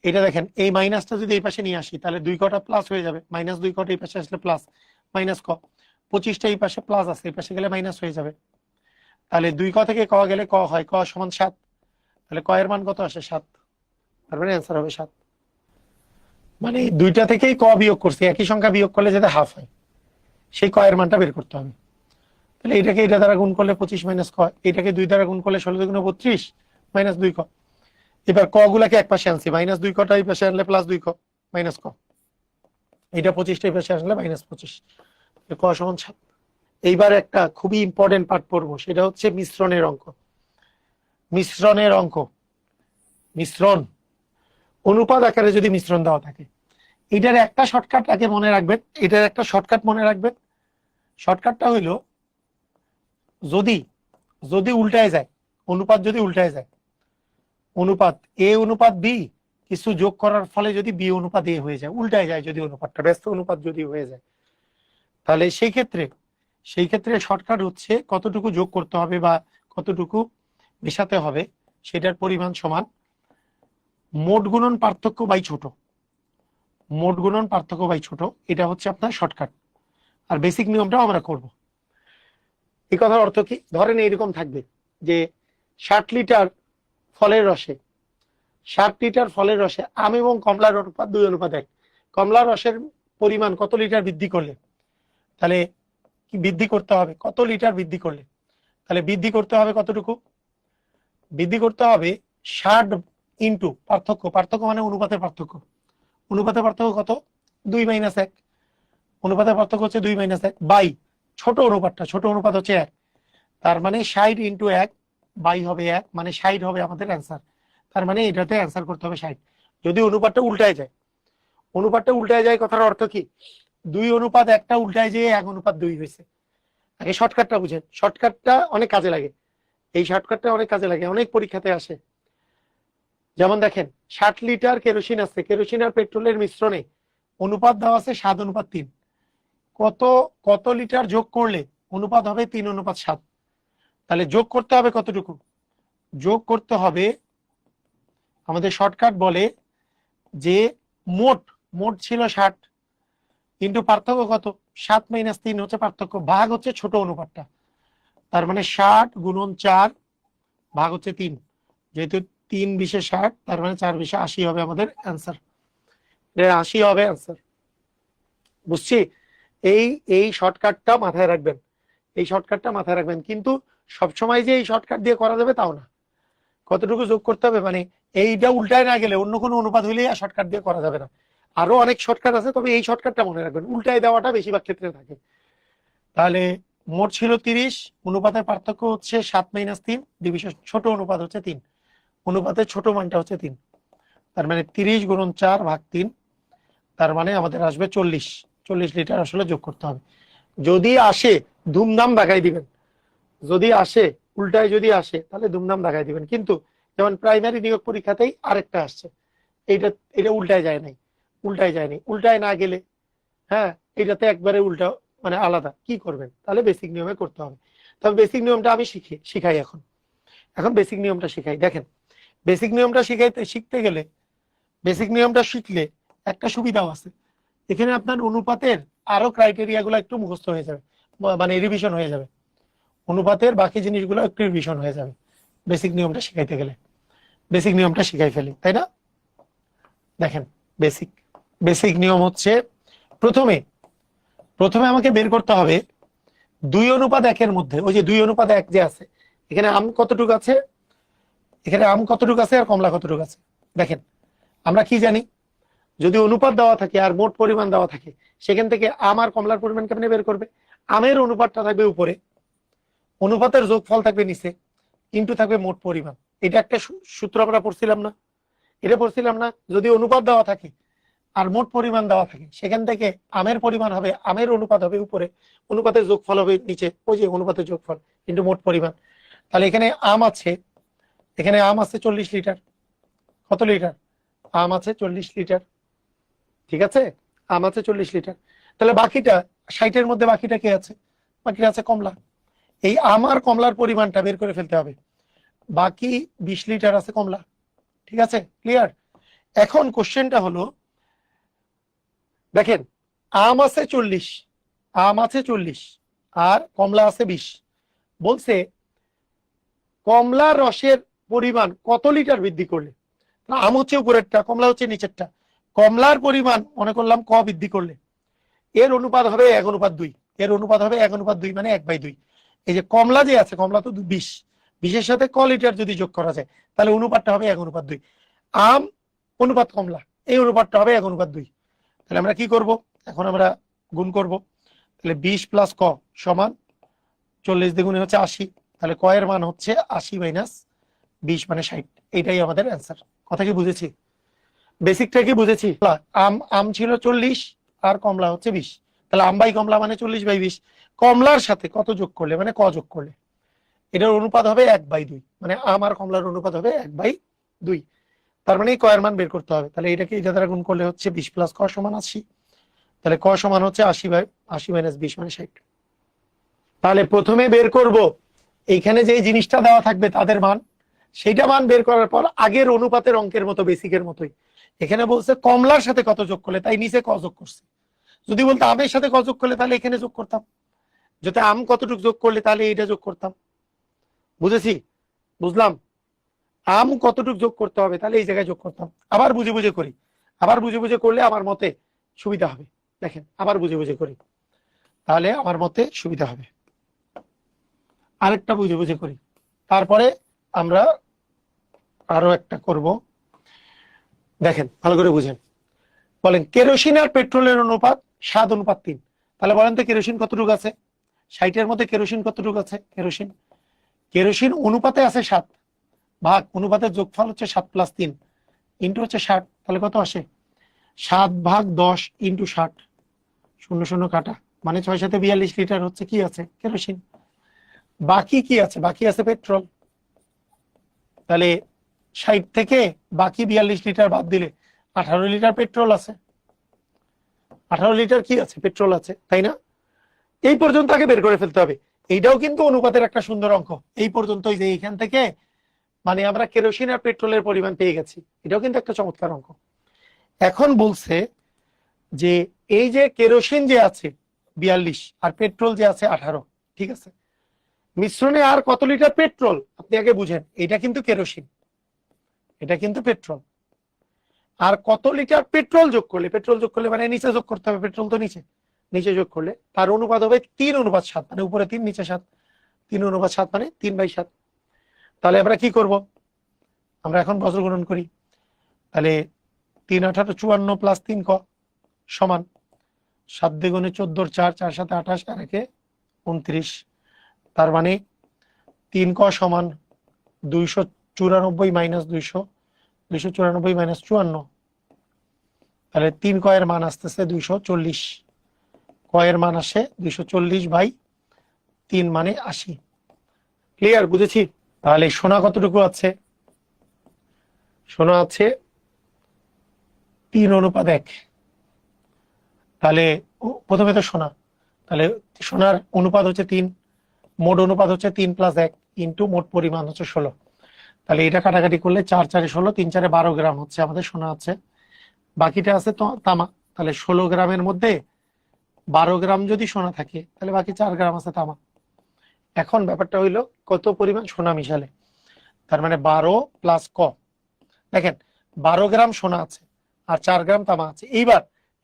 এটা দেখেন, এই মাইনাসটা যদি এই পাশে নিয়ে আসি, তাহলে 2 কটা প্লাস হয়ে যাবে, মাইনাস 2 কটা এই পাশে আসলে প্লাস, মাইনাস ক, 25টা এই পাশে প্লাস আছে, এই পাশে গেলে মাইনাস হয়ে যাবে। তাহলে 2 ক থেকে ক গেলে ক হয়, ক সমান 7, তাহলে ক এর মান কত আসে 7, তার মানে অ্যান্সার হবে 7। মানে দুইটা থেকেই ক বিয়োগ করছি, একই সংখ্যা বিয়োগ করলে যাতে হাফ হয় সেই ক এর মানটা বের করতে হবে। তাহলে এটাকে এটা দ্বারা গুণ করলে 25 মাইনাস ক, এটাকে 2 দ্বারা গুণ করলে 16 দুগুণে 32 মাইনাস 2 ক। এবার ক গুলাকে এক পাশে আনছি, মাইনাস 2 কটা এই পাশে আনলে প্লাস 2 ক মাইনাস ক, এটা 25টা এই পাশে আসলে মাইনাস 25, ক সমান 7। এইবার একটা খুবই ইম্পর্টেন্ট পার্ট পড়বো, সেটা হচ্ছে মিশ্রণের অঙ্ক। মিশ্রণের অঙ্ক, মিশ্রণ, অনুপাত আকারে যদি মিশ্রণ দেওয়া থাকে, এটার একটা শর্টকাট আগে মনে রাখবেন, এটার একটা শর্টকাট মনে রাখবেন। শর্টকাটটা হইল, যদি যদি উল্টায় যায়, অনুপাত যদি উল্টায় যায়, অনুপাত এ অনুপাত বি কিছু যোগ করার ফলে যদি বি অনুপাত এ হয়ে যায়, উল্টায় যায় যদি অনুপাতটা, ব্যস্ত অনুপাত যদি হয়ে যায়, তাহলে সেই ক্ষেত্রে শর্টকাট হচ্ছে কতটুকু যোগ করতে হবে বা কতটুকু মেশাতে হবে, সেটার পরিমাণ সমান মোট গুণন পার্থক্য বাই ছোট, মোট গুণন পার্থক্য বাই ছোট, এটা হচ্ছে আপনার শর্টকাট। আর বেসিক নিয়মটাও আমরা করব। এই কথার অর্থ কি, ধরেন এইরকম থাকবে যে 60 লিটার ফলের রসে, 60 লিটার ফলের রসে আম এবং কমলার অনুপাত 2:1, কমলার রসের পরিমাণ কত লিটার বৃদ্ধি করলে, তাহলে কি বৃদ্ধি করতে হবে, কত লিটার বৃদ্ধি করলে, তাহলে বৃদ্ধি করতে হবে কতটুকু, বৃদ্ধি করতে হবে 60 ইন্টু পার্থক্য, পার্থক্য মানে অনুপাতের পার্থক্য, অনুপাতের পার্থক্য কত 2 - 1, অনুপাতের পার্থক্য হচ্ছে 2 - 1 বাই ছোট অনুপাতটা, ছোট অনুপাত হচ্ছে 1, তার মানে 60 ইন্টু 1 বাই হবে 1, মানে 60 হবে আমাদের অ্যান্সার। তার মানে এটাতে অ্যান্সার করতে হবে 60। যদি অনুপাতটা উল্টায় যায়, অনুপাতটা উল্টায় যায় কথার অর্থ কি, 2:1 উল্টায় যেয়ে 1:2 হয়েছে। আগে শর্টকাটটা বুঝেন, শর্টকাটটা অনেক কাজে লাগে, এই শর্টকাটটা অনেক কাজে লাগে, অনেক পরীক্ষাতে আসে। যেমন দেখেন 60 লিটার কেরোসিন আছে, কেরোসিন আর পেট্রোলের মিশ্রণে অনুপাত দেওয়া আছে 7:3, কত কত লিটার যোগ করলে অনুপাত হবে 3:7। তাহলে যোগ করতে হবে কতটুকু, যোগ করতে হবে, আমাদের শর্টকাট বলে যে মোট মোট ছিল 60, কিন্তু পার্থক্য কত 7 - 3 হচ্ছে পার্থক্য, ভাগ হচ্ছে ছোট অনুপাতটা, তার মানে 60 গুণন 4 ভাগ হচ্ছে 3, যেহেতু 3×20 = 60, তার মানে 4×20 = 80 হবে আমাদের অ্যান্সার, 80 হবে অ্যান্সার। বুঝছি, এই এই শর্টকাটটা মাথায় রাখবেন, এই শর্টকাটটা মাথায় রাখবেন, কিন্তু সবসময় যে এই শর্টকাট দিয়ে করা যাবে তাও না, কতটুকু যোগ করতে হবে, মানে এইটা উল্টায় না গেলে অন্য কোনো অনুপাত হইলে শর্টকাট দিয়ে করা যাবে না। আরো অনেক শর্টকাট আছে, তবে এই শর্টকাটটা মনে রাখবেন, উল্টায় দেওয়াটা বেশিরভাগ ক্ষেত্রে থাকে। তাহলে মোট ছিল 30, অনুপাতের পার্থক্য হচ্ছে 7 - 3, ডিভিশন ছোট অনুপাত হচ্ছে 3, অনুপাতের ছোট মানটা হচ্ছে 3, তার মানে 30 গুণন 4 ভাগ 3, তার মানে আমাদের আসবে 40 লিটার আসলে যোগ করতে হবে। যদি আসে ধুমধাম দেখাই দিবেন, যদি আসে উল্টায় যদি আসে তাহলে ধুমধাম দেখাই দিবেন, কিন্তু যেমন প্রাইমারি নিয়োগ পরীক্ষাতেই আরেকটা আসছে, এইটা এটা উল্টায় যায় নাই, উল্টায় যায়নি, উল্টায় না গেলে হ্যাঁ এটাতে একবারে উল্টা মানে আলাদা, কি করবেন, তাহলে বেসিক নিয়মে করতে হবে। তবে বেসিক নিয়মটা আমি শিখাই এখন, এখন বেসিক নিয়মটা শিখাই। দেখেন বেসিক নিয়মটা শিখতে গেলে, বেসিক নিয়মটা শিখলে একটা সুবিধাও আছে, এখানে আপনার অনুপাতের আরো ক্রাইটেরিয়া গুলো একটু মুখস্থ হয়ে যাবে, মানে রিভিশন হয়ে যাবে, অনুপাতের বাকি জিনিসগুলো একটু রিভিশন হয়ে যাবে বেসিক নিয়মটা শিখাইতে গেলে, বেসিক নিয়মটা শিখাই ফেলি তাই না। দেখেন বেসিক বেসিক নিয়ম হচ্ছে, প্রথমে প্রথমে আমাকে বের করতে হবে 2:1 মধ্যে, ওই যে 2:1 যে আছে, এখানে আম কতটুকু আছে, এখানে আম কতটুকু আছে আর কমলা কতটুকু আছে। দেখেন আমরা কি জানি, যদি অনুপাত দেওয়া থাকে আর মোট পরিমাণ দেওয়া থাকে, সেখান থেকে আম আর কমলার পরিমাণ কেমনে বের করবে, আমের অনুপাতটা থাকবে উপরে, অনুপাতের যোগফল থাকবে নিচে, ইনটু থাকবে মোট পরিমাণ। এটা একটা সূত্র আমরা পড়ছিলাম না, এটা পড়ছিলাম না, যদি অনুপাত দেওয়া থাকে আর মোট পরিমাণ দেওয়া থাকে, সেখান থেকে আমের পরিমাণ হবে, আমের অনুপাত হবে উপরে, অনুপাতের যোগফল হবে নিচে, ওই যে অনুপাতের যোগফল কিন্তু মোট পরিমাণ। তাহলে এখানে আম আছে, এখানে আম আছে 40 লিটার, কত লিটার, আম আছে 40 লিটার, ঠিক আছে, আম আছে 40 লিটার। তাহলে বাকিটা 60-এর মধ্যে বাকিটা কে আছে, বাকিটা আছে কমলা, এই আম আর কমলার পরিমাণটা বের করে ফেলতে হবে, বাকি 20 লিটার আছে কমলা, ঠিক আছে, ক্লিয়ার। এখন কোশ্চেনটা হলো, দেখেন আম আছে 40, আম আছে 40 আর কমলা আছে 20, বলছে কমলার রসের পরিমাণ কত লিটার বৃদ্ধি করলে, আম হচ্ছে উপরেরটা, কমলা হচ্ছে নিচেরটা, কমলার পরিমাণ মনে করলাম ক বৃদ্ধি করলে, এর অনুপাত হবে 1:2, এর অনুপাত হবে 1:2, মানে 1/2। এই যে কমলা যে আছে, কমলা তো 20, 20-এর সাথে ক লিটার যদি যোগ করা যায়, তাহলে অনুপাতটা হবে 1:2, আম অনুপাত কমলা, এই অনুপাতটা হবে 1:2। তাহলে আমরা কি করব, এখন আমরা গুণ করব, তাহলে 20 প্লাস ক সমান 40 দ্বিগুণে হচ্ছে 80, তাহলে ক এর মান হচ্ছে 80 মাইনাস 20 মানে 60, এটাই আমাদের অ্যান্সার। কথা কি বুঝেছি, বেসিকটা কি বুঝেছি। আম আম ছিল 40 আর কমলা হচ্ছে 20, তাহলে আম বাই কমলা মানে 40/20, কমলার সাথে কত যোগ করলে মানে ক যোগ করলে, এটার অনুপাত হবে 1/2, মানে আম আর কমলার অনুপাত হবে 1/2, তার মানে ক এর মান বের করতে হবে। তাহলে এটাকে এটা দ্বারা গুণ করলে হচ্ছে 20 প্লাস ক সমান 80, তাহলে ক সমান হচ্ছে 80 মাইনাস 20 মানে 60। তাহলে প্রথমে বের করব এইখানে যে জিনিসটা দেওয়া থাকবে তাদের মান, সেইটা মান বের করার পর আগের অনুপাতের অঙ্কের মতো বেসিকের মতোই, এখানে বলছে কমলার সাথে কত যোগ করলে, তাই নিচে ক যোগ করছে, যদি বলতো আমের সাথে ক যোগ করলে তাহলে এখানে যোগ করতাম, যদি আম কতটুকু যোগ করলে তাহলে এটা যোগ করতাম, বুঝেছি, বুঝলাম, আম কতটুকু যোগ করতে হবে তাহলে এই জায়গায় যোগ করতাম, আবার বুঝে বুঝে করি, আবার বুঝে বুঝে করলে আমার মতে সুবিধা হবে। দেখেন আবার বুঝে বুঝে করি, তাহলে আমার মতে সুবিধা হবে। আরেকটা বুঝে বুঝে করি, তারপরে আমরা আরো একটা করব। দেখেন ভালো করে বুঝেন, বলেন কেরোসিন আর পেট্রোলের অনুপাত 7:3। তাহলে বলেন তো কেরোসিন কতটুকু আছে? 60-এর মধ্যে কেরোসিন কতটুকু আছে? কেরোসিন কেরোসিন অনুপাতে আছে 7, ভাগ অনুপাতের যোগফল হচ্ছে 7+3 ইন্টু হচ্ছে 60। তাহলে কত আসে? 7/10 ইন্টু 60, 0 0 কাটা, মানে 6×7 = 42 লিটার হচ্ছে কি আছে? কেরোসিন। বাকি কি আছে? বাকি আছে পেট্রোল। তাহলে 60 থেকে বাকি 42 লিটার বাদ দিলে 18 লিটার পেট্রোল আছে। 18 লিটার কি আছে? পেট্রোল আছে, তাই না? এই পর্যন্ত আগে বের করে ফেলতে হবে। এইটাও কিন্তু অনুপাতের একটা সুন্দর অঙ্ক। এই পর্যন্ত যে এখান থেকে মানে আমরা কেরোসিন আর পেট্রোলের পরিমাণ পেয়ে গেছি, এটাও কিন্তু একটা চমৎকার অঙ্ক। এখন বলছে যে এই যে কেরোসিন যে আছে 42 আর পেট্রোল যে আছে 18, ঠিক আছে, মিশ্রণে আর কত লিটার পেট্রোল আপনি আগে বুঝেন। এটা কিন্তু কেরোসিন, এটা কিন্তু পেট্রোল। আর কত লিটার পেট্রোল যোগ করলে, পেট্রোল যোগ করলে মানে নিচে যোগ করতে হবে, পেট্রোল তো নিচে, নিচে যোগ করলে তার অনুপাত হবে 3:7, মানে উপরে 3 নিচে 7, 3:7 মানে 3/7। তাহলে আমরা কি করব? আমরা এখন বজ্র গুণন করি। তাহলে 3×8 = 54 প্লাস 3 ক সমান 7 দ্বিগুণে 14, 4 4 7 28 আর 1 29। তার মানে 3 ক সমান 294 মাইনাস 200, 294 মাইনাস 54। তাহলে 3 ক এর মান আসতেছে 240, ক এর মান আসে 240/3 মানে 80। ক্লিয়ার? বুঝেছি। তাহলে সোনা কতটুকু আছে? সোনা আছে 3:1। তাহলে প্রথমে তো সোনা, তাহলে সোনার অনুপাত হচ্ছে 3, মোট অনুপাত হচ্ছে 3 + 1 ইন্টু মোট পরিমাণ হচ্ছে 16। তাহলে এটা কাটাকাটি করলে 4 4 16, 3 4 12 গ্রাম হচ্ছে আমাদের সোনা আছে। বাকিটা আছে তো তামা। তাহলে 16 গ্রামের মধ্যে 12 গ্রাম যদি সোনা থাকে তাহলে বাকি 4 গ্রাম আছে তামা। এখন ব্যাপারটা হইলো কত পরিমাণ সোনা মিশালে। তার মানে 12 + ক, দেখেন 12 গ্রাম সোনা আছে আর 4 গ্রাম তামা আছে।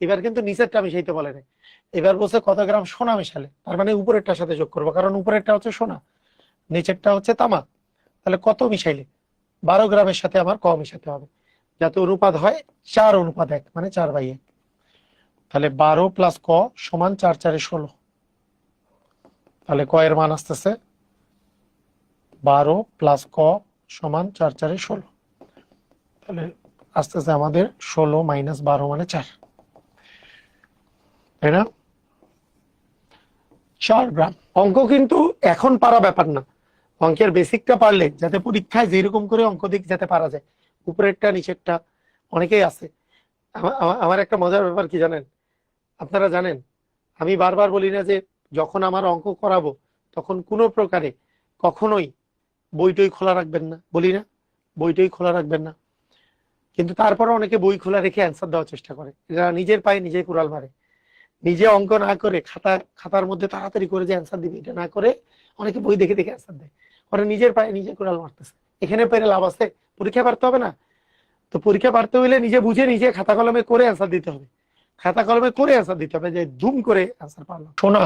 এবার কিন্তু নিচেরটা মিশাইতে বলে না, এবার বলছে কত গ্রাম সোনা মিশালে। তার মানে উপরেরটার সাথে যোগ করবো, কারণ উপরেরটা হচ্ছে সোনা, নিচেরটা হচ্ছে তামা। তাহলে কত মিশাইলে? 12 গ্রামের সাথে আমার ক মিশাতে হবে, যাতে অনুপাত হয় 4:1, মানে 4/1। তাহলে 12 + ক সমান 4 4 16। তাহলে ক এর মান আসতেছে 12 + ক সমান 4 4 16। তাহলে আসতেছে আমাদের 16 মাইনাস 12 মানে 4, তাই না? 4 গ্রাম। অঙ্ক কিন্তু এখন পারা ব্যাপার না, অঙ্কের বেসিকটা পারলে যাতে পরীক্ষায় যেরকম করে অঙ্ক দিক যাতে পারা যায়, উপরেরটা নিচেরটা অনেকেই আছে। আমার একটা মজার ব্যাপার কি জানেন? আপনারা জানেন আমি বারবার বলি না যে যখন আমার অঙ্ক করাবো তখন কোনো প্রকারে কখনোই বইটই খোলা রাখবেন না, বলি না বইটই খোলা রাখবেন না, কিন্তু তারপরে অনেকে বই খোলা রেখে অ্যান্সার দেওয়ার চেষ্টা করে। এরা নিজের পায়ে নিজে কুড়াল মারে, নিজে অঙ্ক না করে খাতার মধ্যে তাড়াতাড়ি করে যে অ্যান্সার দিবে এটা না করে অনেকে বই দেখে দেখে অ্যান্সার দেয়। ওরা নিজের পায়ে নিজে কুড়াল মারতেছে। এখানে পেরে লাভ আছে? পরীক্ষা পারতে হবে না? তো পরীক্ষা পারতে হইলে নিজে বুঝে নিজে খাতা কলমে করে অ্যান্সার দিতে হবে, খাতা কলমে করে অ্যান্সার দিতে হবে, যে ধুম করে অ্যান্সার পারলাম। সোনা,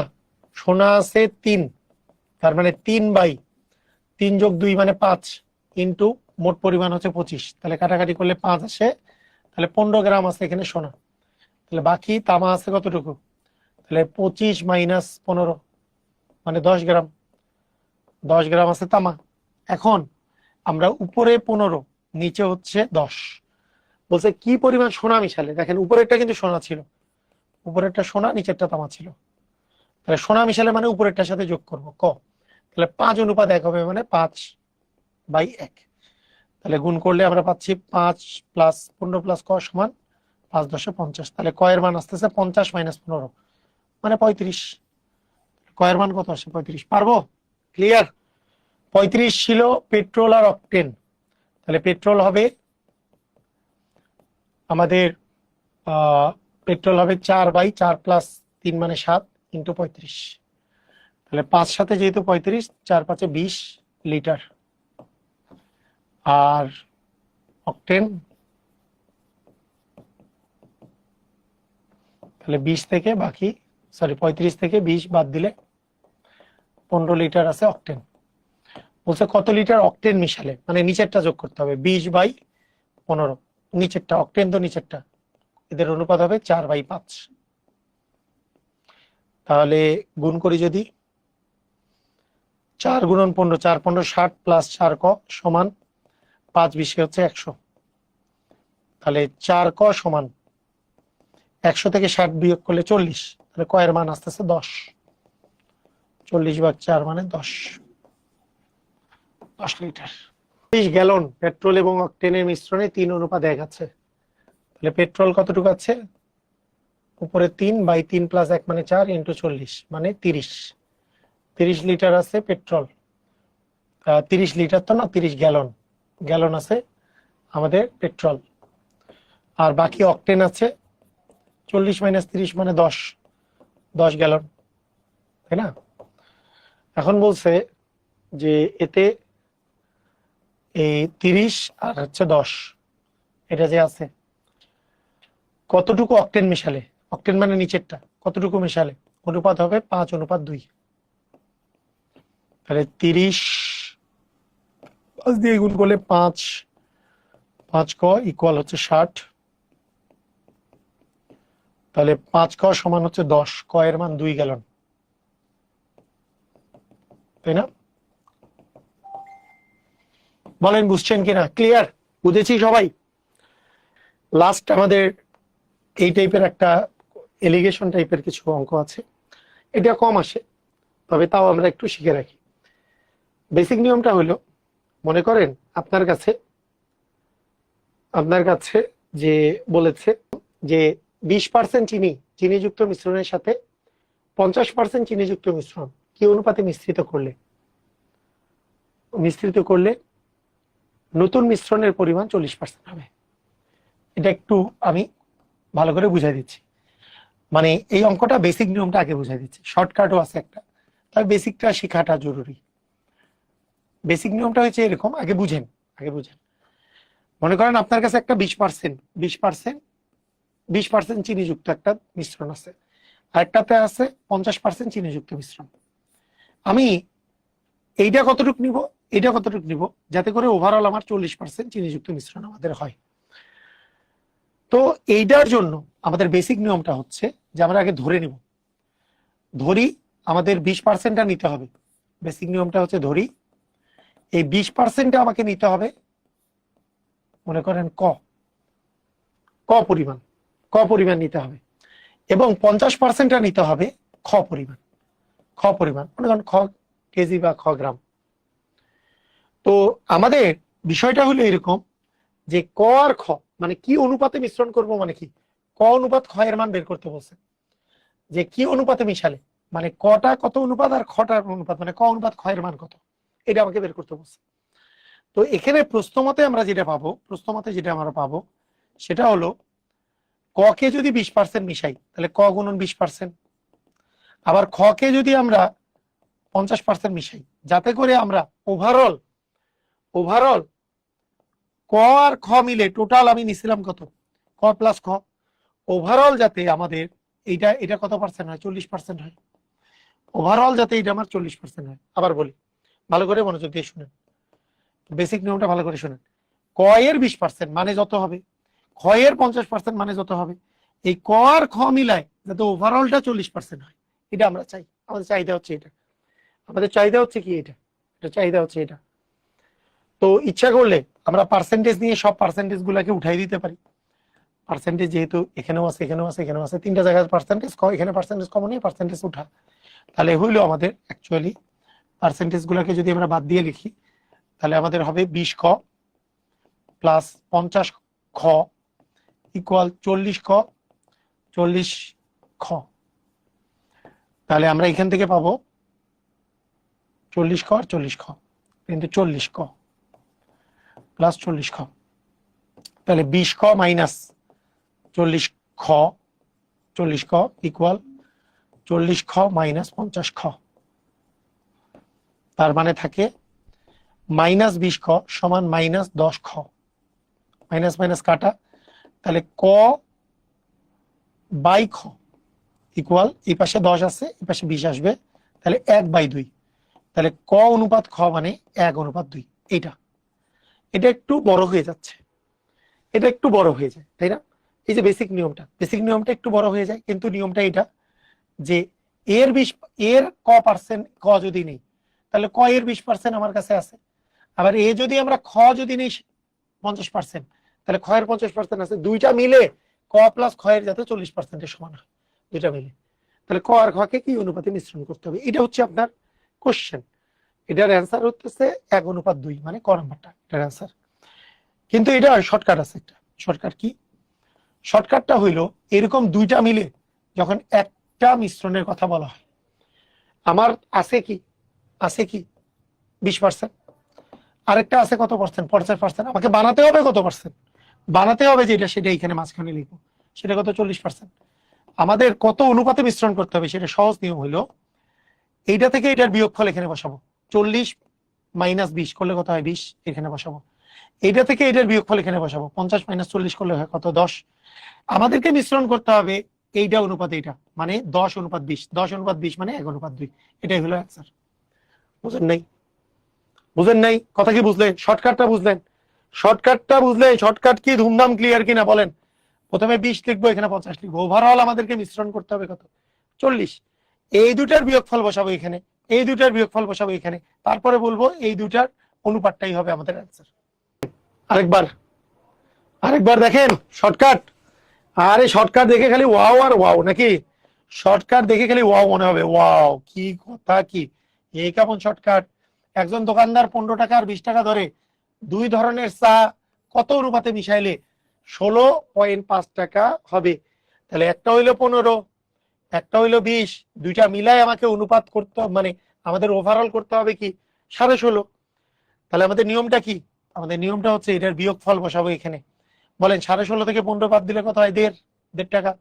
সোনা আছে 3, তার মানে 3/3 যোগ 2 মানে 5 ইন্টু মোট পরিমাণ হচ্ছে 25। তাহলে কাটাকাটি করলে 5 আসে, তাহলে 15 গ্রাম আছে এখানে সোনা। তাহলে বাকি তামা আছে কতটুকু? তাহলে 25 মাইনাস 15 মানে 10 গ্রাম, 10 গ্রাম আছে তামা। এখন আমরা উপরে 15 নিচে হচ্ছে 10, বলছে কি পরিমাণ সোনা মিশালে। দেখেন উপরেরটা কিন্তু সোনা ছিল, উপরেরটা সোনা নিচেরটা তামা ছিল। তাহলে সোনা মিশালে মানে উপরেরটার সাথে যোগ করব ক। তাহলে 5:1 হবে, মানে 5/1। তাহলে গুণ করলে আমরা পাচ্ছি 5 + 15 + ক সমান 5 × 10 = 50। তাহলে ক এর মান আসতেছে 50 মাইনাস 15 মানে 35। ক এর মান কত আসে? 35। পারবো? ক্লিয়ার? 35 ছিল পেট্রোল আর অকটেন। তাহলে পেট্রোল হবে আমাদের পেট্রোল হবে 4/4 + 3 মানে 7 ইন্টু 35। তাহলে 5 সাথে যেহেতু 35, 4 5 20 লিটার। আর অকটেন তাহলে 20 থেকে বাকি সরি 35 থেকে 20 বাদ দিলে 15 লিটার আছে অক্টেন। বলছে কত লিটার অক্টেন মিশালে, মানে নিচেরটা যোগ করতে হবে 20/15, নিচেরটা অক্টেন তো নিচেরটা, এদের অনুপাত হবে 4/5। তাহলে গুণ করি যদি 4 × 15, 4 × 15 60 প্লাস 4 ক সমান 5 20 হচ্ছে 100। তাহলে 4 ক সমান 100 থেকে 60 বিয়োগ করলে 40, তাহলে কয়ের মান আসতেছে 10। 40/4 মানে 10 লিটার। 30 গ্যালন পেট্রোল এবং অক্টেনের মিশ্রণে 3:1 আছে। তাহলে পেট্রোল কতটুকু আছে, উপরে 3/3 + 1 মানে 4 × 40 মানে 30 লিটার আছে পেট্রোল। 30 লিটার তো না, 30 গ্যালন, গ্যালন আছে আমাদের পেট্রোল। আর বাকি অক্টেন আছে 40 - 30 মানে 10 গ্যালন, তাই না? এখন বলছে যে এতে এই 30 আর হচ্ছে 10, এটা যে আছে কতটুকু অক্টেন মেশালে, অক্টেন মানে নিচেরটা, কতটুকু মেশালে অনুপাত হবে 5:2। তাহলে 30 দিয়ে গুণ করলে 5 ক ইকুয়াল হচ্ছে 60। তাহলে 5 ক সমান হচ্ছে 10, ক এর মান 2 গ্যালন, তাই না? বলেন বুঝছেন কিনা? ক্লিয়ার? বুঝেছি সবাই? লাস্ট আমাদের এই টাইপের একটা এলিগেশন টাইপের কিছু অঙ্ক আছে, এটা কম আসে, তবে তাও আমরা একটু শিখে রাখি। বেসিক নিয়মটা হলো, মনে করেন আপনার কাছে যে বলেছে যে 20% চিনিযুক্ত মিশ্রণের সাথে 50% চিনিযুক্ত মিশ্রণ কি অনুপাতে মিশ্রিত করলে নতুন মিশ্রণের পরিমাণ 40% হবে। এটা একটু আমি ভালো করে বুঝাই দিচ্ছি। মানে এই অঙ্কটা বেসিক নিয়মটা আগে বুঝাই দিচ্ছি, শর্টকাটও আছে একটা, তবে বেসিকটা শেখাটা জরুরি। বেসিক নিয়মটা হচ্ছে এরকম, আগে বুঝেন। মনে করেন আপনার কাছে একটা 20% চিনিযুক্ত একটা মিশ্রণ আছে, আরেকটাতে আছে 50% চিনিযুক্ত মিশ্রণ। আমি এইটা কতটুকু নিব যাতে করে ওভারঅল আমার 40% চিনিযুক্ত মিশ্রণ আমাদের হয়। তো এইটার জন্য আমাদের বেসিক নিয়মটা হচ্ছে যে আমরা আগে ধরি আমাদের 20%টা নিতে হবে। বেসিক নিয়মটা হচ্ছে ধরি এই 20%টা আমাকে নিতে হবে, মনে করেন ক পরিমাণ নিতে হবে, এবং 50%টা নিতে হবে খ পরিমাণ, মনে করেন খ কেজি বা খ গ্রাম। তো আমাদের বিষয়টা হলো এরকম যে ক আর খ মানে কি অনুপাতে মিশ্রণ করব, মানে কি ক অনুপাত খ এর মান বের করতে বলছে, যে কি অনুপাতে মিশালে, মানে কটা কত অনুপাত আর খটার অনুপাত মানে ক অনুপাত খ এর মান কত, এটা আমাকে বের করতে বলছে। তো এখানে প্রশ্নমতে আমরা যেটা পাবো সেটা হলো ক কে যদি 20% মিশাই তাহলে ক গুণন 20%, আবার খ কে যদি আমরা 50% মিশাই, যাতে করে আমরা ওভারঅল ক আর খ মিলে টোটাল আমি নিছিলাম কত, ক প্লাস খ, ওভারঅল যাতে আমাদের এটা কত পার্সেন্ট হয়, 40% হয়। ওভারঅল যাতে এটা আমার 40% হয়। আবার বলি, ভালো করে মনোযোগ দিয়ে শুনেন, বেসিক নিয়মটা ভালো করে শুনেন। ক এর 20% মানে যত হবে, খ এর 50% মানে যত হবে, এই ক আর খ মিলায় যাতে ওভারঅলটা 40% হয়, এটা আমরা চাই। আমাদের চাহিদা হচ্ছে এটা, এটা। তো ইচ্ছা করলে আমরা পার্সেন্টেজ নিয়ে সব পার্সেন্টেজ গুলাকে উঠাই দিতে পারি। পার্সেন্টেজ যেহেতু এখানেও আছে, তিনটা জায়গায় পার্সেন্টেজ, এখানে পার্সেন্টেজ কমন নিয়ে পার্সেন্টেজ উঠা, তাহলে হইলো আমাদের অ্যাকচুয়ালি পার্সেন্টেজ গুলাকে যদি আমরা বাদ দিয়ে লিখি তাহলে আমাদের হবে 20 খ প্লাস 50 খ ইকুয়াল 40 খ। তাহলে আমরা এখান থেকে পাবো 40 খ আর 40 খ, কিন্তু 40 খ প্লাস 40 খ, তাহলে 20 খ মাইনাস 40 খ ইকুয়াল 40 খ মাইনাস 50 খ। তার মানে থাকে মাইনাস 20 খ সমান মাইনাস 10 খ, মাইনাস মাইনাস কাটা, তাহলে ক বাই খ ইকুয়াল এই পাশে 10 আছে, এই পাশে 20 আসবে, তাহলে 1/2। তাহলে ক অনুপাত খ মানে 1/2। এটা এটা একটু বড় হয়ে যাচ্ছে, এটা একটু বড় হয়ে যায়, তাই না? এই যে বেসিক নিয়মটা একটু বড় হয়ে যায়, কিন্তু নিয়মটা এটা যে এর 20 এর ক পার্সেন্ট ক যদি নেই, তাহলে ক এর 20% আমার কাছে আছে। আবার এ যদি আমরা খ যদি নেই 50%, তাহলে খ এর 50% আছে। দুইটা মিলে ক প্লাস খ এর যাতে 40%-এর সমান হয়, দুইটা মিলে। তাহলে ক আর খ কে কি অনুপাতে মিশ্রণ করতে হবে, এটা হচ্ছে আপনার কোশ্চেন। এটার অ্যান্সার হচ্ছে 1/2, মানে ক নাম্বারটা এটার অ্যান্সার। কিন্তু এটা শর্টকাট আছে একটা। Shortcut key? শর্টকাটটা হইলো এরকম দুইটা মিলে যখন একটা মিশ্রণের কথা বলা হয়, আমার আছে কি 20%, আরেকটা আছে কত পার্সেন্ট 50%, আমাকে বানাতে হবে কত পার্সেন্ট, বানাতে হবে যেটা সেটা এখানে মাঝখানে লিখবো, সেটা কত 40%। আমাদের কত অনুপাতে মিশ্রণ করতে হবে সেটা সহজ নিয়ম হইলো এইটা থেকে এটার বিয়োগফল এখানে বসাবো। 40 - 20 করলে কত হয় 20, এখানে বসাবো। এইটা থেকে এটার বিয়োগফল এখানে বসাবো। 50 - 40 করলে হয় কত 10। আমাদেরকে মিশ্রণ করতে হবে এইটা অনুপাত এইটা, মানে 10/20। 10/20 মানে 1/2। এটাই হলো অ্যান্সার। বুঝেন নাই কথা কি বুঝলেন? শর্টকাটটা বুঝলেন? শর্টকাট কি ধুমধাম ক্লিয়ার কিনা বলেন? প্রথমে 20 লিখবো, এখানে 50 লিখবো। ওভারঅল আমাদেরকে মিশ্রণ করতে হবে কত 40। এই দুটার বিয়োগফল বসাবো এখানে, এই দুটার বিয়োগফল বসাবো এখানে, তারপরে বলবো এই দুটার অনুপাতটাই হবে আমাদের অ্যান্সার। আরেকবার দেখেন শর্টকাট। আরে শর্টকাট দেখে খালি ওয়াও আর ওয়াও নাকি? শর্টকাট দেখে খালি ওয়াও মনে হবে, ওয়াও কি কথা কি, এই কেমন শর্টকাট! একজন দোকানদার 15 টাকা আর 20 টাকা ধরে দুই ধরনের চা কত অনুপাতে মিশাইলে 16.5 টাকা হবে? তাহলে একটা হইলো 15, একটা হইলো 20, দুইটা মিলাই আমাকে অনুপাত করতে, মানে আমাদের ওভারঅল করতে হবে কি 16.5। তাহলে আমাদের নিয়মটা কি? আমাদের নিয়মটা হচ্ছে এটার বিয়োগফল বসাবো এখানে। বলেন 16.5 থেকে 15 বাদ দিলে কত হয় 1.5 টাকা।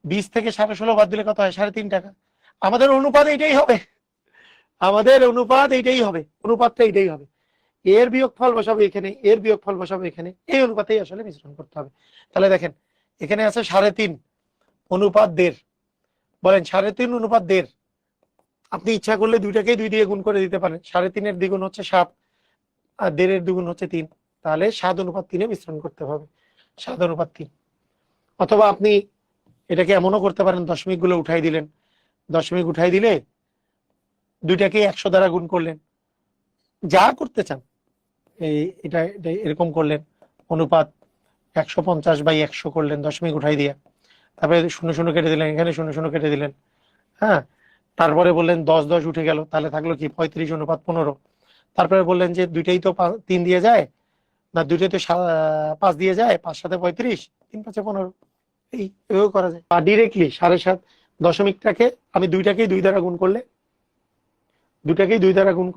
20 থেকে 16.5 বাদ দিলে কত হয় 3.5 টাকা। আমাদের অনুপাত এইটাই হবে, অনুপাতটা এইটাই হবে। এর বিয়োগফল বসাবো এখানে, এর বিয়োগফল বসাবো এখানে, এই অনুপাতেই আসলে মিশ্রণ করতে হবে। তাহলে দেখেন এখানে আছে 3.5 অনুপাত 1.5। বলেন 3.5 অনুপাত 1.5, আপনি ইচ্ছা করলে দুইটাকেই 2 দিয়ে গুণ করে দিতে পারেন। 3.5-এর দ্বিগুণ হচ্ছে 7, আর 1.5-এর দ্বিগুণ হচ্ছে 3। তাহলে 7/3 মিশ্রণ করতে হবে, 7/3। অথবা আপনি এটাকে এমনও করতে পারেন, দশমিক গুলো উঠাই দিলেন, দশমিক উঠাই দিলে দুইটাকে 100 দ্বারা গুণ করলেন, যা করতে চান এটা এরকম করলেন। অনুপাত 150/100 করলেন দশমিক উঠাই দিয়ে, তারপরে 0 0 কেটে দিলেন, এখানে 0 0 কেটে দিলেন। হ্যাঁ, তারপরে বললেন 10 10 উঠে গেল, তাহলে থাকলো কি 35/15। তারপরে বললেন যে দুইটাই তো 3 দিয়ে যায় না, দুইটাই তো 5 দিয়ে যায়, 5 7 35, 3 5 15। এইভাবে করা যায়। বা ডিরেক্টলি 7.5 দশমিকটাকে আমি দুইটাকেই 2 দ্বারা গুণ করলে, এটাকে 2 দ্বারা গুণ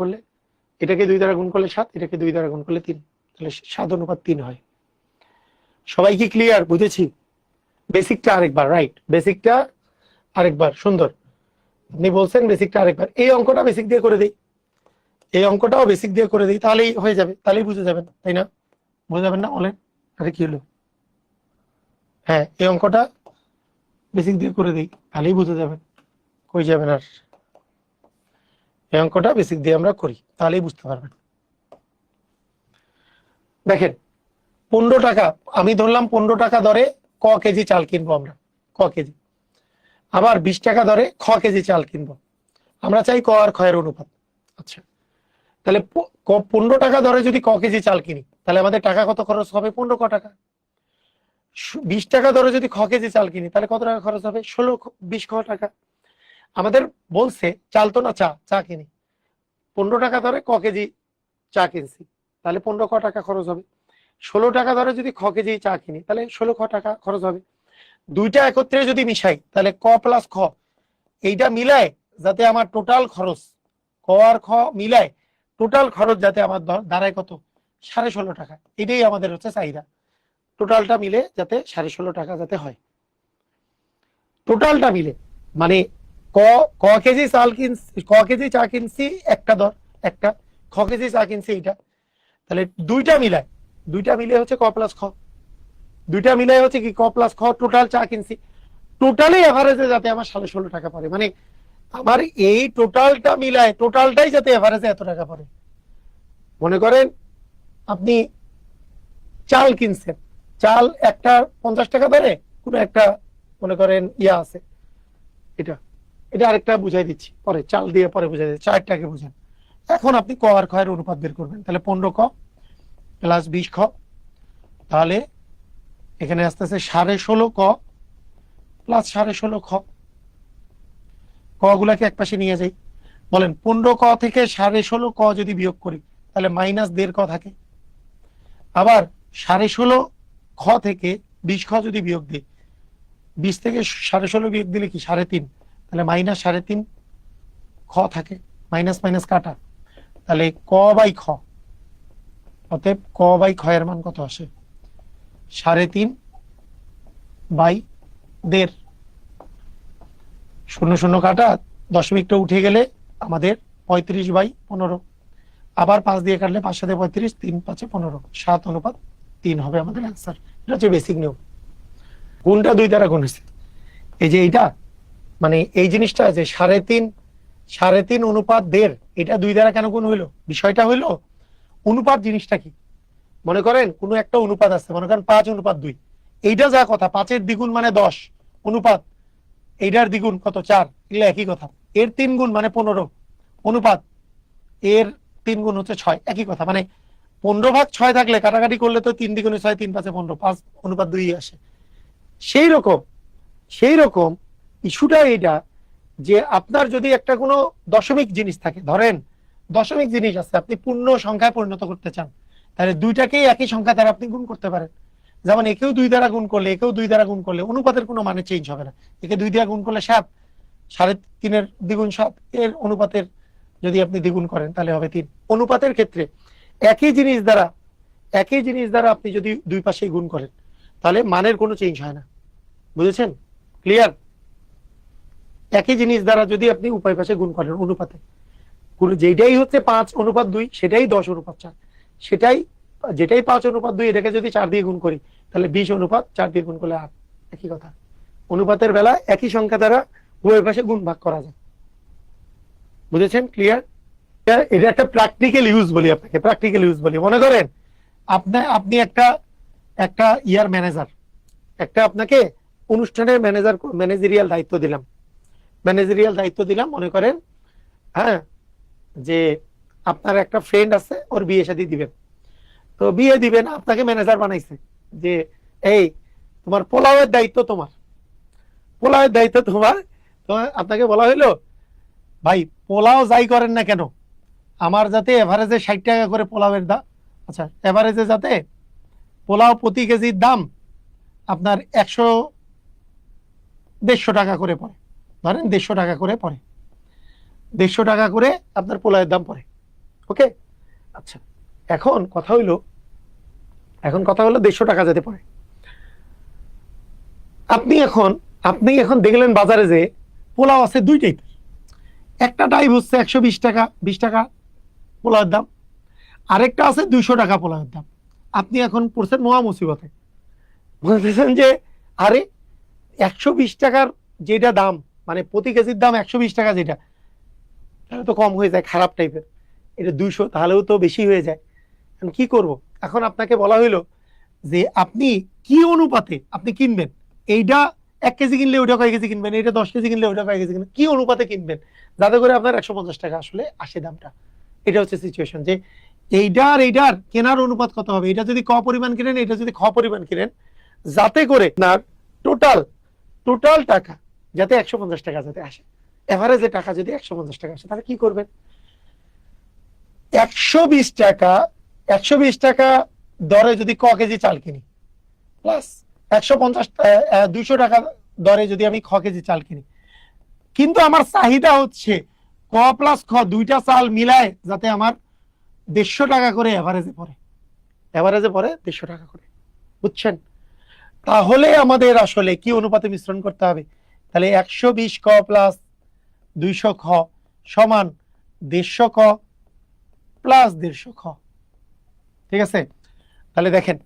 করলে 7, এটাকে 2 দ্বারা গুণ করলে 3, তাহলে 7/3 হয়। সবাই কি ক্লিয়ার? বুঝেছি? বেসিকটা আরেকবার, রাইট, বেসিকটা আরেকবার। সুন্দর, আপনি বলছেন বেসিকটা আরেকবার। এই অঙ্কটা বেসিক দিয়ে করে দিই, এই অঙ্কটাও বেসিক দিয়ে করে দিই, তাহলেই হয়ে যাবে, তাহলেই বুঝে যাবেন, তাই না? বুঝে যাবেন না বলেন? আরে কি হলো? হ্যাঁ, এই অঙ্কটা বেসিক দিয়ে করে দিই, তাহলেই বুঝে যাবেন, কই যাবেন আর। এই অঙ্কটা বেসিক দিয়ে আমরা করি, তাহলেই বুঝতে পারবেন। দেখেন 15 টাকা, আমি ধরলাম 15 টাকা দরে ক কেজি চাল কিনবো আমরা, ক কেজি। আবার 20 টাকা দরে খ কেজি চাল কিনবো। আমরা চাই ক আর খ এর অনুপাত। আচ্ছা, তাহলে 15 টাকা দরে যদি ক কেজি চাল কিনি, তাহলে আমাদের টাকা কত খরচ হবে? 15 ক টাকা। 20 টাকা দরে যদি খ কেজি চাল কিনি, তাহলে কত টাকা খরচ হবে? 16 20 খ টাকা। আমাদের বলছে চাল তো না, চা কিনি। 15 টাকা দরে ক কেজি চা কিনছি, তাহলে 15 ক টাকা খরচ হবে। 16 টাকা দরে যদি খ কেজি চা কিনি, তাহলে 16 খ টাকা খরচ হবে। দুইটা একত্রে যদি মিশাই, তাহলে ক প্লাস খ, এইটা মিলায় যাতে আমার টোটাল খরচ, ক আর খ মিলায় টোটাল খরচ যাতে আমার দাঁড়ায় কত? 16.5 টাকা। এটাই আমাদের হচ্ছে চাহিদা, টোটালটা মিলে যাতে 16.5 টাকা যাতে হয়। টোটালটা মিলে মানে ক ক কেজি চাল কিনছি, ক কেজি চা কিনছি একটা দর, একটা খ কেজি চা কিনছি এইটা, তাহলে দুইটা মিলে হচ্ছে ক প্লাস খ, দুইটা মিলাই হচ্ছে কি ক প্লাস খ। টোটাল চা কিনছি, টোটালি এভারেজে যাতে আমার 16.5 টাকা পড়ে, মানে আমার এই টোটালটা মিলায় টোটালটাই যাতে এভারেজে এত টাকা পড়ে। মনে করেন আপনি চাল কিনছেন, চাল একটা 50 টাকা ধরে কোনো একটা মনে করেন ইয়া আছে, এটা এটা আরেকটা বুঝাই দিচ্ছি পরে, চাল দিয়ে পরে বুঝাই দিচ্ছি, 4 টাকা বুঝেন। এখন আপনি ক আর খয়ের অনুপাত বের করবেন, তাহলে 15 ক প্লাস 20 খ, তাহলে এখানে আস্তে আস্তে 16.5 ক প্লাস 16.5 খ। ক গুলাকে এক পাশে নিয়ে যাই, বলেন 15 ক থেকে 16.5 ক যদি বিয়োগ করি তাহলে -1.5 ক থাকে। আবার 16.5 খ থেকে 20 খ যদি বিয়োগ দিই, 20 থেকে 16.5 বিয়োগ দিলে কি 3.5, তাহলে -3.5 খ থাকে, মাইনাস মাইনাস কাটা, তাহলে ক বাই খ, অতএব ক বাই খ এর মান কত আসে 3.5 বাই 1.5, 0 0 কাটা, দশমিকটা উঠে গেলে আমাদের 35/15, আবার 5 দিয়ে কাটলে 5 সাথে 35, 3 5 15, 7:3 হবে আমাদের অ্যান্সার। এটা হচ্ছে বেসিক নিয়ম। গুণটা 2 দ্বারা গুণ হয়েছে, এই যে এইটা মানে এই জিনিসটা যে 3.5 অনুপাত 1.5, এটা 2 দ্বারা কেন গুণ হইলো? বিষয়টা হইলো অনুপাত জিনিসটা কি, মনে করেন কোনো একটা অনুপাত আছে, মনে করেন 5:2, এইটা যা কথা 5-এর দ্বিগুণ মানে 10 অনুপাত, এইটার দ্বিগুণ কত 4, এগুলো একই কথা। এর 3 গুণ মানে 15 অনুপাত, এর 3 গুণ হচ্ছে 6, একই কথা। মানে 15/6 থাকলে কাটাকাটি করলে তো 3 দ্বিগুণে 6, 3 5 15, 5:2 আসে। সেই রকম ইস্যুটা এইটা যে আপনার যদি একটা কোনো দশমিক জিনিস থাকে, ধরেন দশমিক জিনিস আছে, আপনি পূর্ণ সংখ্যায় পরিণত করতে চান, তাহলে দুইটাকেই একই সংখ্যা দ্বারা আপনি গুণ করতে পারেন। যেমন একেও 2 দ্বারা গুণ করলে, একেও 2 দ্বারা গুণ করলে অনুপাতের কোনো মানে চেঞ্জ হবে না। একে 2 দ্বারা গুণ করলে 7, 3.5-এর দ্বিগুণ 7, এর অনুপাতের যদি আপনি দ্বিগুণ করেন তাহলে হবে 3। অনুপাতের ক্ষেত্রে একই জিনিস দ্বারা আপনি যদি দুই পাশেই গুণ করেন তাহলে মানের কোনো চেঞ্জ হয় না। বুঝেছেন? ক্লিয়ার? একই জিনিস দ্বারা যদি আপনি উভয় পাশে গুণ করেন অনুপাতে, যেটাই হচ্ছে 5:2 সেটাই 10:4, যেটাই 5:2 এটাকে যদি 4 দিয়ে গুণ করি তাহলে 20:4 দিয়ে গুণ করলে 8, একই কথা। অনুপাতের বেলা একই সংখ্যা দ্বারা উভয় পাশে গুণ ভাগ করা যায়। বুঝেছেন? ক্লিয়ার? এটা একটা প্র্যাকটিক্যাল ইউজ বলি আপনাকে, প্র্যাকটিক্যাল ইউজ বলি। মনে করেন আপনি একটা ইয়ার ম্যানেজার, একটা আপনাকে অনুষ্ঠানের ম্যানেজারিয়াল দায়িত্ব দিলাম, মনে করেন হ্যাঁ যে আপনার একটা ফ্রেন্ড আছে, ওর বিয়ে শাদী দিবেন, তো বিয়ে দিবেন, আপনাকে ম্যানেজার বানাইছে যে এই তোমার পোলাওয়ের দায়িত্ব তোমার, আপনাকে বলা হইলো ভাই পোলাও যাই করেন না কেন আমার যাতে এভারেজে 60 টাকা করে পোলাওয়ের দাম, আচ্ছা এভারেজে যাতে পোলাও প্রতি কেজির দাম আপনার 150 টাকা করে পড়ে, ধরেন 150 টাকা করে পড়ে, 150 টাকা করে আপনার পোলাওয়ের দাম পড়ে। ওকে, আচ্ছা এখন কথা হইলো 150 টাকা যাতে পড়ে। আপনি এখন দেখলেন বাজারে যে পোলাও আছে 2 টাইপের, একটা টাইপ হচ্ছে 120 টাকা 20 টাকা পোলাওয়ের দাম, আরেকটা আছে 200 টাকা পোলাওয়ের দাম। আপনি এখন পড়ছেন মহা মুসিবতে, বলতেছেন যে আরে 120 টাকার যেটা দাম, মানে প্রতি কেজির দাম 120 টাকা, যেটা তাহলে তো কম হয়ে যায়, খারাপ টাইপের, এটা 200 তাহলেও তো বেশি হয়ে যায়, কি করব? এখন আপনাকে বলা হইলো যে আপনি কি অনুপাতে আপনি কিনবেন, এইটা 1 কেজি কিনলে ওইটা কয় কেজি কিনবেন, এটা 10 কেজি কিনলে ওইটা কয় কেজি কিনবেন, কি অনুপাতে কিনবেন যাতে করে আপনার 150 টাকা আসলে আসে দামটা। এটা হচ্ছে সিচুয়েশন যে এইটার কেনার অনুপাত কত হবে, এটা যদি ক পরিমাণ কিনেন, এটা যদি খ পরিমাণ কিনেন, যাতে করে আপনার টোটাল টাকা যাতে 150 টাকা যাতে আসে, এভারেজে টাকা যদি 150 টাকা আসে, তাহলে কি করবেন? 120 টাকা দরে যদি ক কেজি চাল কিনি, প্লাস 200 টাকা দরে যদি আমি খ কেজি চাল কিনি, কিন্তু আমার চাহিদা হচ্ছে ক প্লাস খ দুইটা চাল মিলায় যাতে আমার 150 টাকা করে এভারেজে পড়ে 150 টাকা করে। বুঝছেন? তাহলে আমাদের আসলে কি অনুপাতে মিশ্রণ করতে হবে? তাহলে 120 ক প্লাস 200 খ সমান 150 ক প্লাস 150 খ। ঠিক আছে? তাহলে দেখেন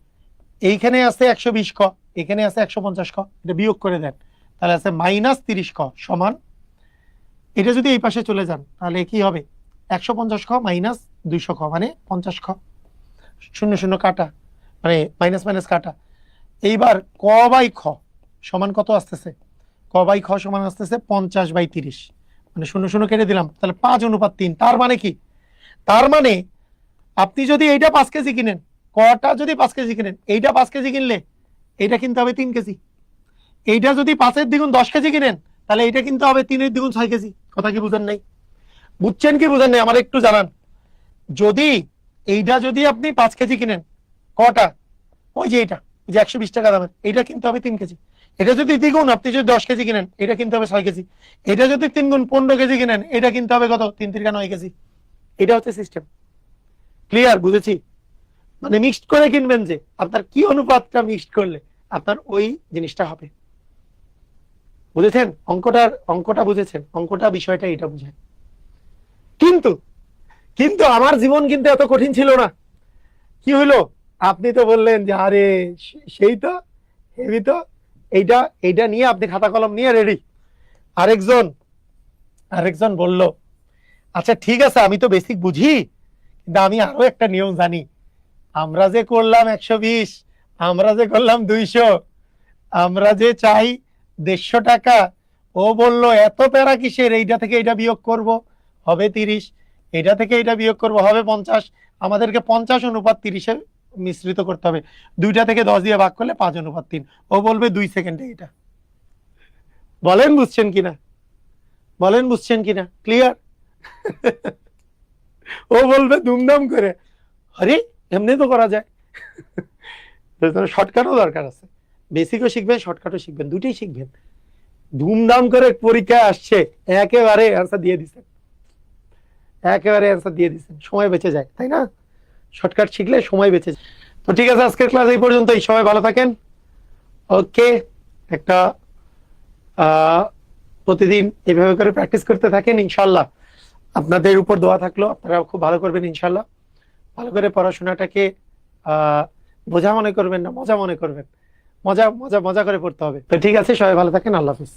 এইখানে আছে 120 ক, এখানে আছে 150 ক, এটা বিয়োগ করে দেন, তাহলে আছে -30 খ সমান, এটা যদি এই পাশে চলে যান তাহলে কি হবে 150 খ -200 খ মানে 50 খ, শূন্য শূন্য কাটা, মানে মাইনাস মাইনাস কাটা। এইবার ক বাই খ সমান কত আসতেছে, ক বাই খ সমান আসতেছে 50/30, মানে শূন্য শূন্য কেটে দিলাম, তাহলে 5:3। তার মানে কি, তার মানে আপনি যদি এইটা 5 কেজি কিনেন, কটা যদি 5 কেজি কিনেন, এইটা 5 কেজি কিনলে এইটা কিনতে হবে 3 কেজি। এইটা যদি 5-এর দ্বিগুণ 10 কেজি কিনেন, তাহলে এইটা কিনতে হবে 3-এর দ্বিগুণ 6 কেজি। কথা কি বুঝেন নাই? বুঝছেন কি বুঝেন নাই আমার একটু জানান। যদি এইটা যদি আপনি 5 কেজি কিনেন, কটা, ওই যে এইটা, যে 120 টাকা দামের, এইটা কিনতে হবে 3 কেজি। এটা যদি দ্বিগুণ, আপনি যদি 10 কেজি কিনেন, এটা কিনতে হবে 6 কেজি। এটা যদি 3 গুণ 15 কেজি কিনেন, এটা কিনতে হবে কত, 3-3 9 কেজি। এটা হচ্ছে সিস্টেম। ক্লিয়ার? বুঝেছি। মানে মিক্সড করে কিনবেন, যে আপনার কি অনুপাতটা মিক্সড করলে আপনার ওই জিনিসটা হবে। বুঝেছেন অঙ্কটা বুঝেছেন? অঙ্কটা বিষয়টা এটা বুঝেন। কিন্তু কিন্তু আমার জীবন কিন্তু এত কঠিন ছিল না। কি হইলো, আপনি তো বললেন যে আরে সেই তো হেভি তো, এইটা এইটা নিয়ে আপনি খাতা কলম নিয়ে রেডি। আরেকজন আরেকজন বলল, আচ্ছা ঠিক আছে আমি তো বেসিক বুঝি, কিন্তু আমি আরো একটা নিয়ম জানি। আমরা যে করলাম 120, আমরা যে করলাম 200, আমরা যে চাই 150 টাকা, ও বলল এত প্যারা কিসের, এইটা থেকে এটা বিয়োগ করব হবে 30, এটা থেকে এটা বিয়োগ করব হবে 50, আমাদেরকে 50:30-এ মিশ্রিত করতে হবে। 2টা থেকে 10 দিয়ে ভাগ করলে 5:3। ও বলবে 2 সেকেন্ডে এটা। বলেন বুঝছেন কিনা, বলেন বুঝছেন কিনা? ক্লিয়ার? ও বলবে ধুমধাম করে, আরে এমনি তো করা যায়। শর্টকাটও দরকার আছে, বেসিকও শিখবেন, শর্টকাটও শিখবেন, দুটোই শিখবেন। ধুমধাম করে পরীক্ষা আসছে, একেবারে অ্যান্সার দিয়ে দিচ্ছেন, একেবারে অ্যান্সার দিয়ে দিচ্ছেন, সময় বেঁচে যায়, তাই না? শর্টকাট শিখলে সময় বেঁচে যায়। তো ঠিক আছে, আজকের ক্লাস এই পর্যন্তই। সবাই ভালো থাকেন। ওকে, একটা প্রতিদিন এভাবে করে প্র্যাকটিস করতে থাকেন, ইনশাল্লাহ আপনাদের উপর দোয়া থাকলো, আপনারা খুব ভালো করবেন ইনশাল্লাহ। ভালো করে পড়াশোনাটাকে বোঝা মনে করবেন না, মজা মনে করবেন। মজা মজা মজা করে পড়তে হবে। তো ঠিক আছে, সবাই ভালো থাকেন, আল্লাহ হাফিজ।